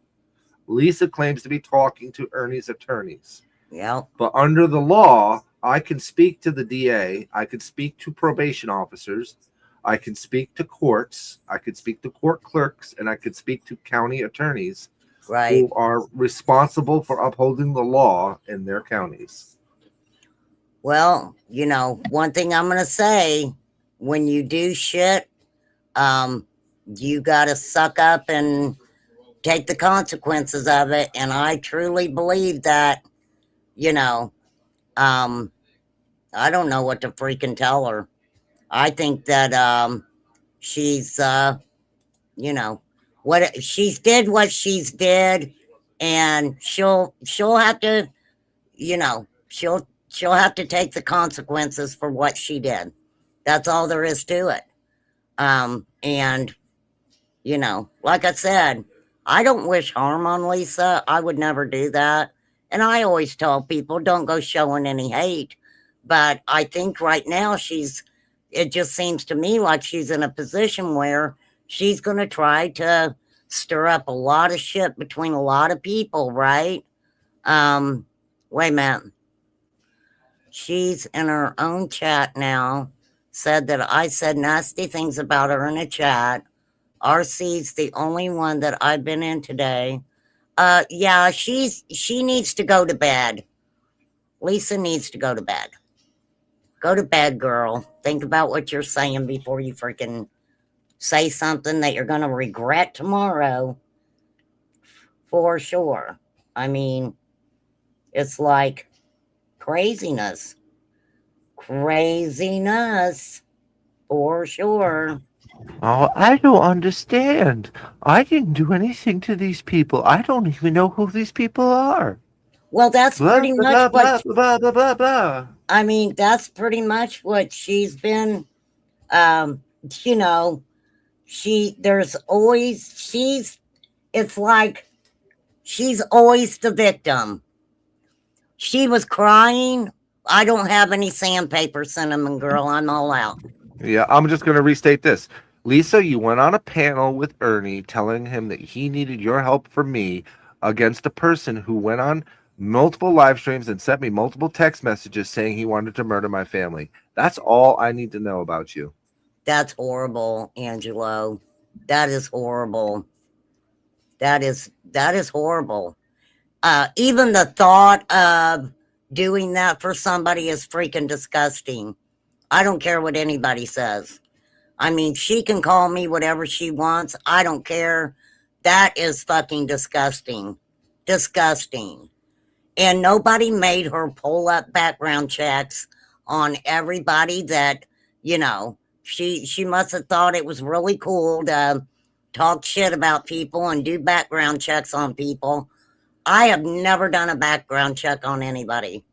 Lisa claims to be talking to Ernie's attorneys. Yep. But under the law, I can speak to the DA. I could speak to probation officers. I can speak to courts. I could speak to court clerks, and I could speak to county attorneys Right. who are responsible for upholding the law in their counties. Well, you know, one thing I'm going to say, when you do shit, you got to suck up and take the consequences of it. And I truly believe that, you know, I don't know what to freaking tell her. I think that she's, you know, what she's did what she's did, and she'll have to, you know, she'll have to take the consequences for what she did. That's all there is to it. And you know, like I said, I don't wish harm on Lisa. I would never do that. And I always tell people, don't go showing any hate. But I think right now it just seems to me like she's in a position where she's going to try to stir up a lot of shit between a lot of people, right? Wait a minute. She's in her own chat now, said that I said nasty things about her in a chat. RC's the only one that I've been in today. Yeah, she needs to go to bed. Lisa needs to go to bed. Go to bed, girl. Think about what you're saying before you freaking say something that you're going to regret tomorrow. For sure. I mean, it's like craziness. Craziness. For sure. Oh, I don't understand. I didn't do anything to these people. I don't even know who these people are. Well, that's Blah, pretty blah, much blah, what... blah, blah, blah, blah. I mean, that's pretty much what she's been, you know, it's like she's always the victim. She was crying. I don't have any sandpaper, Cinnamon Girl. I'm all out. Yeah, I'm just going to restate this. Lisa, you went on a panel with Ernie telling him that he needed your help for me against a person who went on multiple live streams and sent me multiple text messages saying he wanted to murder my family. That's all I need to know about you. That's horrible, Angelo. That is horrible. That is horrible. Even the thought of doing that for somebody is freaking disgusting. I don't care what anybody says. I mean, she can call me whatever she wants. I don't care. That is fucking disgusting. Disgusting. And nobody made her pull up background checks on everybody that, you know, she must have thought it was really cool to talk shit about people and do background checks on people. I have never done a background check on anybody.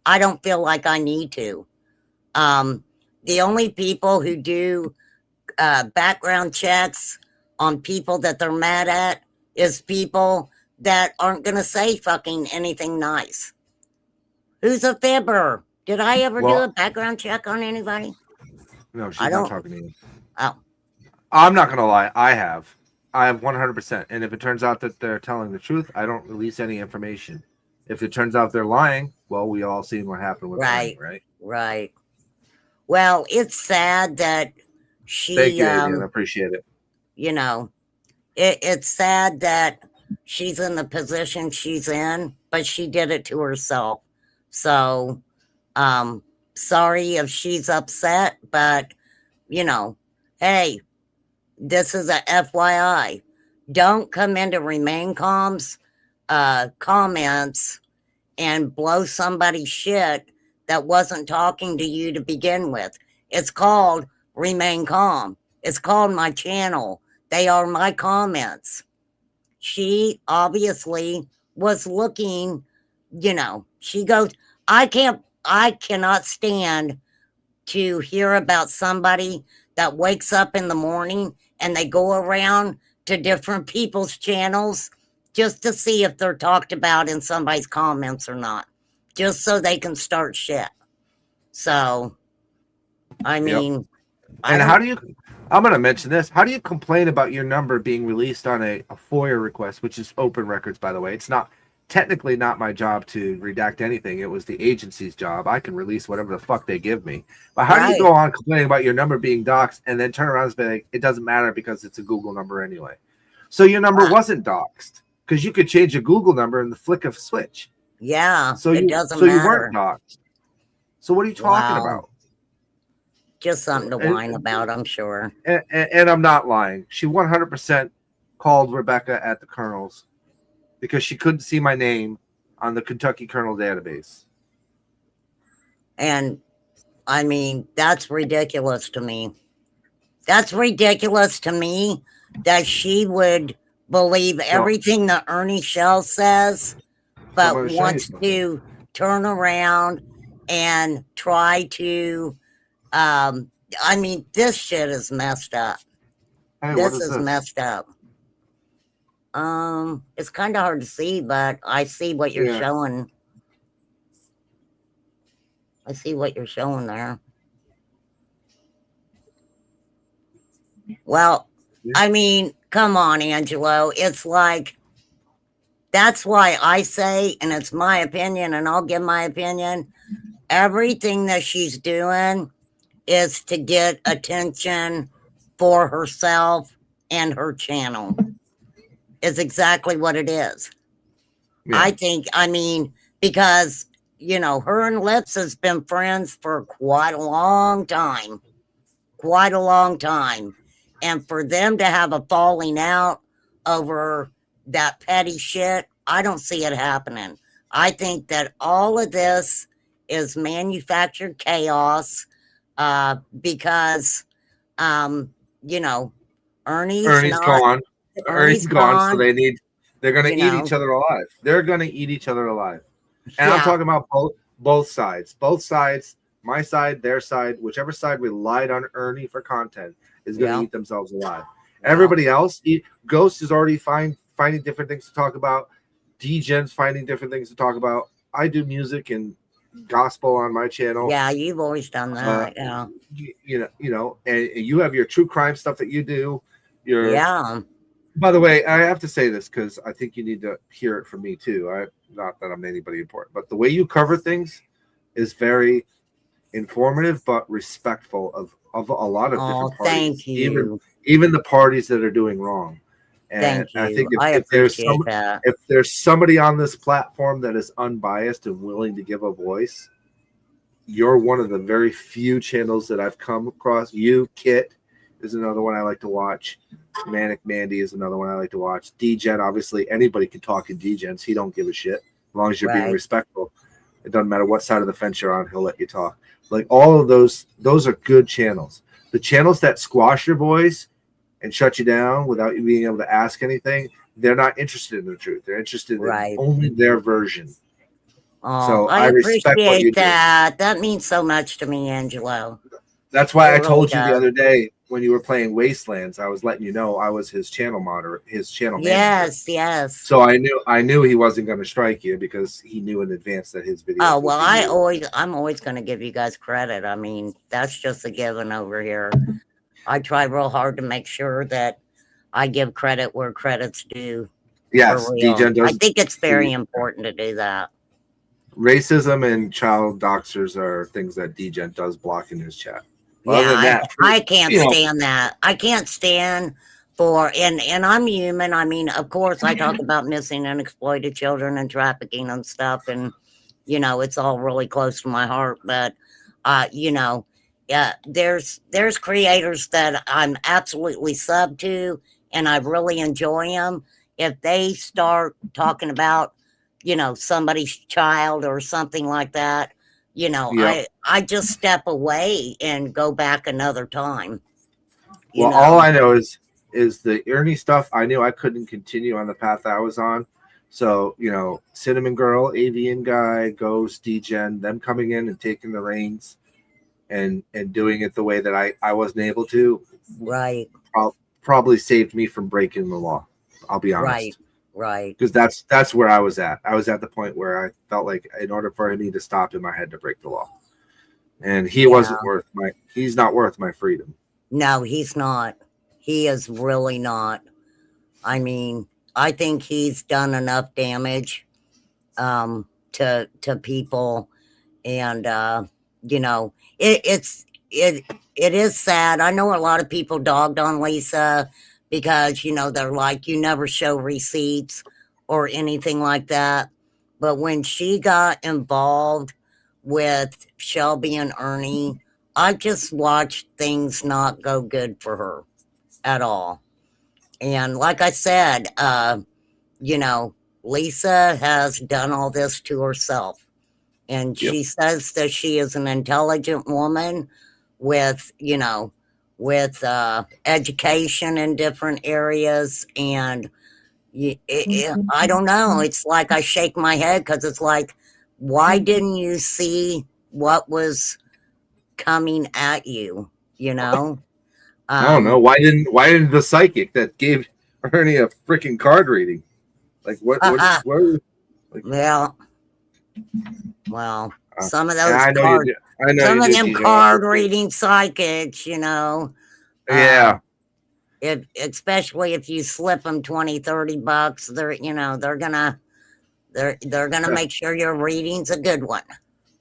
I don't feel like I need to. The only people who do background checks on people that they're mad at is people that aren't going to say fucking anything nice. Who's a fibber? Did I ever do a background check on anybody? No, she's I not don't- talking to you. Oh, I'm not going to lie. I have 100%. And if it turns out that they're telling the truth, I don't release any information. If it turns out they're lying, well, we all seen what happened with Right. Ernie, right? right. Well, it's sad that Thank She, you, Adrian. I appreciate it. you know, it's sad that she's in the position she's in, but she did it to herself. So, sorry if she's upset, but you know, hey, this is a FYI. Don't come into Remain Calm's comments and blow somebody's shit that wasn't talking to you to begin with. It's called Remain Calm. It's called my channel. They are my comments. She obviously was looking, you know, she goes, I cannot stand to hear about somebody that wakes up in the morning and they go around to different people's channels just to see if they're talked about in somebody's comments or not, just so they can start shit. So, I mean, And how do you, I'm going to mention this. How do you complain about your number being released on a FOIA request, which is open records, by the way? It's not technically not my job to redact anything. It was the agency's job. I can release whatever the fuck they give me. But how do you go on complaining about your number being doxxed and then turn around and be like, it doesn't matter because it's a Google number anyway? So your number wasn't doxxed because you could change a Google number in the flick of a switch. Yeah, So it you, doesn't so matter. you weren't doxxed. So what are you talking about? Just something to whine about, I'm sure. And I'm not lying. She 100% called Rebecca at the Colonel's because she couldn't see my name on the Kentucky Colonel database. And I mean, that's ridiculous to me. That's ridiculous to me that she would believe everything that Ernie Shell says, but wants to turn around and try to, I mean, this shit is messed up. Hey, This is messed up. It's kind of hard to see, but I see what you're showing. I see what you're showing there. Well, I mean, come on, Angelo. It's like, that's why I say, and it's my opinion, and I'll give my opinion, everything that she's doing is to get attention for herself and her channel. Is exactly what it is. Yeah. I think, I mean, because, you know, her and Lips has been friends for quite a long time. Quite a long time. And for them to have a falling out over that petty shit, I don't see it happening. I think that all of this is manufactured chaos because, you know, Ernie's gone. Ernie's gone, so they're going to eat each other alive. They're going to eat each other alive. And I'm talking about both sides. Both sides, my side, their side, whichever side relied on Ernie for content is going to eat themselves alive. Everybody else, Ghost is already finding different things to talk about. D-Gen's finding different things to talk about. I do music and gospel on my channel. Yeah, you've always done that. You know, and you have your true crime stuff that you do. By the way, I have to say this because I think you need to hear it from me too. Not that I'm anybody important, but the way you cover things is very informative but respectful of a lot of different parties. Thank you. Even the parties that are doing wrong. And thank you. I think if there's somebody on this platform that is unbiased and willing to give a voice, you're one of the very few channels that I've come across. You, Kit, is another one I like to watch. Manic Mandy is another one I like to watch. D-Gen, obviously, anybody can talk in D-Gens. He don't give a shit as long as you're being respectful. It doesn't matter what side of the fence you're on. He'll let you talk. Like all of those are good channels. The channels that squash your voice and shut you down without you being able to ask anything, they're not interested in the truth. They're interested in only their version. Oh, so I respect what you that. Do. That means so much to me, Angelo. That's why I told you the other day when you were playing Wastelands, I was letting you know I was his channel moderator, his channel manager. Yes. So I knew he wasn't going to strike you because he knew in advance that his video. Oh well, I'm always going to give you guys credit. I mean, that's just a given over here. I try real hard to make sure that I give credit where credit's due. Yes, D-Gen does. I think it's very important to do that. Racism and child doxers are things that D-Gen does block in his chat. Other Yeah, than that, I can't you know, stand that. I can't stand for and I'm human. I mean, of course I talk about missing and exploited children and trafficking and stuff, and you know, it's all really close to my heart, but you know, yeah, there's creators that I'm absolutely sub to and I really enjoy them. If they start talking about, you know, somebody's child or something like that, you know, yep. I just step away and go back another time. You Well, all know. I know is the Ernie stuff. I knew I couldn't continue on the path I was on. So, you know, Cinnamon Girl, Avian Guy, Ghost, Degen, them coming in and taking the reins and doing it the way that I wasn't able to, Right, probably saved me from breaking the law. I'll be honest. right. Because that's where I was at. I was at the point where I felt like in order for me to stop him, I had to break the law. And he Yeah. wasn't he's not worth my freedom. No, he's not. He is really not. I mean, I think he's done enough damage to people, and you know, it is sad. I know a lot of people dogged on Lisa because, you know, they're like, you never show receipts or anything like that. But when she got involved with Shelby and Ernie, I just watched things not go good for her at all. And like I said, you know, Lisa has done all this to herself. And Yep. she says that she is an intelligent woman with, you know, with education in different areas. And I don't know. It's like I shake my head because it's like, why didn't you see what was coming at you? You know? I don't know. Why didn't the psychic that gave Ernie a freaking card reading? Like what Well, some of and those I know card, you do. I know some you of do, them DJ. card reading psychics, you know, Yeah. especially if you slip them 20, $30, they're, you know, they're gonna make sure your reading's a good one.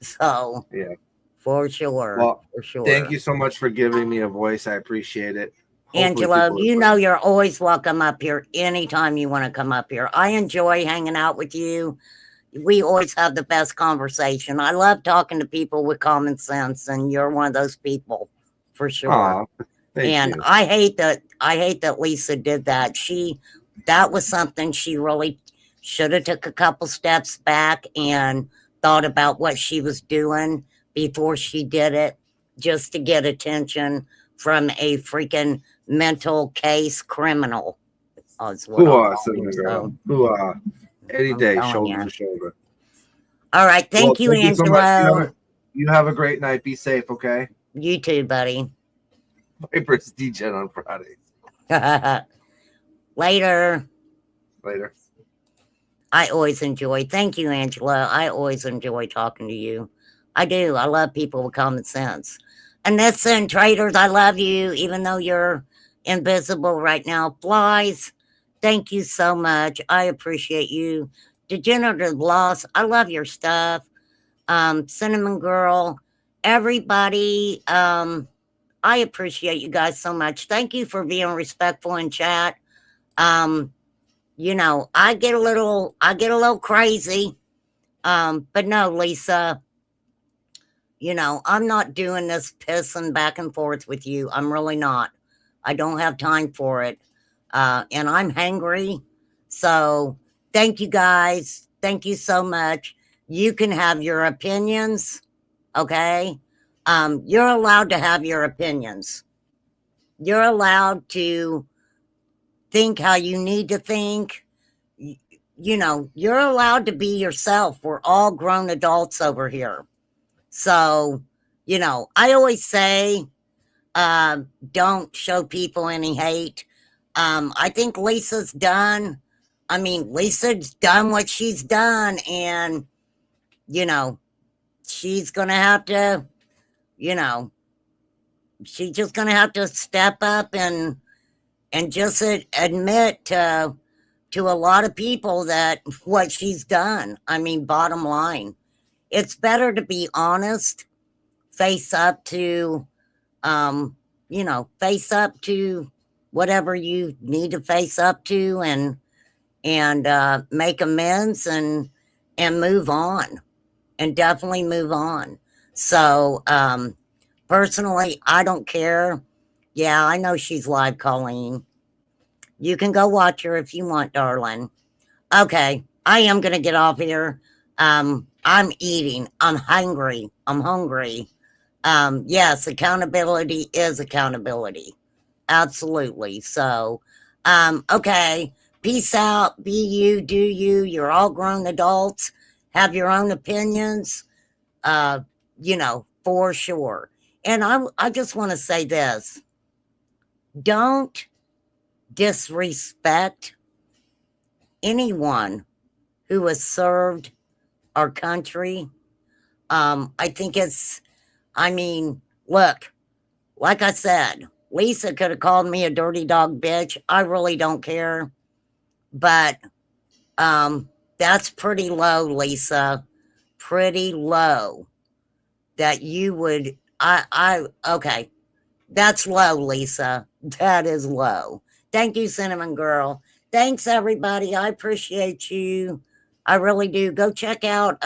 So Yeah. for sure. Well, for sure. thank you so much for giving me a voice. I appreciate it. Hopefully Angela, people you are- know you're always welcome up here anytime you want to come up here. I enjoy hanging out with you. We always have the best conversation. I love talking to people with common sense, and you're one of those people for sure. Aw, thank And you. I hate that Lisa did that. That was something she really should have took a couple steps back and thought about what she was doing before she did it, just to get attention from a freaking mental case criminal. Is what I'm calling Cinnamon him, Girl. so. Any I'm day, telling shoulder ya. to shoulder. All right. Thank you, so much. Angelo. You have a great night. Be safe, okay? You too, buddy. Viper's DJ on Fridays. Later. Later. I always enjoy. Thank you, Angela. I always enjoy talking to you. I do. I love people with common sense. And listen, traders, I love you, even though you're invisible right now. Flies, thank you so much. I appreciate you. Degenerative Loss, I love your stuff. Cinnamon Girl, everybody, I appreciate you guys so much. Thank you for being respectful in chat. You know, I get a little crazy. But no, Lisa, you know, I'm not doing this pissing back and forth with you. I'm really not. I don't have time for it. And I'm hangry. So thank you guys. Thank you so much. You can have your opinions. Okay. You're allowed to have your opinions. You're allowed to think how you need to think. You know, you're allowed to be yourself. We're all grown adults over here. So, you know, I always say, don't show people any hate. I think Lisa's done what she's done. And, you know, she's going to have to, you know, she's just going to have to step up and just admit to a lot of people that what she's done. I mean, bottom line, it's better to be honest, face up to you know, face up to whatever you need to face up to, and make amends and move on, and definitely move on. So personally, I don't care. Yeah, I know she's live, Colleen. You can go watch her if you want, darling. Okay, I am gonna get off here. I'm eating. I'm hungry. I'm hungry. Yes, accountability is accountability. Absolutely. So, okay. Peace out. Be you, do you. You're all grown adults. Have your own opinions. You know, for sure. And I just want to say this. Don't disrespect anyone who has served our country. I think I mean, look, like I said, Lisa could have called me a dirty dog bitch. I really don't care. But that's pretty low, Lisa. Pretty low. That you would okay. That's low, Lisa. That is low. Thank you, Cinnamon Girl. Thanks, everybody. I appreciate you. I really do. Go check out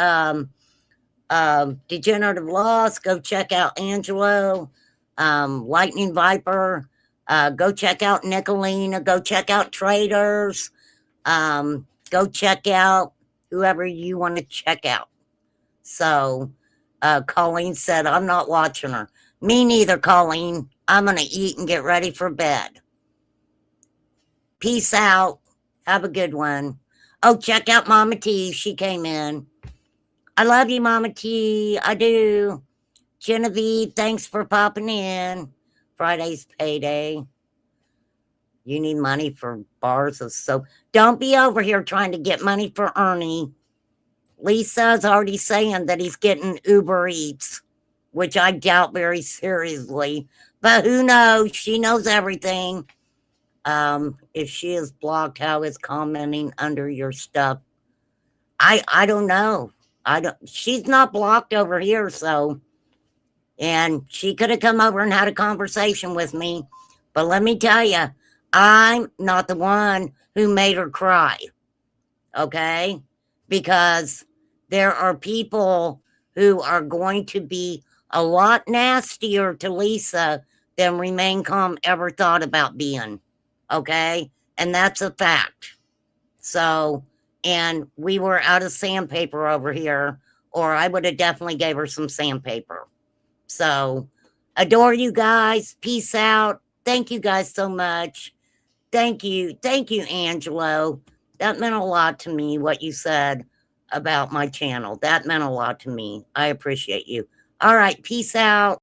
Degenerative Loss. Go check out Angelo, Lightning Viper. Go check out Nicolina. Go check out Traders. Go check out whoever you want to check out. So Colleen said, I'm not watching her. Me neither, Colleen. I'm going to eat and get ready for bed. Peace out. Have a good one. Oh, check out Mama T. She came in. I love you, Mama T. I do. Genevieve, thanks for popping in. Friday's payday. You need money for bars of soap. Don't be over here trying to get money for Ernie. Lisa's already saying that he's getting Uber Eats, which I doubt very seriously. But who knows? She knows everything. If she is blocked, how is commenting under your stuff? I don't know. She's not blocked over here, so. And she could have come over and had a conversation with me. But let me tell you, I'm not the one who made her cry. Okay? Because there are people who are going to be a lot nastier to Lisa than Remain Calm ever thought about being. Okay? And that's a fact. So, and we were out of sandpaper over here, or I would have definitely gave her some sandpaper. So, adore you guys. Peace out. Thank you guys so much. Thank you. Thank you, Angelo. That meant a lot to me, what you said about my channel. That meant a lot to me. I appreciate you. All right. Peace out.